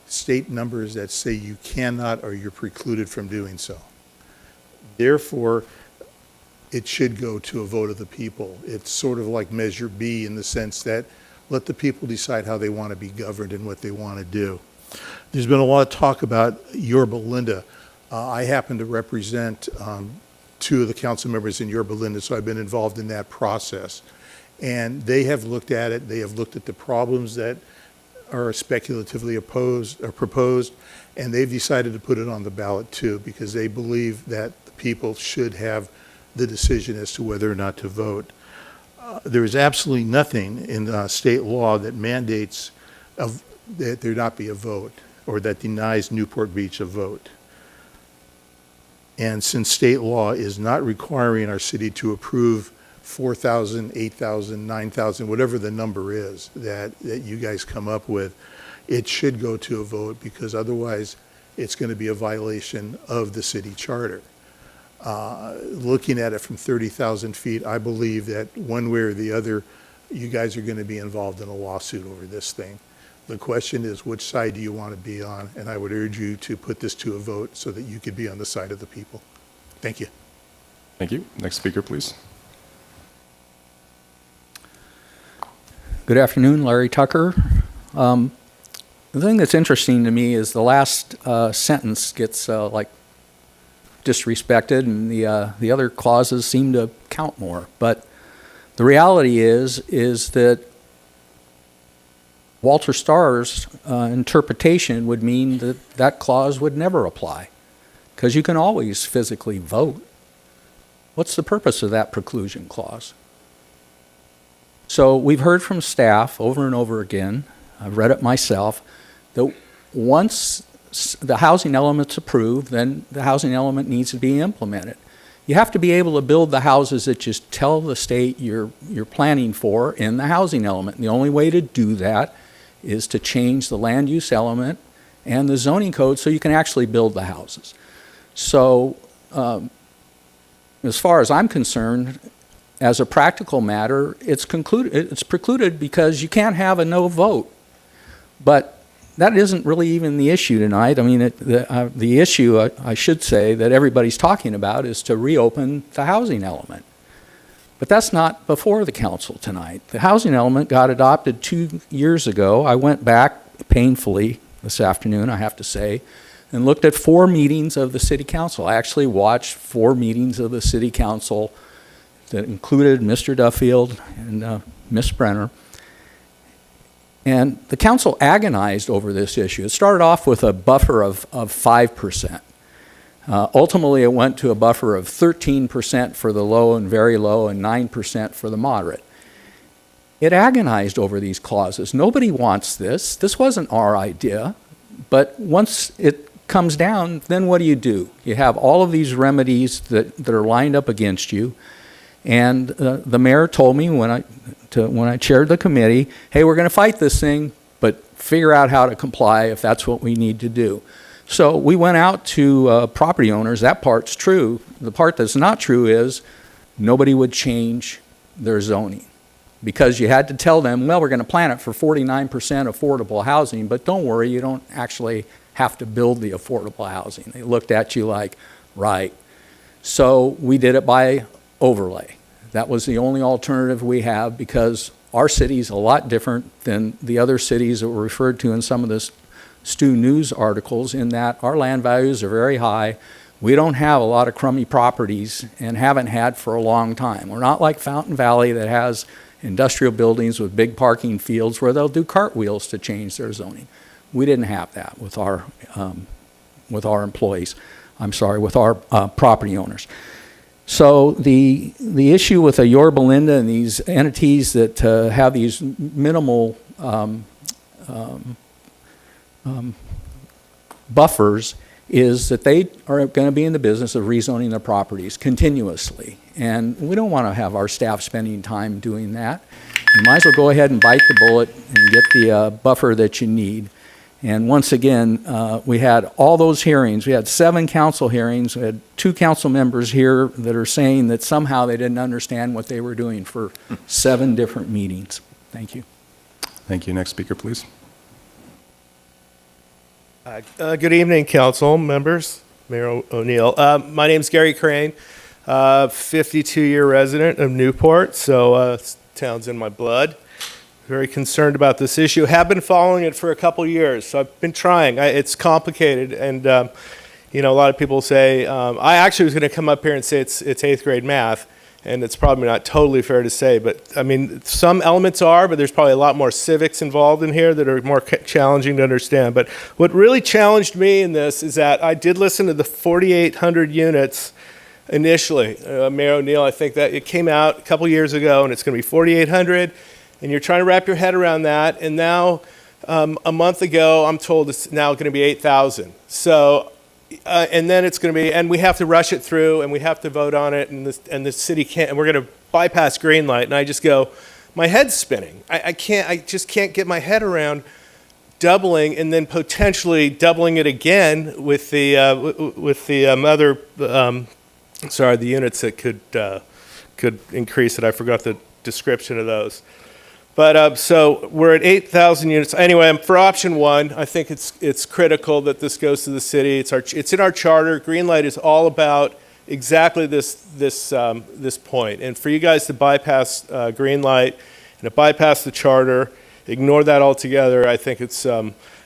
state numbers that say you cannot or you're precluded from doing so. Therefore, it should go to a vote of the people. It's sort of like Measure B in the sense that let the people decide how they want to be governed and what they want to do. There's been a lot of talk about Yorba Linda. I happen to represent 2 of the council members in Yorba Linda, so I've been involved in that process. And they have looked at it, they have looked at the problems that are speculatively opposed or proposed, and they've decided to put it on the ballot too, because they believe that the people should have the decision as to whether or not to vote. There is absolutely nothing in state law that mandates that there not be a vote or that denies Newport Beach a vote. And since state law is not requiring our city to approve 4,000, 8,000, 9,000, whatever the number is that you guys come up with, it should go to a vote, because otherwise it's going to be a violation of the city charter. Looking at it from 30,000 feet, I believe that one way or the other, you guys are going to be involved in a lawsuit over this thing. The question is, which side do you want to be on? And I would urge you to put this to a vote so that you could be on the side of the people. Thank you. Thank you. Next speaker, please. Good afternoon, Larry Tucker. The thing that's interesting to me is the last sentence gets disrespected, and the other clauses seem to count more. But the reality is that Walter Starr's interpretation would mean that that clause would never apply, because you can always physically vote. What's the purpose of that preclusion clause? So we've heard from staff over and over again, I've read it myself, that once the housing element's approved, then the housing element needs to be implemented. You have to be able to build the houses that you tell the state you're planning for in the housing element. And the only way to do that is to change the land use element and the zoning code so you can actually build the houses. So as far as I'm concerned, as a practical matter, it's precluded because you can't have a no vote. But that isn't really even the issue tonight. I mean, the issue, I should say, that everybody's talking about is to reopen the housing element. But that's not before the council tonight. The housing element got adopted 2 years ago. I went back painfully this afternoon, I have to say, and looked at 4 meetings of the city council. I actually watched 4 meetings of the city council that included Mr. Duffield and Ms. Brenner. And the council agonized over this issue. It started off with a buffer of 5%. Ultimately, it went to a buffer of 13% for the low and very low and 9% for the moderate. It agonized over these clauses. Nobody wants this. This wasn't our idea. But once it comes down, then what do? You have all of these remedies that are lined up against you. And the mayor told me when I chaired the committee, hey, we're going to fight this thing, but figure out how to comply if that's what we need to do. So we went out to property owners. That part's true. The part that's not true is nobody would change their zoning, because you had to tell them, well, we're going to plan it for 49% affordable housing, but don't worry, you don't actually have to build the affordable housing. They looked at you like, right. So we did it by overlay. That was the only alternative we have, because our city's a lot different than the other cities that were referred to in some of the Stu News articles, in that our land values are very high. We don't have a lot of crummy properties and haven't had for a long time. We're not like Fountain Valley that has industrial buildings with big parking fields where they'll do cartwheels to change their zoning. We didn't have that with our employees. With our property owners. So the issue with a Yorba Linda and these entities that have these minimal buffers is that they are going to be in the business of rezoning their properties continuously. And we don't want to have our staff spending time doing that. You might as well go ahead and bite the bullet and get the buffer that you need. And once again, we had all those hearings. We had 7 council hearings. We had 2 council members here that are saying that somehow they didn't understand what they were doing for 7 different meetings. Thank you. Thank you. Next speaker, please. Good evening, council members, Mayor O'Neill. My name's Gary Crane, 52-year resident of Newport, so town's in my blood. Very concerned about this issue. Have been following it for a couple years, so I've been trying. It's complicated, and a lot of people say, I actually was going to come up here and say it's 8th grade math, and it's probably not totally fair to say, but I mean, some elements are, but there's probably a lot more civics involved in here that are more challenging to understand. But what really challenged me in this is that I did listen to the 4,800 units initially. Mayor O'Neill, I think that it came out a couple years ago, and it's going to be 4,800, and you're trying to wrap your head around that, and now a month ago, I'm told it's now going to be 8,000. So, and then it's going to be, and we have to rush it through, and we have to vote on it, and the city can't, and we're going to bypass green light, and I just go, my head's spinning. I just can't get my head around doubling and then potentially doubling it again with the the units that could increase it. I forgot the description of those. But so we're at 8,000 units. Anyway, for option 1, I think it's critical that this goes to the city. It's in our charter. Greenlight is all about exactly this point. And for you guys to bypass Greenlight and to bypass the charter, ignore that altogether, I think it's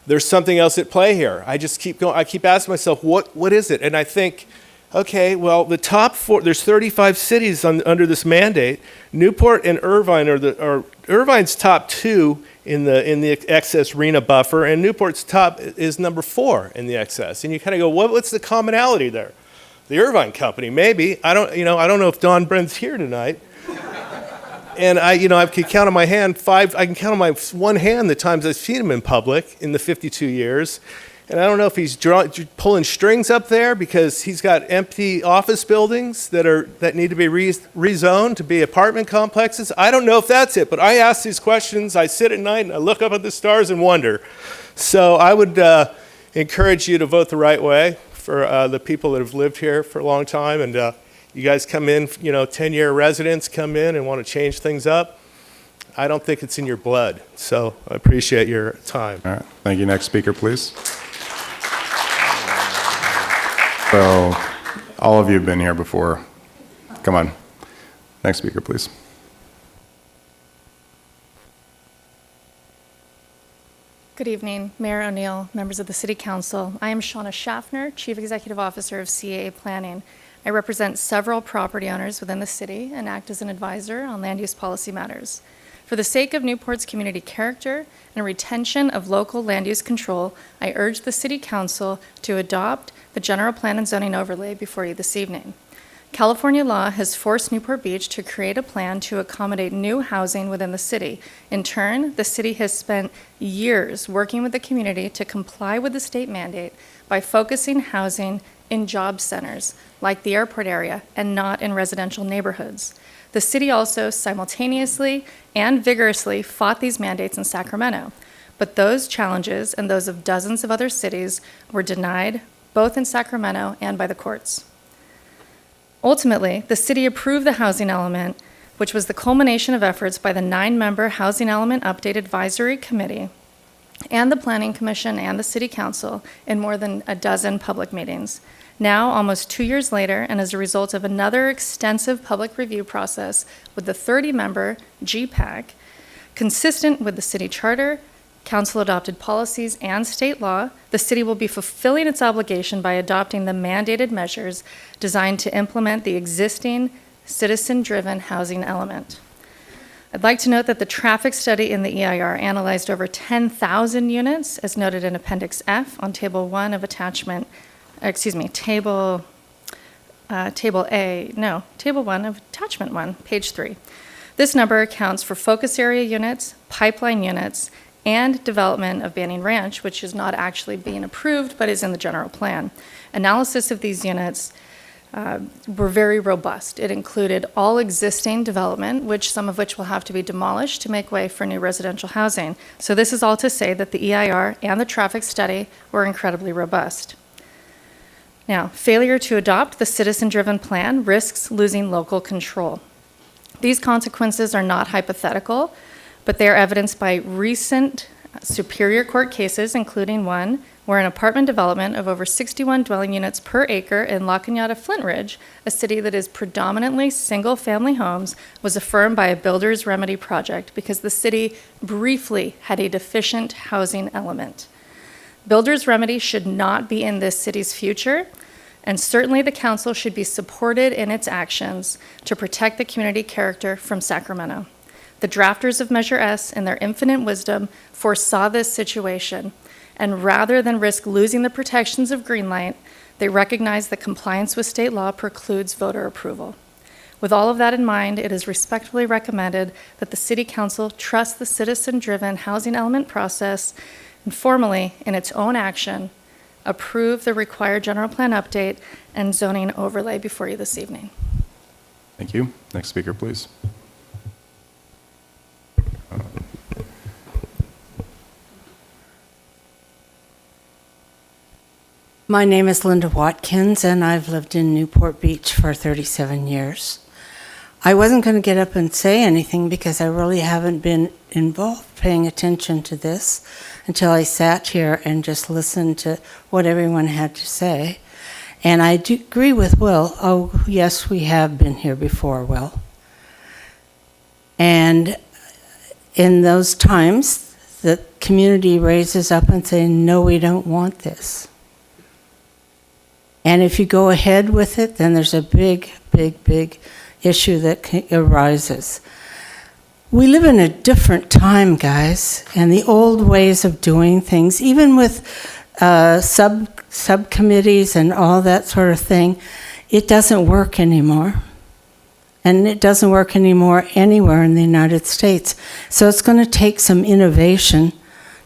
there's something else at play here. I just keep going. I keep asking myself, what is it? And I think, okay, well, the top 4, there's 35 cities under this mandate. Newport and Irvine are Irvine's top 2 in the excess RENA buffer, and Newport's top is number 4 in the excess. And you kind of go, what's the commonality there? The Irvine company, maybe. I don't know if Don Brenn's here tonight. And I can count on my hand I can count on my one hand the times I've seen him in public in the 52 years. And I don't know if he's pulling strings up there because he's got empty office buildings that need to be rezoned to be apartment complexes. I don't know if that's it, but I ask these questions. I sit at night and I look up at the stars and wonder. So I would encourage you to vote the right way for the people that have lived here for a long time. And you guys come in, 10-year residents come in and want to change things up. I don't think it's in your blood. So I appreciate your time. All right. Thank you. Next speaker, please. So, all of you have been here before. Come on. Next speaker, please. Good evening, Mayor O'Neill, members of the City Council. I am Shauna Schaffner, Chief Executive Officer of CAA Planning. I represent several property owners within the city and act as an advisor on land use policy matters. For the sake of Newport's community character and retention of local land use control, I urge the City Council to adopt the General Plan and Zoning Overlay before you this evening. California law has forced Newport Beach to create a plan to accommodate new housing within the city. In turn, the city has spent years working with the community to comply with the state mandate by focusing housing in job centers, like the airport area, and not in residential neighborhoods. The city also simultaneously and vigorously fought these mandates in Sacramento. but those challenges and those of dozens of other cities were denied, both in Sacramento and by the courts. Ultimately, the city approved the housing element, which was the culmination of efforts by the 9-member Housing Element Update Advisory Committee and the Planning Commission and the City Council in more than a dozen public meetings. Now, almost 2 years later, and as a result of another extensive public review process with the 30-member GPAC, consistent with the city charter, council-adopted policies, and state law, the city will be fulfilling its obligation by adopting the mandated measures designed to implement the existing citizen-driven housing element. I'd like to note that the traffic study in the EIR analyzed over 10,000 units, as noted in Appendix F on Table 1 of Attachment, Table 1 of Attachment 1, page 3. This number accounts for focus area units, pipeline units, and development of Banning Ranch, which is not actually being approved, but is in the general plan. Analysis of these units were very robust. It included all existing development, some of which will have to be demolished to make way for new residential housing. So this is all to say that the EIR and the traffic study were incredibly robust. Now, failure to adopt the citizen-driven plan risks losing local control. These consequences are not hypothetical, but they are evidenced by recent Superior Court cases, including one where an apartment development of over 61 dwelling units per acre in La Cañada, Flint Ridge, a city that is predominantly single-family homes, was affirmed by a builder's remedy project because the city briefly had a deficient housing element. Builder's remedy should not be in this city's future, and certainly the council should be supported in its actions to protect the community character from Sacramento. The drafters of Measure S, in their infinite wisdom, foresaw this situation, and rather than risk losing the protections of Greenlight, they recognized that compliance with state law precludes voter approval. With all of that in mind, it is respectfully recommended that the City Council trust the citizen-driven housing element process and formally, in its own action, approve the required general plan update and zoning overlay before you this evening. Thank you. Next speaker, please. My name is Linda Watkins, and I've lived in Newport Beach for 37 years. I wasn't going to get up and say anything because I really haven't been involved paying attention to this until I sat here and just listened to what everyone had to say. And I do agree with Will. Oh, yes, we have been here before, Will. And in those times, the community raises up and says, no, we don't want this. And if you go ahead with it, then there's a big, big, big issue that arises. We live in a different time, guys, and the old ways of doing things, even with subcommittees and all that sort of thing, it doesn't work anymore. And it doesn't work anymore anywhere in the United States. So it's going to take some innovation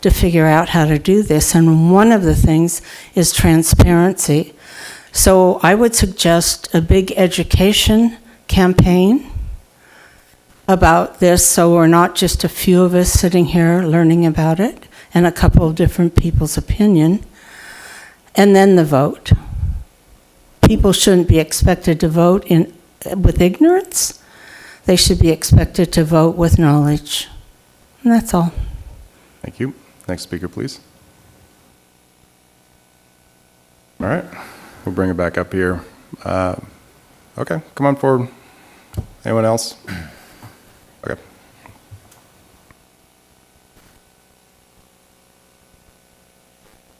to figure out how to do this. And one of the things is transparency. So I would suggest a big education campaign about this, so we're not just a few of us sitting here learning about it and a couple of different people's opinion. And then the vote. People shouldn't be expected to vote with ignorance. They should be expected to vote with knowledge. And that's all. Thank you. Next speaker, please. All right. We'll bring it back up here. Okay, come on forward. Anyone else? Okay.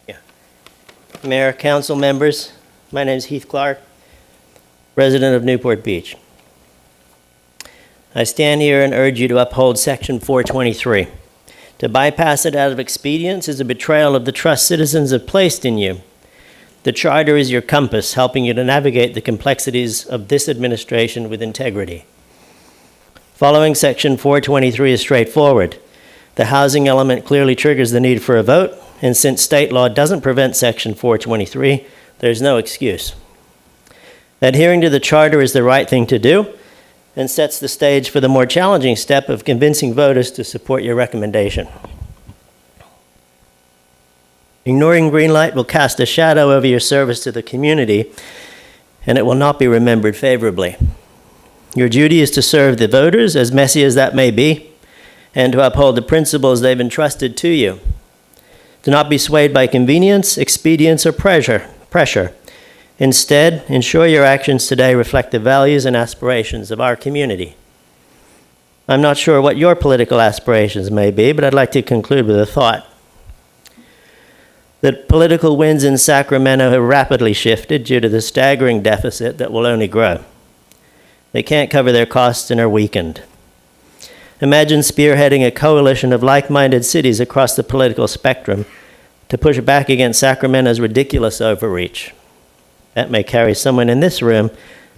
Yeah. Mayor, council members, my name is Heath Clark, resident of Newport Beach. I stand here and urge you to uphold Section 423. To bypass it out of expedience is a betrayal of the trust citizens have placed in you. The charter is your compass, helping you to navigate the complexities of this administration with integrity. Following Section 423 is straightforward. The housing element clearly triggers the need for a vote, and since state law doesn't prevent Section 423, there's no excuse. Adhering to the charter is the right thing to do and sets the stage for the more challenging step of convincing voters to support your recommendation. Ignoring green light will cast a shadow over your service to the community, and it will not be remembered favorably. Your duty is to serve the voters, as messy as that may be, and to uphold the principles they've entrusted to you. Do not be swayed by convenience, expedience, or pressure. Instead, ensure your actions today reflect the values and aspirations of our community. I'm not sure what your political aspirations may be, but I'd like to conclude with a thought. The political winds in Sacramento have rapidly shifted due to the staggering deficit that will only grow. They can't cover their costs and are weakened. Imagine spearheading a coalition of like-minded cities across the political spectrum to push back against Sacramento's ridiculous overreach. That may carry someone in this room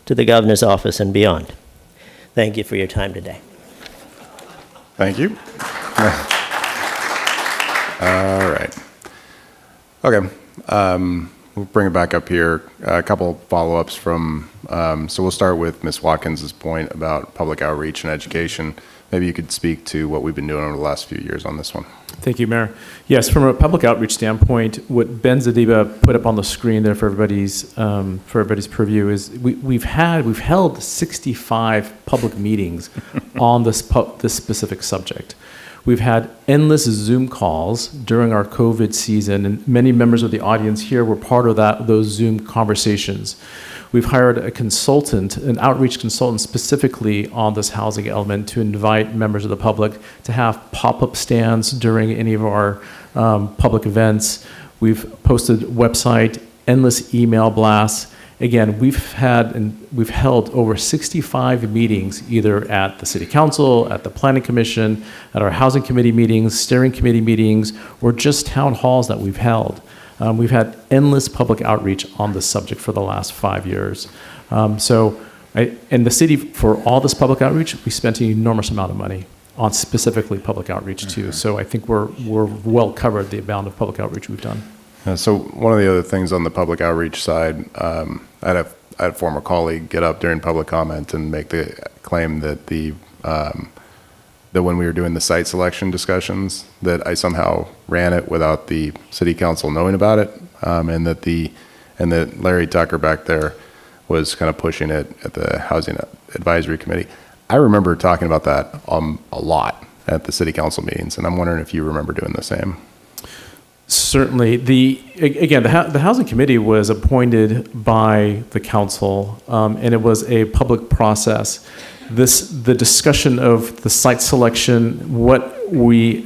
to the governor's office and beyond. Thank you for your time today. Thank you. All right. Okay. We'll bring it back up here. A couple follow-ups from, so we'll start with Ms. Watkins' point about public outreach and education. Maybe you could speak to what we've been doing over the last few years on this one. Thank you, Mayor. Yes, from a public outreach standpoint, what Ben Zadiba put up on the screen there for everybody's purview is we've held 65 public meetings on this specific subject. We've had endless Zoom calls during our COVID season, and many members of the audience here were part of those Zoom conversations. We've hired a consultant, an outreach consultant specifically on this housing element to invite members of the public to have pop-up stands during any of our public events. We've posted website, endless email blasts. Again, we've held over 65 meetings, either at the City Council, at the Planning Commission, at our Housing Committee meetings, Steering Committee meetings, or just town halls that we've held. We've had endless public outreach on this subject for the last 5 years. And the city, for all this public outreach, we spent an enormous amount of money on specifically public outreach too. So I think we're well covered the amount of public outreach we've done. So one of the other things on the public outreach side, I had a former colleague get up during public comment and make the claim that that when we were doing the site selection discussions, that I somehow ran it without the city council knowing about it, and that Larry Tucker back there was kind of pushing it at the Housing Advisory Committee. I remember talking about that a lot at the city council meetings, and I'm wondering if you remember doing the same. Certainly. The Housing Committee was appointed by the council, and it was a public process. The discussion of the site selection,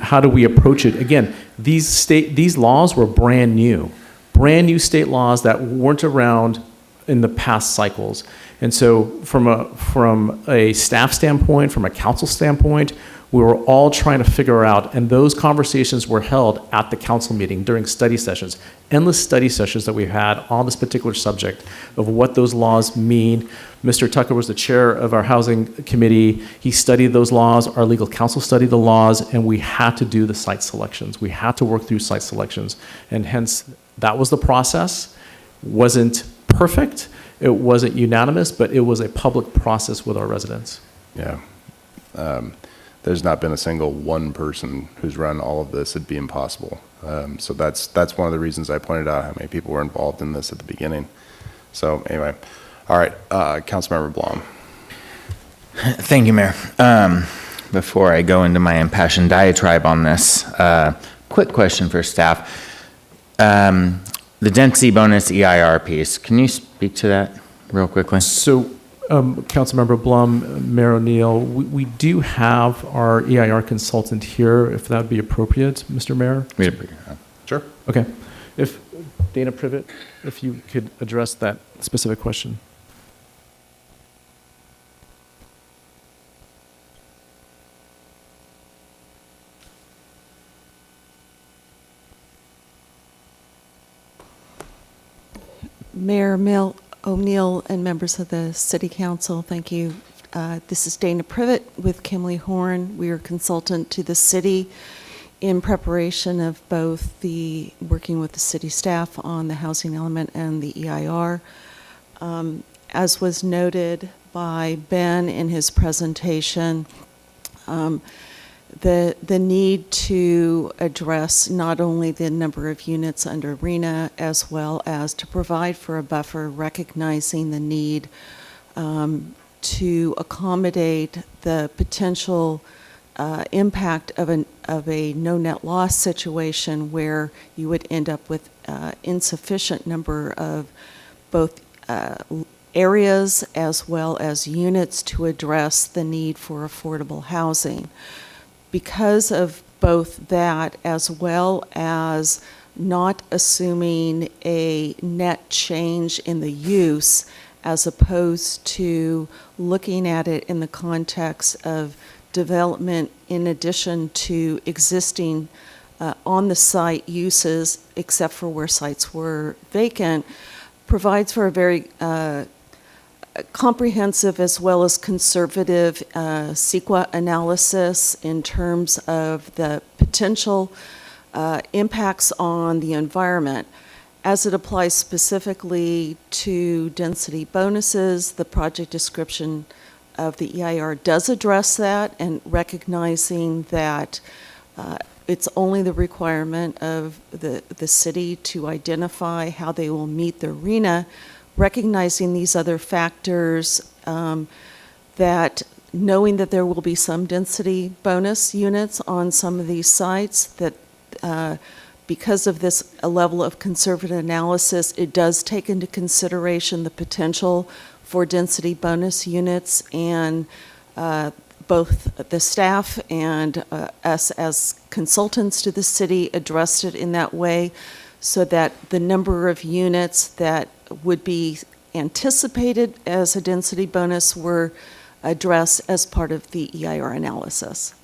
how do we approach it? Again, these laws were brand new state laws that weren't around in the past cycles. And so from a staff standpoint, from a council standpoint, we were all trying to figure out, and those conversations were held at the council meeting during study sessions, endless study sessions that we had on this particular subject of what those laws mean. Mr. Tucker was the chair of our housing committee. He studied those laws. Our legal counsel studied the laws, and we had to do the site selections. We had to work through site selections, and hence that was the process. Wasn't perfect. It wasn't unanimous, but it was a public process with our residents. Yeah. There's not been a single one person who's run all of this. It'd be impossible. So that's one of the reasons I pointed out how many people were involved in this at the beginning. So anyway, all right, Councilmember Blom. Thank you, Mayor. Before I go into my impassioned diatribe on this, quick question for staff. The density bonus EIR piece, can you speak to that real quickly? So, Councilmember Blum, Mayor O'Neill, we do have our EIR consultant here, if that would be appropriate, Mr. Mayor? Sure. Okay. If Dana Privet, if you could address that specific question. Mayor O'Neill and members of the City Council, thank you. This is Dana Privet with Kimley Horn. We are consultant to the city in preparation of both working with the city staff on the housing element and the EIR. As was noted by Ben in his presentation, the need to address not only the number of units under RENA as well as to provide for a buffer, recognizing the need to accommodate the potential impact of a no net loss situation where you would end up with insufficient number of both areas as well as units to address the need for affordable housing. Because of both that as well as not assuming a net change in the use as opposed to looking at it in the context of development in addition to existing on the site uses, except for where sites were vacant, provides for a very comprehensive as well as conservative CEQA analysis in terms of the potential impacts on the environment. As it applies specifically to density bonuses, the project description of the EIR does address that, and recognizing that it's only the requirement of the city to identify how they will meet the RENA, recognizing these other factors, that knowing that there will be some density bonus units on some of these sites, that because of this level of conservative analysis, it does take into consideration the potential for density bonus units, and both the staff and us as consultants to the city addressed it in that way, so that the number of units that would be anticipated as a density bonus were addressed as part of the EIR analysis.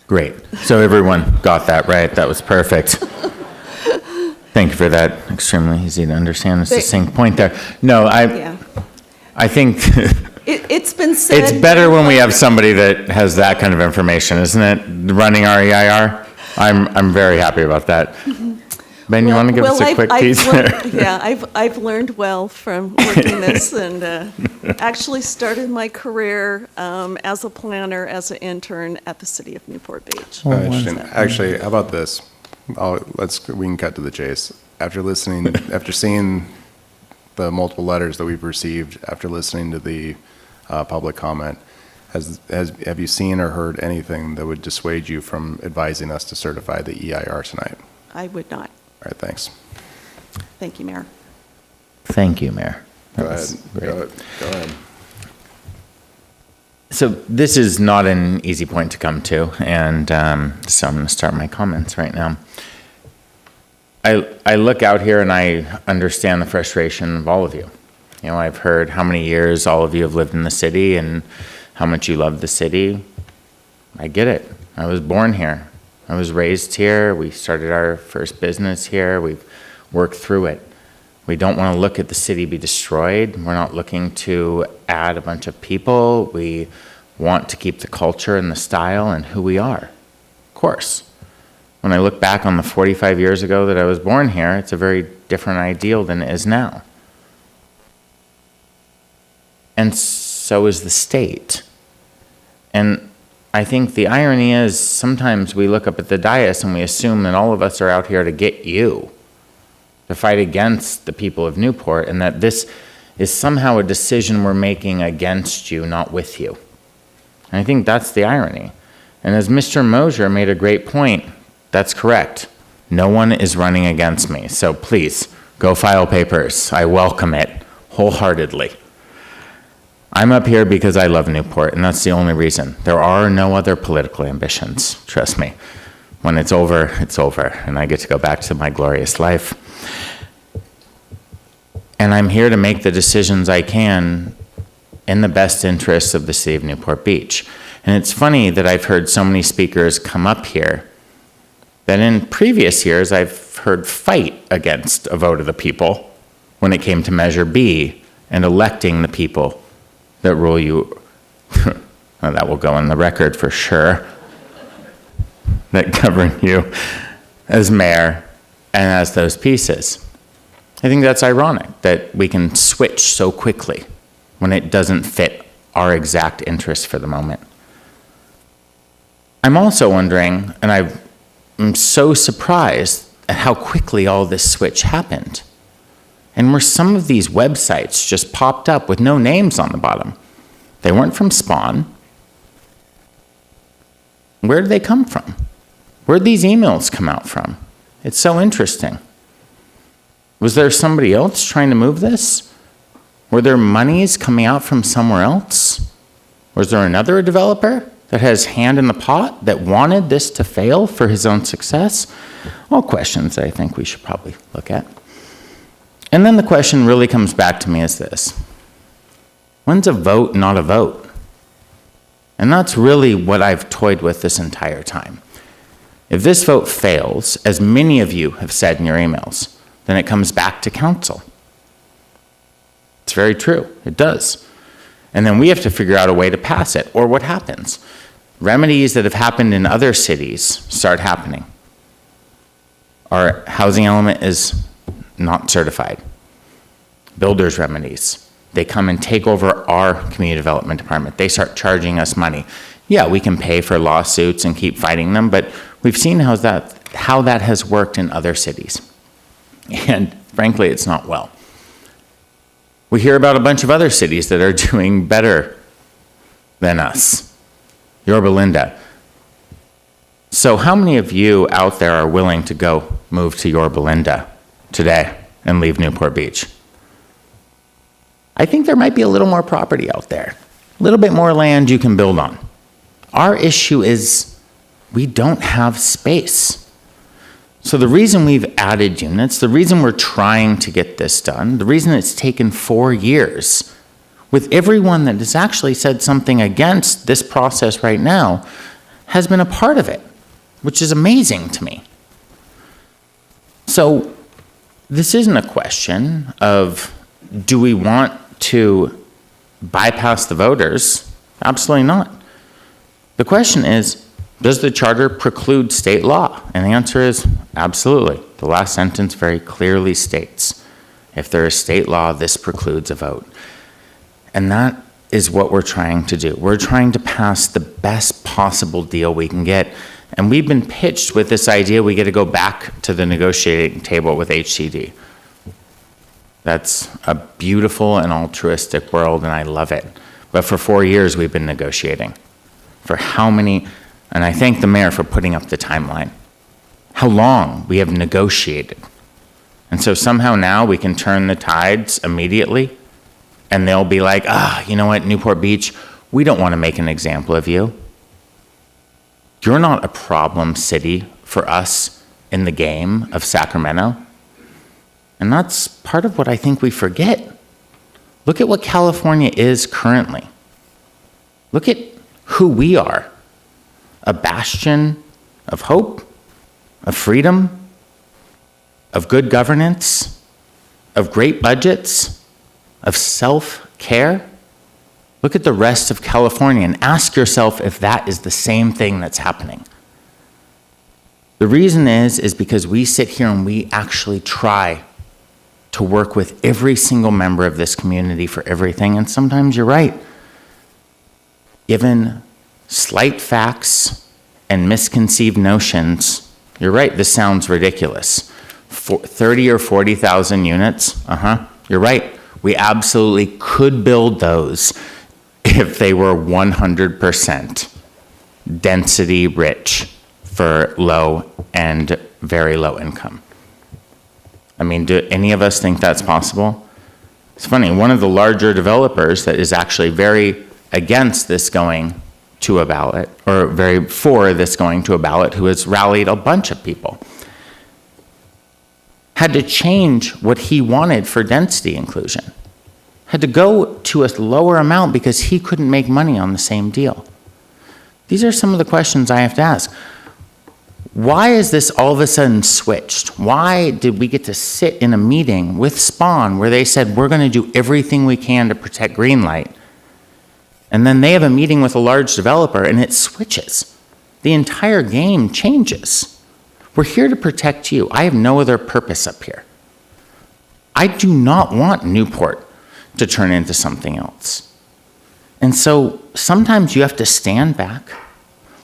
Great. So everyone got that right. That was perfect. Thank you for that extremely easy to understand and succinct point there. No, I think it's been said. It's better when we have somebody that has that kind of information, isn't it? Running our EIR. I'm very happy about that. Ben, you want to give us a quick piece there? Yeah, I've learned well from working this, and actually started my career as a planner, as an intern at the city of Newport Beach. Actually, how about this? We can cut to the chase. After seeing the multiple letters that we've received, after listening to the public comment, have you seen or heard anything that would dissuade you from advising us to certify the EIR tonight? I would not. All right, thanks. Thank you, Mayor. Thank you, Mayor. Go ahead. So this is not an easy point to come to, and so I'm going to start my comments right now. I look out here and I understand the frustration of all of you. You know, I've heard how many years all of you have lived in the city and how much you love the city. I get it. I was born here. I was raised here. We started our first business here. We've worked through it. We don't want to look at the city be destroyed. We're not looking to add a bunch of people. We want to keep the culture and the style and who we are. Of course. When I look back on the 45 years ago that I was born here, it's a very different ideal than it is now. And so is the state. And I think the irony is sometimes we look up at the dais and we assume that all of us are out here to get you, to fight against the people of Newport, and that this is somehow a decision we're making against you, not with you. And I think that's the irony. And as Mr. Mosier made a great point, that's correct. No one is running against me. So please, go file papers. I welcome it wholeheartedly. I'm up here because I love Newport, and that's the only reason. There are no other political ambitions, trust me. When it's over, and I get to go back to my glorious life. And I'm here to make the decisions I can in the best interests of the city of Newport Beach. And it's funny that I've heard so many speakers come up here that in previous years I've heard fight against a vote of the people when it came to Measure B and electing the people that rule you. Well, that will go on the record for sure, that govern you as mayor and as those pieces. I think that's ironic that we can switch so quickly when it doesn't fit our exact interest for the moment. I'm also wondering, and I'm so surprised at how quickly all this switch happened. And where some of these websites just popped up with no names on the bottom. They weren't from Spawn. Where did they come from? Where did these emails come out from? It's so interesting. Was there somebody else trying to move this? Were there monies coming out from somewhere else? Was there another developer that has hand in the pot that wanted this to fail for his own success? All questions I think we should probably look at. And then the question really comes back to me is this: when's a vote not a vote? And that's really what I've toyed with this entire time. If this vote fails, as many of you have said in your emails, then it comes back to council. It's very true, it does. And then we have to figure out a way to pass it, or what happens? Remedies that have happened in other cities start happening. Our housing element is not certified. Builders remedies. They come and take over our community development department. They start charging us money. Yeah, we can pay for lawsuits and keep fighting them, but we've seen how that has worked in other cities. And frankly, it's not well. We hear about a bunch of other cities that are doing better than us. Yorba Linda. So how many of you out there are willing to go move to Yorba Linda today and leave Newport Beach? I think there might be a little more property out there, a little bit more land you can build on. Our issue is we don't have space. So the reason we've added units, the reason we're trying to get this done, the reason it's taken 4 years, with everyone that has actually said something against this process right now, has been a part of it, which is amazing to me. So this isn't a question of, do we want to bypass the voters? Absolutely not. The question is, does the charter preclude state law? And the answer is absolutely. The last sentence very clearly states, if there is state law, this precludes a vote. And that is what we're trying to do. We're trying to pass the best possible deal we can get. And we've been pitched with this idea we get to go back to the negotiating table with HCD. That's a beautiful and altruistic world, and I love it. But for 4 years, we've been negotiating. For how many, and I thank the mayor for putting up the timeline, how long we have negotiated. And so somehow now we can turn the tides immediately, and they'll be like, you know what, Newport Beach, we don't want to make an example of you. You're not a problem city for us in the game of Sacramento. And that's part of what I think we forget. Look at what California is currently. Look at who we are. A bastion of hope, of freedom, of good governance, of great budgets, of self-care. Look at the rest of California and ask yourself if that is the same thing that's happening. The reason is because we sit here and we actually try to work with every single member of this community for everything, and sometimes you're right. Given slight facts and misconceived notions, you're right, this sounds ridiculous. 30 or 40,000 units, you're right. We absolutely could build those if they were 100% density rich for low and very low income. I mean, do any of us think that's possible? It's funny, one of the larger developers that is actually very against this going to a ballot, or very for this going to a ballot, who has rallied a bunch of people, had to change what he wanted for density inclusion. Had to go to a lower amount because he couldn't make money on the same deal. These are some of the questions I have to ask. Why is this all of a sudden switched? Why did we get to sit in a meeting with Spawn where they said, we're going to do everything we can to protect Greenlight? And then they have a meeting with a large developer and it switches. The entire game changes. We're here to protect you. I have no other purpose up here. I do not want Newport to turn into something else. And so sometimes you have to stand back,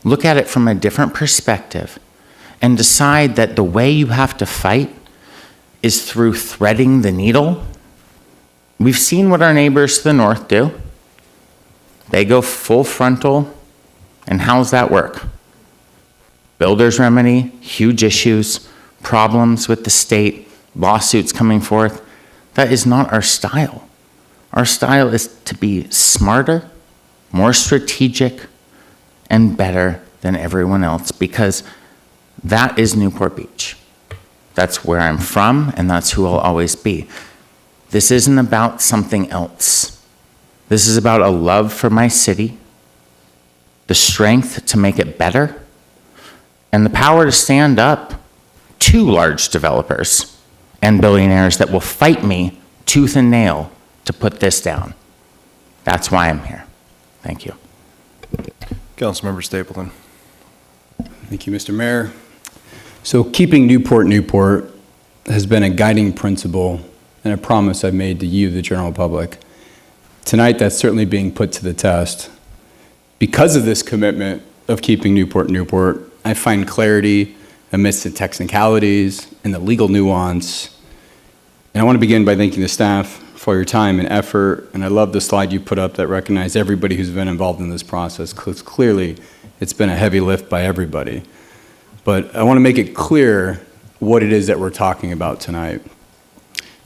look at it from a different perspective, and decide that the way you have to fight is through threading the needle. We've seen what our neighbors to the north do. They go full frontal, and how's that work? Builder's remedy, huge issues, problems with the state, lawsuits coming forth. That is not our style. Our style is to be smarter, more strategic, and better than everyone else, because that is Newport Beach. That's where I'm from, and that's who I'll always be. This isn't about something else. This is about a love for my city, the strength to make it better, and the power to stand up to large developers and billionaires that will fight me tooth and nail to put this down. That's why I'm here. Thank you. Councilmember Stapleton. Thank you, Mr. Mayor. So keeping Newport Newport has been a guiding principle and a promise I've made to you, the general public. Tonight, that's certainly being put to the test. Because of this commitment of keeping Newport Newport, I find clarity amidst the technicalities and the legal nuance. And I want to begin by thanking the staff for your time and effort. And I love the slide you put up that recognized everybody who's been involved in this process, because clearly it's been a heavy lift by everybody. But I want to make it clear what it is that we're talking about tonight.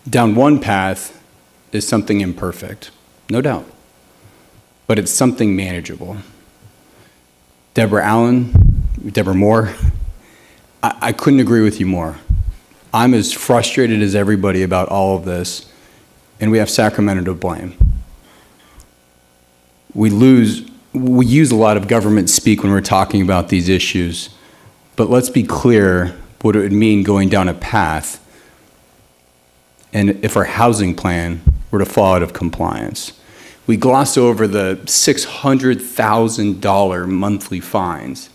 Down one path is something imperfect, no doubt, but it's something manageable. Deborah Moore, I couldn't agree with you more. I'm as frustrated as everybody about all of this, and we have Sacramento to blame. We use a lot of government speak when we're talking about these issues, but let's be clear what it would mean going down a path and if our housing plan were to fall out of compliance. We gloss over the $600,000 monthly fines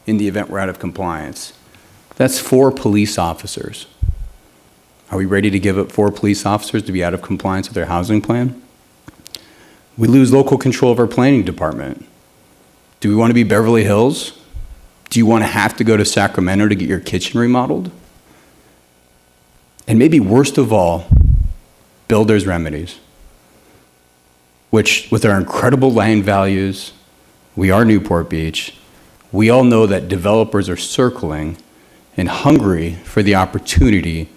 in the event we're out of compliance. That's 4 police officers. Are we ready to give up 4 police officers to be out of compliance with their housing plan? We lose local control of our planning department. Do we want to be Beverly Hills? Do you want to have to go to Sacramento to get your kitchen remodeled? And maybe worst of all, builders' remedies, which with our incredible land values, we are Newport Beach, we all know that developers are circling and hungry for the opportunity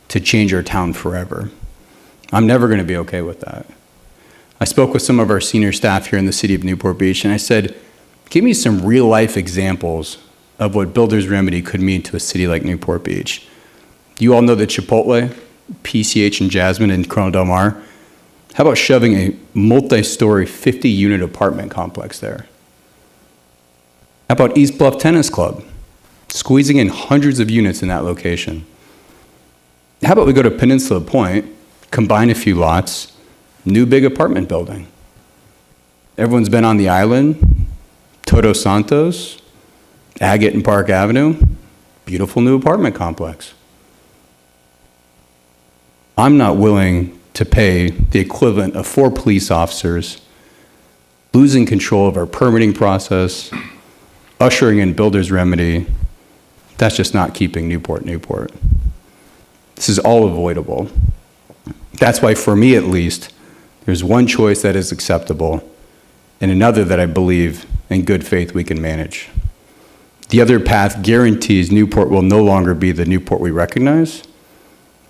to change our town forever. I'm never going to be okay with that. I spoke with some of our senior staff here in the city of Newport Beach, and I said, give me some real-life examples of what builder's remedy could mean to a city like Newport Beach. You all know the Chipotle, PCH and Jasmine in Corona Del Mar. How about shoving a multi-story 50-unit apartment complex there? How about East Bluff Tennis Club, squeezing in hundreds of units in that location? How about we go to Peninsula Point, combine a few lots, new big apartment building? Everyone's been on the island, Todos Santos, Agate and Park Avenue, beautiful new apartment complex. I'm not willing to pay the equivalent of 4 police officers, losing control of our permitting process, ushering in builder's remedy. That's just not keeping Newport Newport. This is all avoidable. That's why, for me at least, there's one choice that is acceptable and another that I believe in good faith we can manage. The other path guarantees Newport will no longer be the Newport we recognize,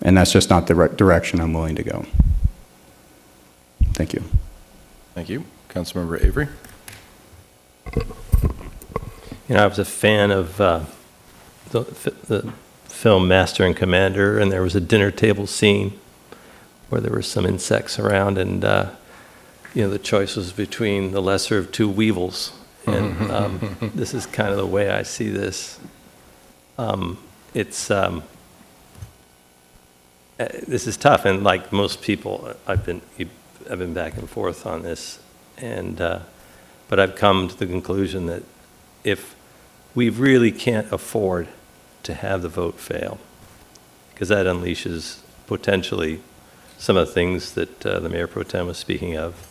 and that's just not the direction I'm willing to go. Thank you. Thank you. Councilmember Avery. You know, I was a fan of the film Master and Commander, and there was a dinner table scene where there were some insects around, and the choice was between the lesser of 2 weevils. And this is kind of the way I see this. This is tough, and like most people, I've been back and forth on this, and but I've come to the conclusion that if we really can't afford to have the vote fail, because that unleashes potentially some of the things that the Mayor Pro Tem was speaking of,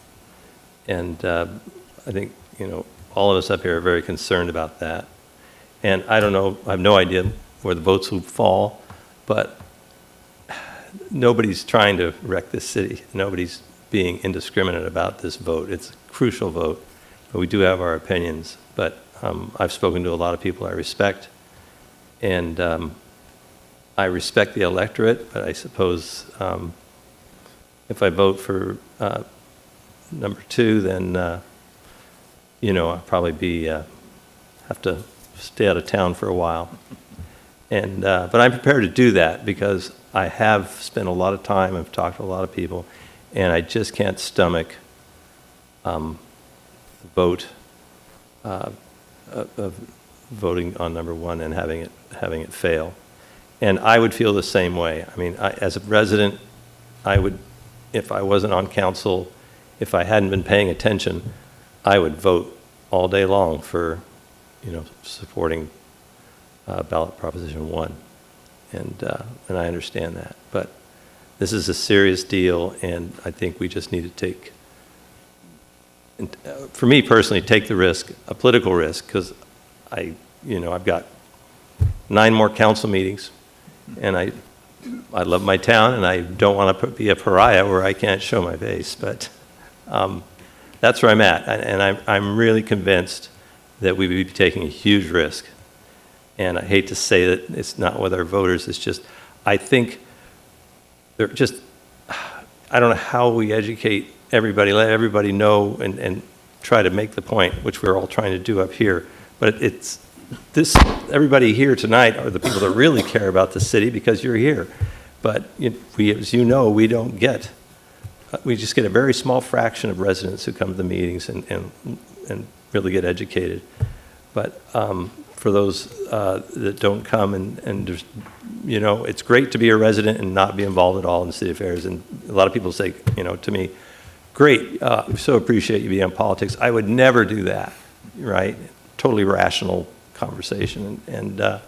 And I think, all of us up here are very concerned about that. And I don't know, I have no idea where the votes will fall, but nobody's trying to wreck this city. Nobody's being indiscriminate about this vote. It's a crucial vote, but we do have our opinions. But I've spoken to a lot of people I respect, and I respect the electorate, but I suppose if I vote for number 2, then I'll probably have to stay out of town for a while. And but I'm prepared to do that because I have spent a lot of time, I've talked to a lot of people, and I just can't stomach the vote of voting on number 1 and having it fail. And I would feel the same way. I mean, as a resident, I would, if I wasn't on council, if I hadn't been paying attention, I would vote all day long for, supporting ballot proposition 1. And I understand that. But this is a serious deal, and I think we just need to take, for me personally, take the risk, a political risk, because I've got 9 more council meetings, and I love my town, and I don't want to be a pariah where I can't show my face. But that's where I'm at, and I'm really convinced that we would be taking a huge risk. And I hate to say that it's not with our voters, it's just, I think they're just, I don't know how we educate everybody, let everybody know and try to make the point, which we're all trying to do up here. But it's this, everybody here tonight are the people that really care about the city because you're here. But we, as you know, we don't get, we just get a very small fraction of residents who come to the meetings and really get educated. But for those that don't come and just, it's great to be a resident and not be involved at all in city affairs. And a lot of people say, to me, great, we so appreciate you being in politics. I would never do that, right? Totally rational conversation. And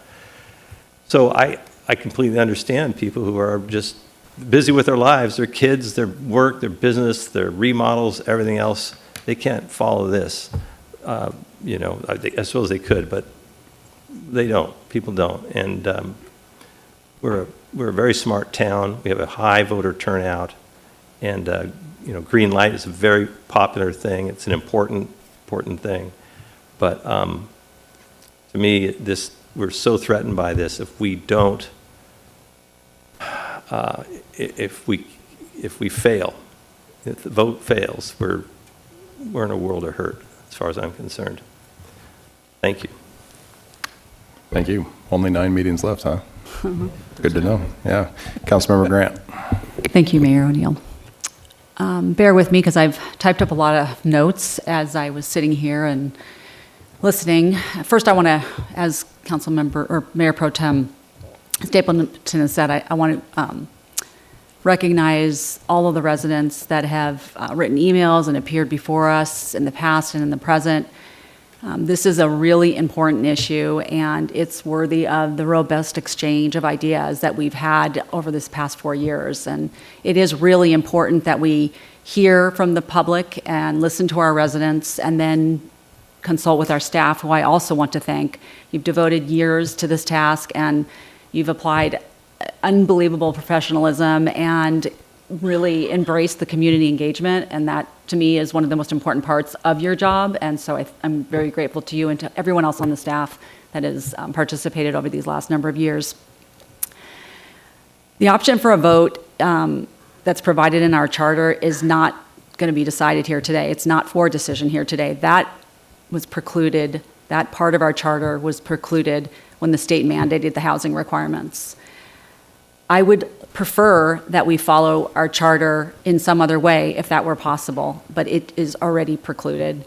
so I completely understand people who are just busy with their lives, their kids, their work, their business, their remodels, everything else. They can't follow this. I suppose they could, but they don't. People don't. And we're a very smart town. We have a high voter turnout, and green light is a very popular thing. It's an important thing. But to me, we're so threatened by this. If we don't, if we fail, if the vote fails, we're in a world of hurt, as far as I'm concerned. Thank you. Thank you. Only 9 meetings left, huh? Good to know. Yeah. Councilmember Grant. Thank you, Mayor O'Neill. Bear with me because I've typed up a lot of notes as I was sitting here and listening. First, I want to, as Council Member or Mayor Pro Tem Stapleton has said, I want to recognize all of the residents that have written emails and appeared before us in the past and in the present. This is a really important issue, and it's worthy of the robust exchange of ideas that we've had over this past 4 years. And it is really important that we hear from the public and listen to our residents and then consult with our staff, who I also want to thank. You've devoted years to this task, and you've applied unbelievable professionalism and really embraced the community engagement, and that to me is one of the most important parts of your job. And so I'm very grateful to you and to everyone else on the staff that has participated over these last number of years. The option for a vote that's provided in our charter is not going to be decided here today. It's not for decision here today. That was precluded, that part of our charter was precluded when the state mandated the housing requirements. I would prefer that we follow our charter in some other way if that were possible, but it is already precluded.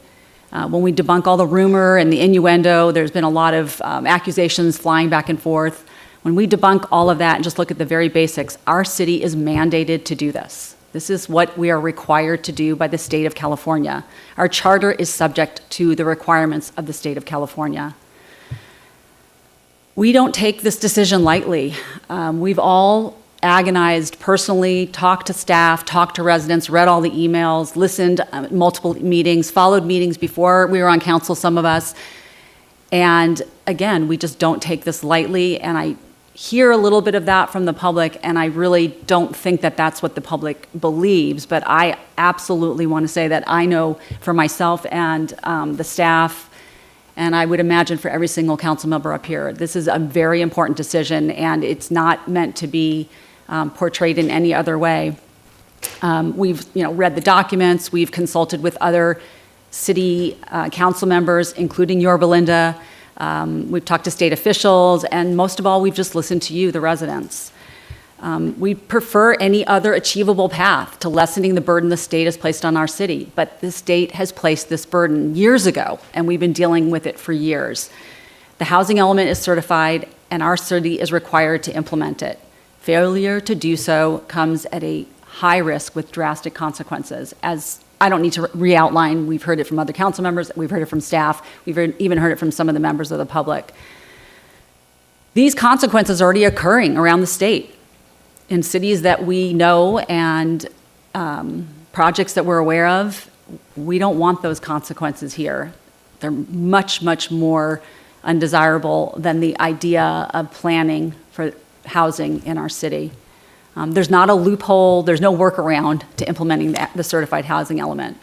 When we debunk all the rumor and the innuendo, there's been a lot of accusations flying back and forth. When we debunk all of that and just look at the very basics, our city is mandated to do this. This is what we are required to do by the state of California. Our charter is subject to the requirements of the state of California. We don't take this decision lightly. We've all, agonized personally, talked to staff, talked to residents, read all the emails, listened multiple meetings, followed meetings before we were on council, some of us. And again, we just don't take this lightly, and I hear a little bit of that from the public, and I really don't think that that's what the public believes, but I absolutely want to say that I know for myself and the staff, and I would imagine for every single council member up here, this is a very important decision, and it's not meant to be portrayed in any other way. We've read the documents, we've consulted with other city council members, including your Belinda. We've talked to state officials, and most of all, we've just listened to you, the residents. We prefer any other achievable path to lessening the burden the state has placed on our city, but the state has placed this burden years ago, and we've been dealing with it for years. The housing element is certified, and our city is required to implement it. Failure to do so comes at a high risk with drastic consequences. As I don't need to re-outline, we've heard it from other council members, we've heard it from staff, even heard it from some of the members of the public. These consequences are already occurring around the state in cities that we know and projects that we're aware of. We don't want those consequences here. They're much, much more undesirable than the idea of planning for housing in our city. There's not a loophole, there's no workaround to implementing the certified housing element.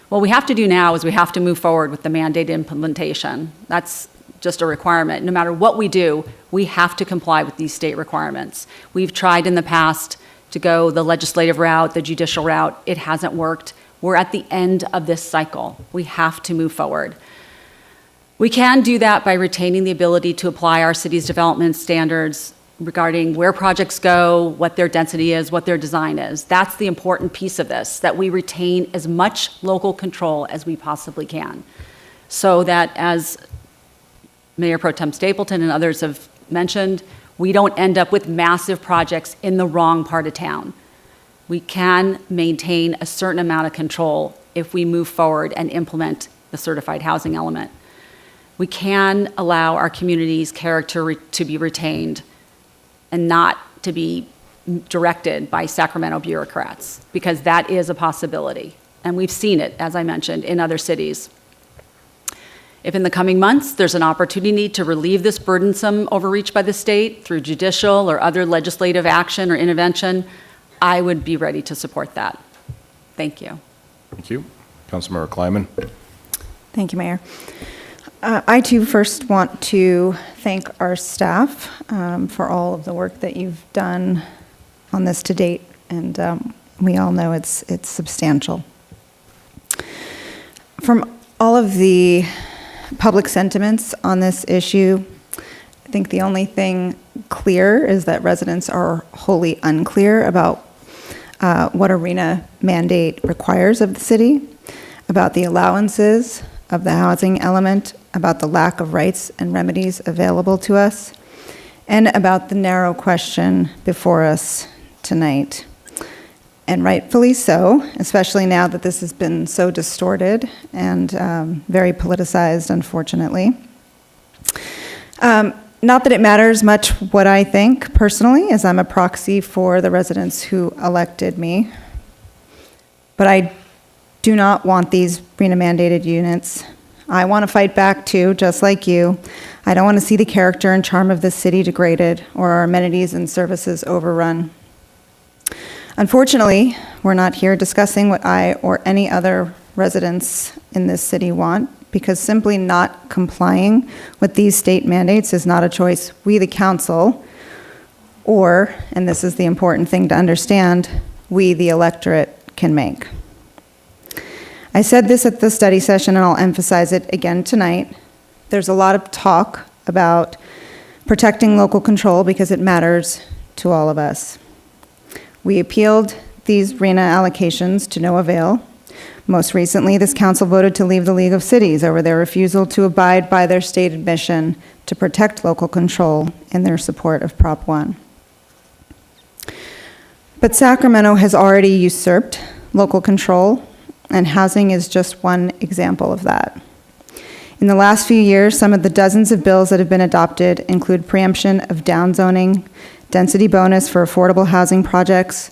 What we have to do now is we have to move forward with the mandated implementation. That's just a requirement. No matter what we do, we have to comply with these state requirements. We've tried in the past to go the legislative route, the judicial route. It hasn't worked. We're at the end of this cycle. We have to move forward. We can do that by retaining the ability to apply our city's development standards regarding where projects go, what their density is, what their design is. That's the important piece of this, that we retain as much local control as we possibly can, so that, as Mayor Pro Tem Stapleton and others have mentioned, we don't end up with massive projects in the wrong part of town. We can maintain a certain amount of control if we move forward and implement the certified housing element. We can allow our community's character to be retained and not to be directed by Sacramento bureaucrats, because that is a possibility. And we've seen it, as I mentioned, in other cities. If in the coming months there's an opportunity to relieve this burdensome overreach by the state through judicial or other legislative action or intervention, I would be ready to support that. Thank you. Thank you. Councilmember Kleiman. Thank you, Mayor. I too first want to thank our staff for all of the work that you've done on this to date, and we all know it's substantial. From all of the public sentiments on this issue, I think the only thing clear is that residents are wholly unclear about what a RHNA mandate requires of the city, about the allowances of the housing element, about the lack of rights and remedies available to us, and about the narrow question before us tonight. And rightfully so, especially now that this has been so distorted and very politicized, unfortunately. Not that it matters much what I think personally, as I'm a proxy for the residents who elected me, but I do not want these RHNA mandated units. I want to fight back too, just like you. I don't want to see the character and charm of this city degraded or our amenities and services overrun. Unfortunately, we're not here discussing what I or any other residents in this city want, because simply not complying with these state mandates is not a choice we, the council, or, and this is the important thing to understand, we, the electorate, can make. I said this at the study session, and I'll emphasize it again tonight. There's a lot of talk about protecting local control because it matters to all of us. We appealed these RHNA allocations to no avail. Most recently, this council voted to leave the League of Cities over their refusal to abide by their stated mission to protect local control in their support of Prop 1. But Sacramento has already usurped local control, and housing is just one example of that. In the last few years, some of the dozens of bills that have been adopted include preemption of downzoning, density bonus for affordable housing projects,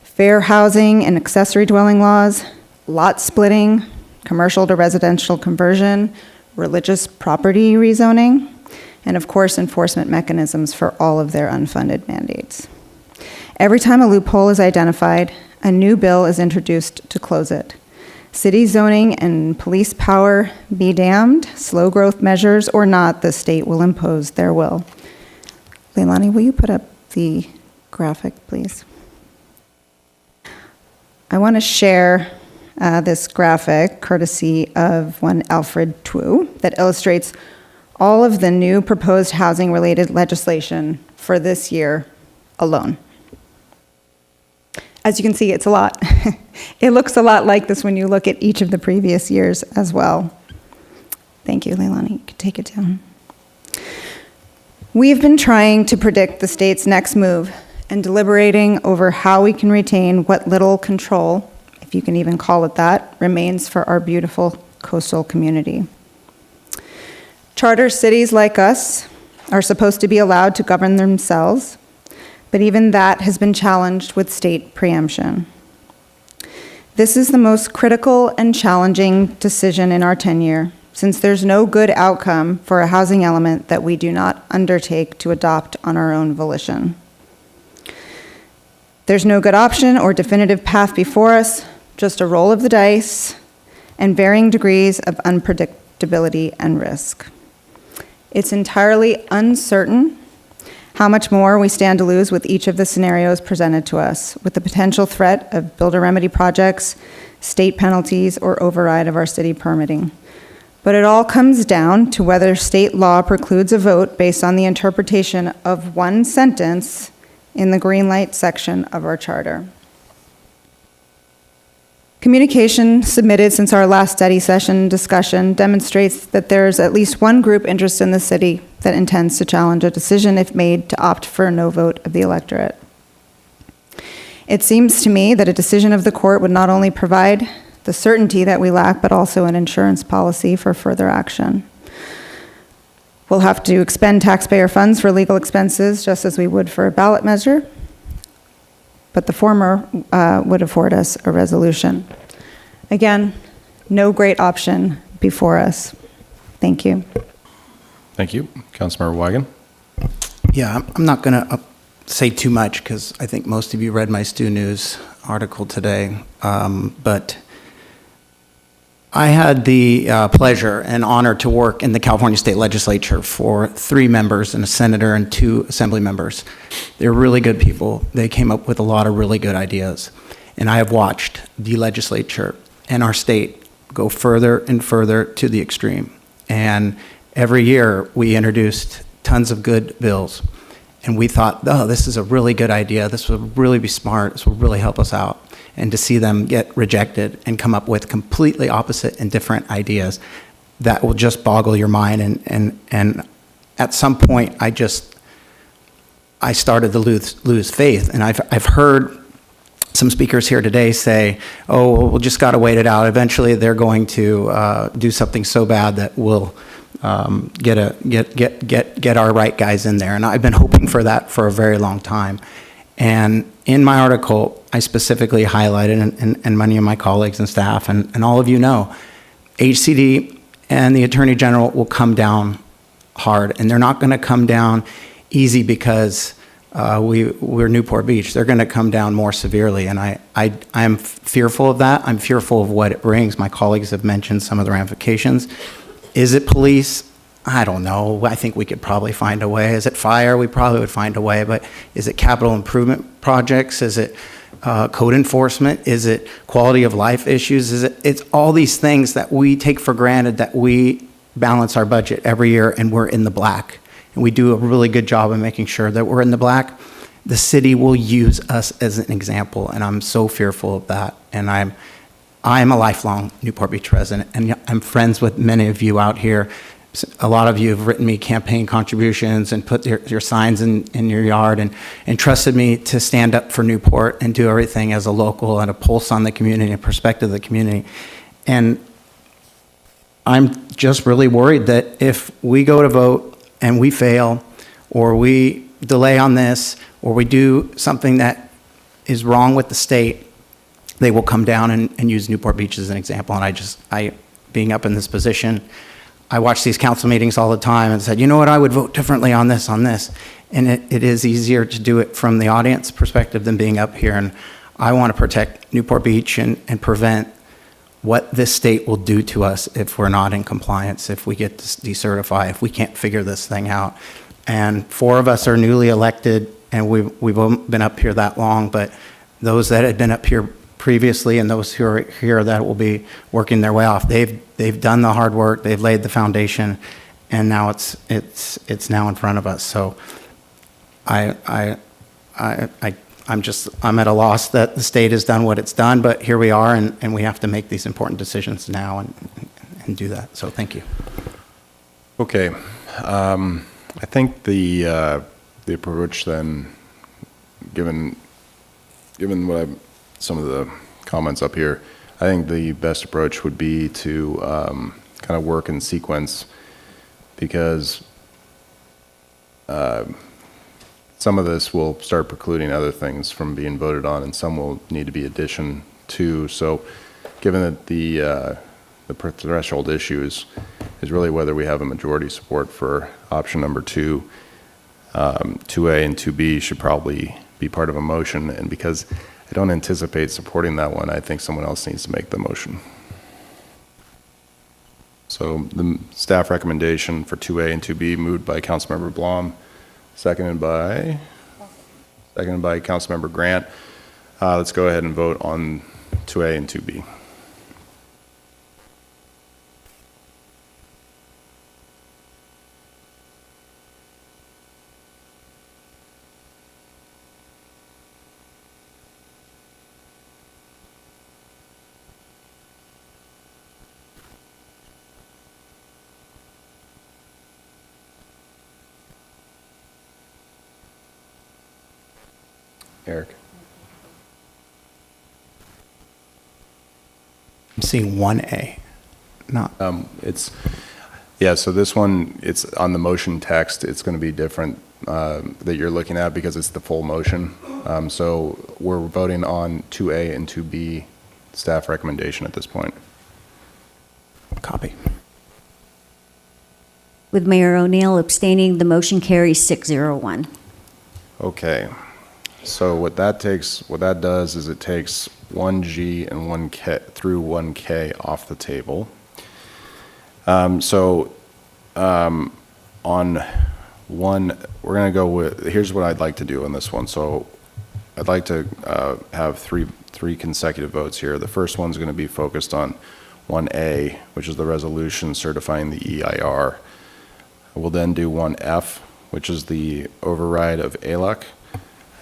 fair housing and accessory dwelling laws, lot splitting, commercial to residential conversion, religious property rezoning, and of course, enforcement mechanisms for all of their unfunded mandates. Every time a loophole is identified, a new bill is introduced to close it. City zoning and police power be damned, slow growth measures or not, the state will impose their will. Leilani, will you put up the graphic, please? I want to share this graphic, courtesy of one Alfred Twu, that illustrates all of the new proposed housing-related legislation for this year alone. As you can see, it's a lot. It looks a lot like this when you look at each of the previous years as well. Thank you, Leilani. You can take it down. We've been trying to predict the state's next move and deliberating over how we can retain what little control, if you can even call it that, remains for our beautiful coastal community. Charter cities like us are supposed to be allowed to govern themselves, but even that has been challenged with state preemption. This is the most critical and challenging decision in our tenure, since there's no good outcome for a housing element that we do not undertake to adopt on our own volition. There's no good option or definitive path before us, just a roll of the dice and varying degrees of unpredictability and risk. It's entirely uncertain how much more we stand to lose with each of the scenarios presented to us, with the potential threat of builder remedy projects, state penalties, or override of our city permitting. But it all comes down to whether state law precludes a vote based on the interpretation of one sentence in the green light section of our charter. Communication submitted since our last study session discussion demonstrates that there's at least one group interested in the city that intends to challenge a decision if made to opt for a no vote of the electorate. It seems to me that a decision of the court would not only provide the certainty that we lack, but also an insurance policy for further action. We'll have to expend taxpayer funds for legal expenses, just as we would for a ballot measure, but the former would afford us a resolution. Again, no great option before us. Thank you. Thank you. Councilmember Weigand. Yeah, I'm not going to say too much because I think most of you read my Stu News article today, but I had the pleasure and honor to work in the California State Legislature for 3 members and a senator and 2 assembly members. They're really good people. They came up with a lot of really good ideas. And I have watched the legislature and our state go further and further to the extreme. And every year we introduced tons of good bills. And we thought, oh, this is a really good idea. This will really be smart. This will really help us out. And to see them get rejected and come up with completely opposite and different ideas, that will just boggle your mind. And at some point, I started to lose faith. And I've heard some speakers here today say, oh, well, we'll just got to wait it out. Eventually, they're going to do something so bad that we'll get our right guys in there. And I've been hoping for that for a very long time. And in my article, I specifically highlighted, and many of my colleagues and staff, and all of you know, HCD and the Attorney General will come down hard. And they're not going to come down easy because we're Newport Beach. They're going to come down more severely. And I'm fearful of that. I'm fearful of what it brings. My colleagues have mentioned some of the ramifications. Is it police? I don't know. I think we could probably find a way. Is it fire? We probably would find a way. But is it capital improvement projects? Is it code enforcement? Is it quality of life issues? It's all these things that we take for granted, that we balance our budget every year and we're in the black. And we do a really good job of making sure that we're in the black. The city will use us as an example, and I'm so fearful of that. And I'm a lifelong Newport Beach resident, and I'm friends with many of you out here. A lot of you have written me campaign contributions and put your signs in your yard and trusted me to stand up for Newport and do everything as a local and a pulse on the community and perspective of the community. And I'm just really worried that if we go to vote and we fail, or we delay on this, or we do something that is wrong with the state, they will come down and use Newport Beach as an example. And being up in this position, I watch these council meetings all the time and said, you know what, I would vote differently on this. And it is easier to do it from the audience perspective than being up here. And I want to protect Newport Beach and prevent what this state will do to us if we're not in compliance, if we get to decertify, if we can't figure this thing out. And 4 of us are newly elected, and we've been up here that long, but those that had been up here previously and those who are here that will be working their way off, they've done the hard work, they've laid the foundation, and now it's now in front of us. So I'm at a loss that the state has done what it's done, but here we are, and we have to make these important decisions now and do that. So thank you. Okay. I think the approach then, given some of the comments up here, I think the best approach would be to kind of work in sequence, because some of this will start precluding other things from being voted on, and some will need to be addition to. So given that the threshold issue is really whether we have a majority support for option number 2, 2A and 2B should probably be part of a motion. And because I don't anticipate supporting that one, I think someone else needs to make the motion. So the staff recommendation for 2A and 2B moved by Councilmember Blom, seconded by Councilmember Grant. Let's go ahead and vote on 2A and 2B. Eric. I'm seeing 1A, not. So this one, it's on the motion text, it's going to be different that you're looking at because it's the full motion. So we're voting on 2A and 2B staff recommendation at this point. Copy. With Mayor O'Neill abstaining, the motion carries 601. Okay. So what that does is it takes 1G and 1K through 1K off the table. On one, we're going to go with, here's what I'd like to do on this one. So I'd like to have three consecutive votes here. The first one's going to be focused on 1A, which is the resolution certifying the EIR. We'll then do 1F, which is the override of ALUC.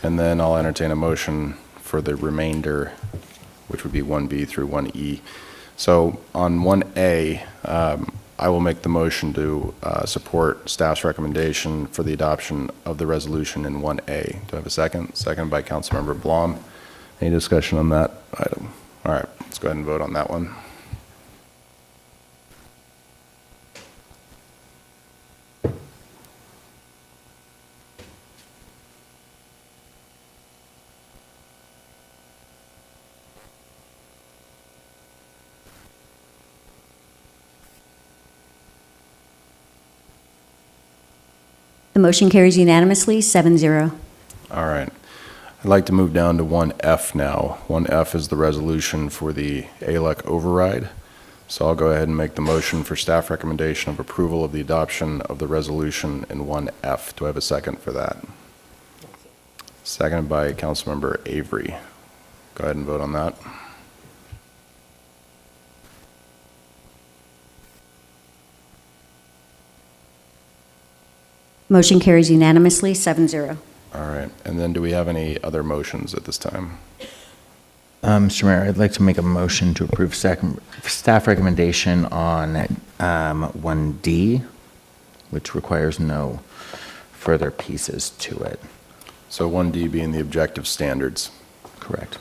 And then I'll entertain a motion for the remainder, which would be 1B through 1E. So on 1A, I will make the motion to support staff's recommendation for the adoption of the resolution in 1A. Do I have a second? Second by Councilmember Blom. Any discussion on that item? All right, let's go ahead and vote on that one. The motion carries unanimously, 7-0. All right. I'd like to move down to 1F now. 1F is the resolution for the ALEC override. So I'll go ahead and make the motion for staff recommendation of approval of the adoption of the resolution in 1F. Do I have a second for that? Seconded by Councilmember Avery. Go ahead and vote on that. Motion carries unanimously, 7-0. All right. And then do we have any other motions at this time? Mr. Mayor, I'd like to make a motion to approve staff recommendation on 1D, which requires no further pieces to it. So 1D being the objective standards. Correct.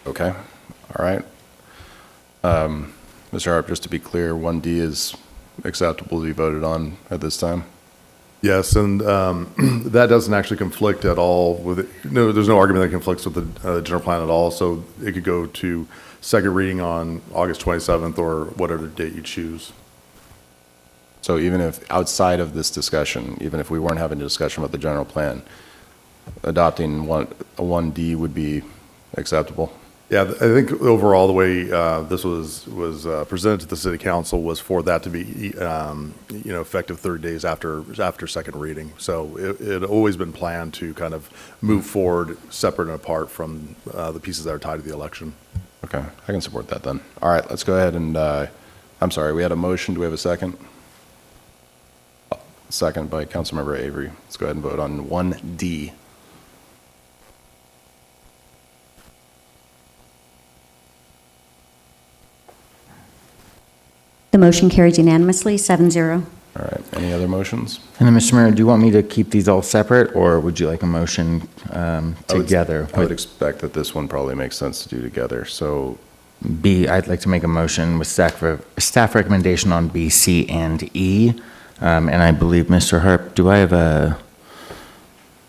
Okay. All right. Mr. Harp, just to be clear, 1D is acceptable to be voted on at this time? Yes, and that doesn't actually conflict at all with it. No, there's no argument that conflicts with the general plan at all. So it could go to second reading on August 27th or whatever date you choose. So even if outside of this discussion, even if we weren't having a discussion about the general plan, adopting a 1D would be acceptable? Yeah, I think overall the way this was presented to the city council was for that to be, effective 30 days after second reading. So it had always been planned to kind of move forward separate and apart from the pieces that are tied to the election. Okay, I can support that then. All right, let's go ahead and, I'm sorry, we had a motion. Do we have a second? Second by Councilmember Avery. Let's go ahead and vote on 1D. The motion carries unanimously, 7-0. All right, any other motions? And then, Mr. Mayor, do you want me to keep these all separate, or would you like a motion together? I would expect that this one probably makes sense to do together, so. B, I'd like to make a motion with staff recommendation on B, C, and E. And I believe, Mr. Harp,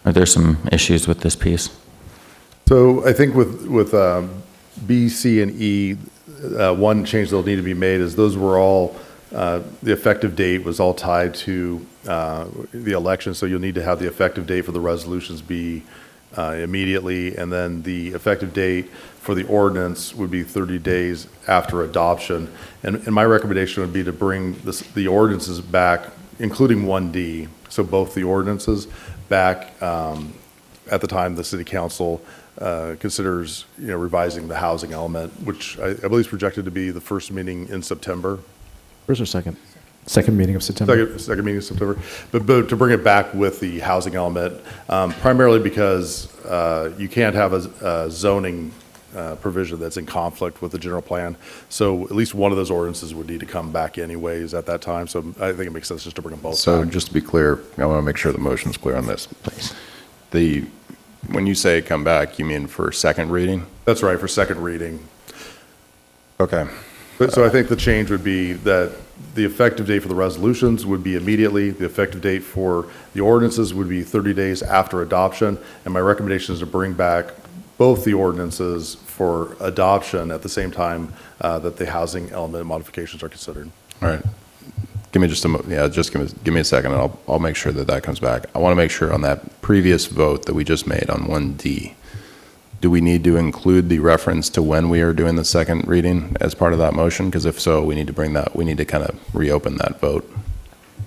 are there some issues with this piece? So I think with B, C, and E, one change that'll need to be made is those were all, the effective date was all tied to the election, so you'll need to have the effective date for the resolutions be immediately, and then the effective date for the ordinance would be 30 days after adoption. And my recommendation would be to bring the ordinances back, including 1D, so both the ordinances back at the time the city council considers, revising the housing element, which I believe is projected to be the first meeting in September. First or second? Second meeting of September. Second meeting of September. But to bring it back with the housing element, primarily because you can't have a zoning provision that's in conflict with the general plan. So at least one of those ordinances would need to come back anyways at that time. So I think it makes sense just to bring them both So back. just to be clear, I want to make sure the motion's clear on this. When you say come back, you mean for second reading? That's right, for second reading. Okay. So I think the change would be that the effective date for the resolutions would be immediately. The effective date for the ordinances would be 30 days after adoption. And my recommendation is to bring back both the ordinances for adoption at the same time that the housing element modifications are considered. All right. Give me just give me a second, and I'll make sure that comes back. I want to make sure on that previous vote that we just made on 1D, do we need to include the reference to when we are doing the second reading as part of that motion? Because if so, we need to kind of reopen that vote.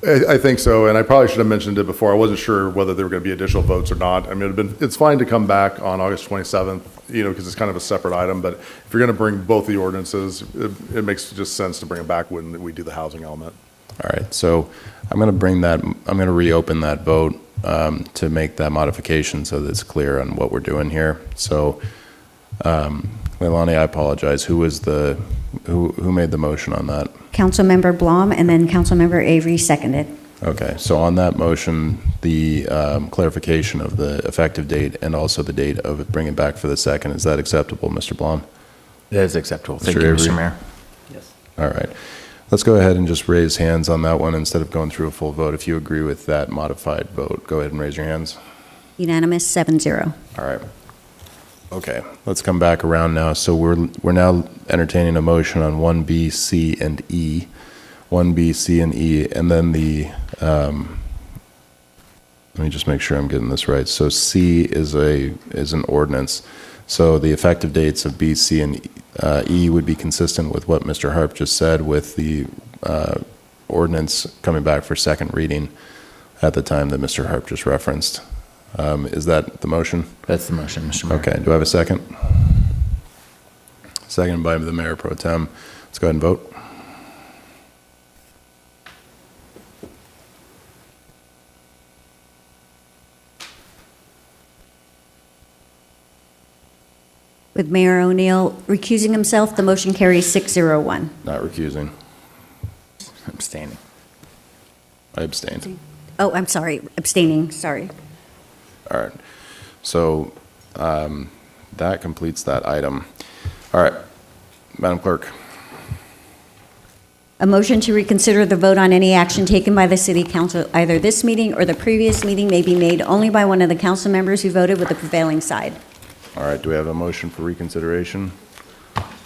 I think so, and I probably should have mentioned it before. I wasn't sure whether there were going to be additional votes or not. I mean, it's fine to come back on August 27th, because it's kind of a separate item, but if you're going to bring both the ordinances, it makes just sense to bring it back when we do the housing element. All right, so I'm going to reopen that vote to make that modification so that it's clear on what we're doing here. So, Leilani, I apologize. Who made the motion on that? Councilmember Blom, and then Councilmember Avery seconded. Okay, so on that motion, the clarification of the effective date and also the date of it bringing back for the second, is that acceptable, Mr. Blom? That is acceptable. Thank you, Avery? Mr. Mayor. Yes. All right. Let's go ahead and just raise hands on that one instead of going through a full vote. If you agree with that modified vote, go ahead and raise your hands. Unanimous, 7-0. All right. Okay, let's come back around now. So we're now entertaining a motion on 1B, C, and E. 1B, C, and E, and then let me just make sure I'm getting this right. So C is an ordinance. So the effective dates of B, C, and E would be consistent with what Mr. Harp just said, with the ordinance coming back for second reading at the time that Mr. Harp just referenced. Is that the motion? That's the motion, Mr. Mayor. Okay, do I have a second? Second by the Mayor Pro Tem. Let's go ahead and vote. With Mayor O'Neill recusing himself, the motion carries 6-0-1. Not recusing. Abstaining. I abstained. Oh, I'm sorry, abstaining, sorry. All right. So that completes that item. All right, Madam Clerk. A motion to reconsider the vote on any action taken by the city council, either this meeting or the previous meeting, may be made only by one of the council members who voted with the prevailing side. All right, do we have a motion for reconsideration?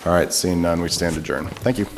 All right, seeing none, we stand adjourned. Thank you.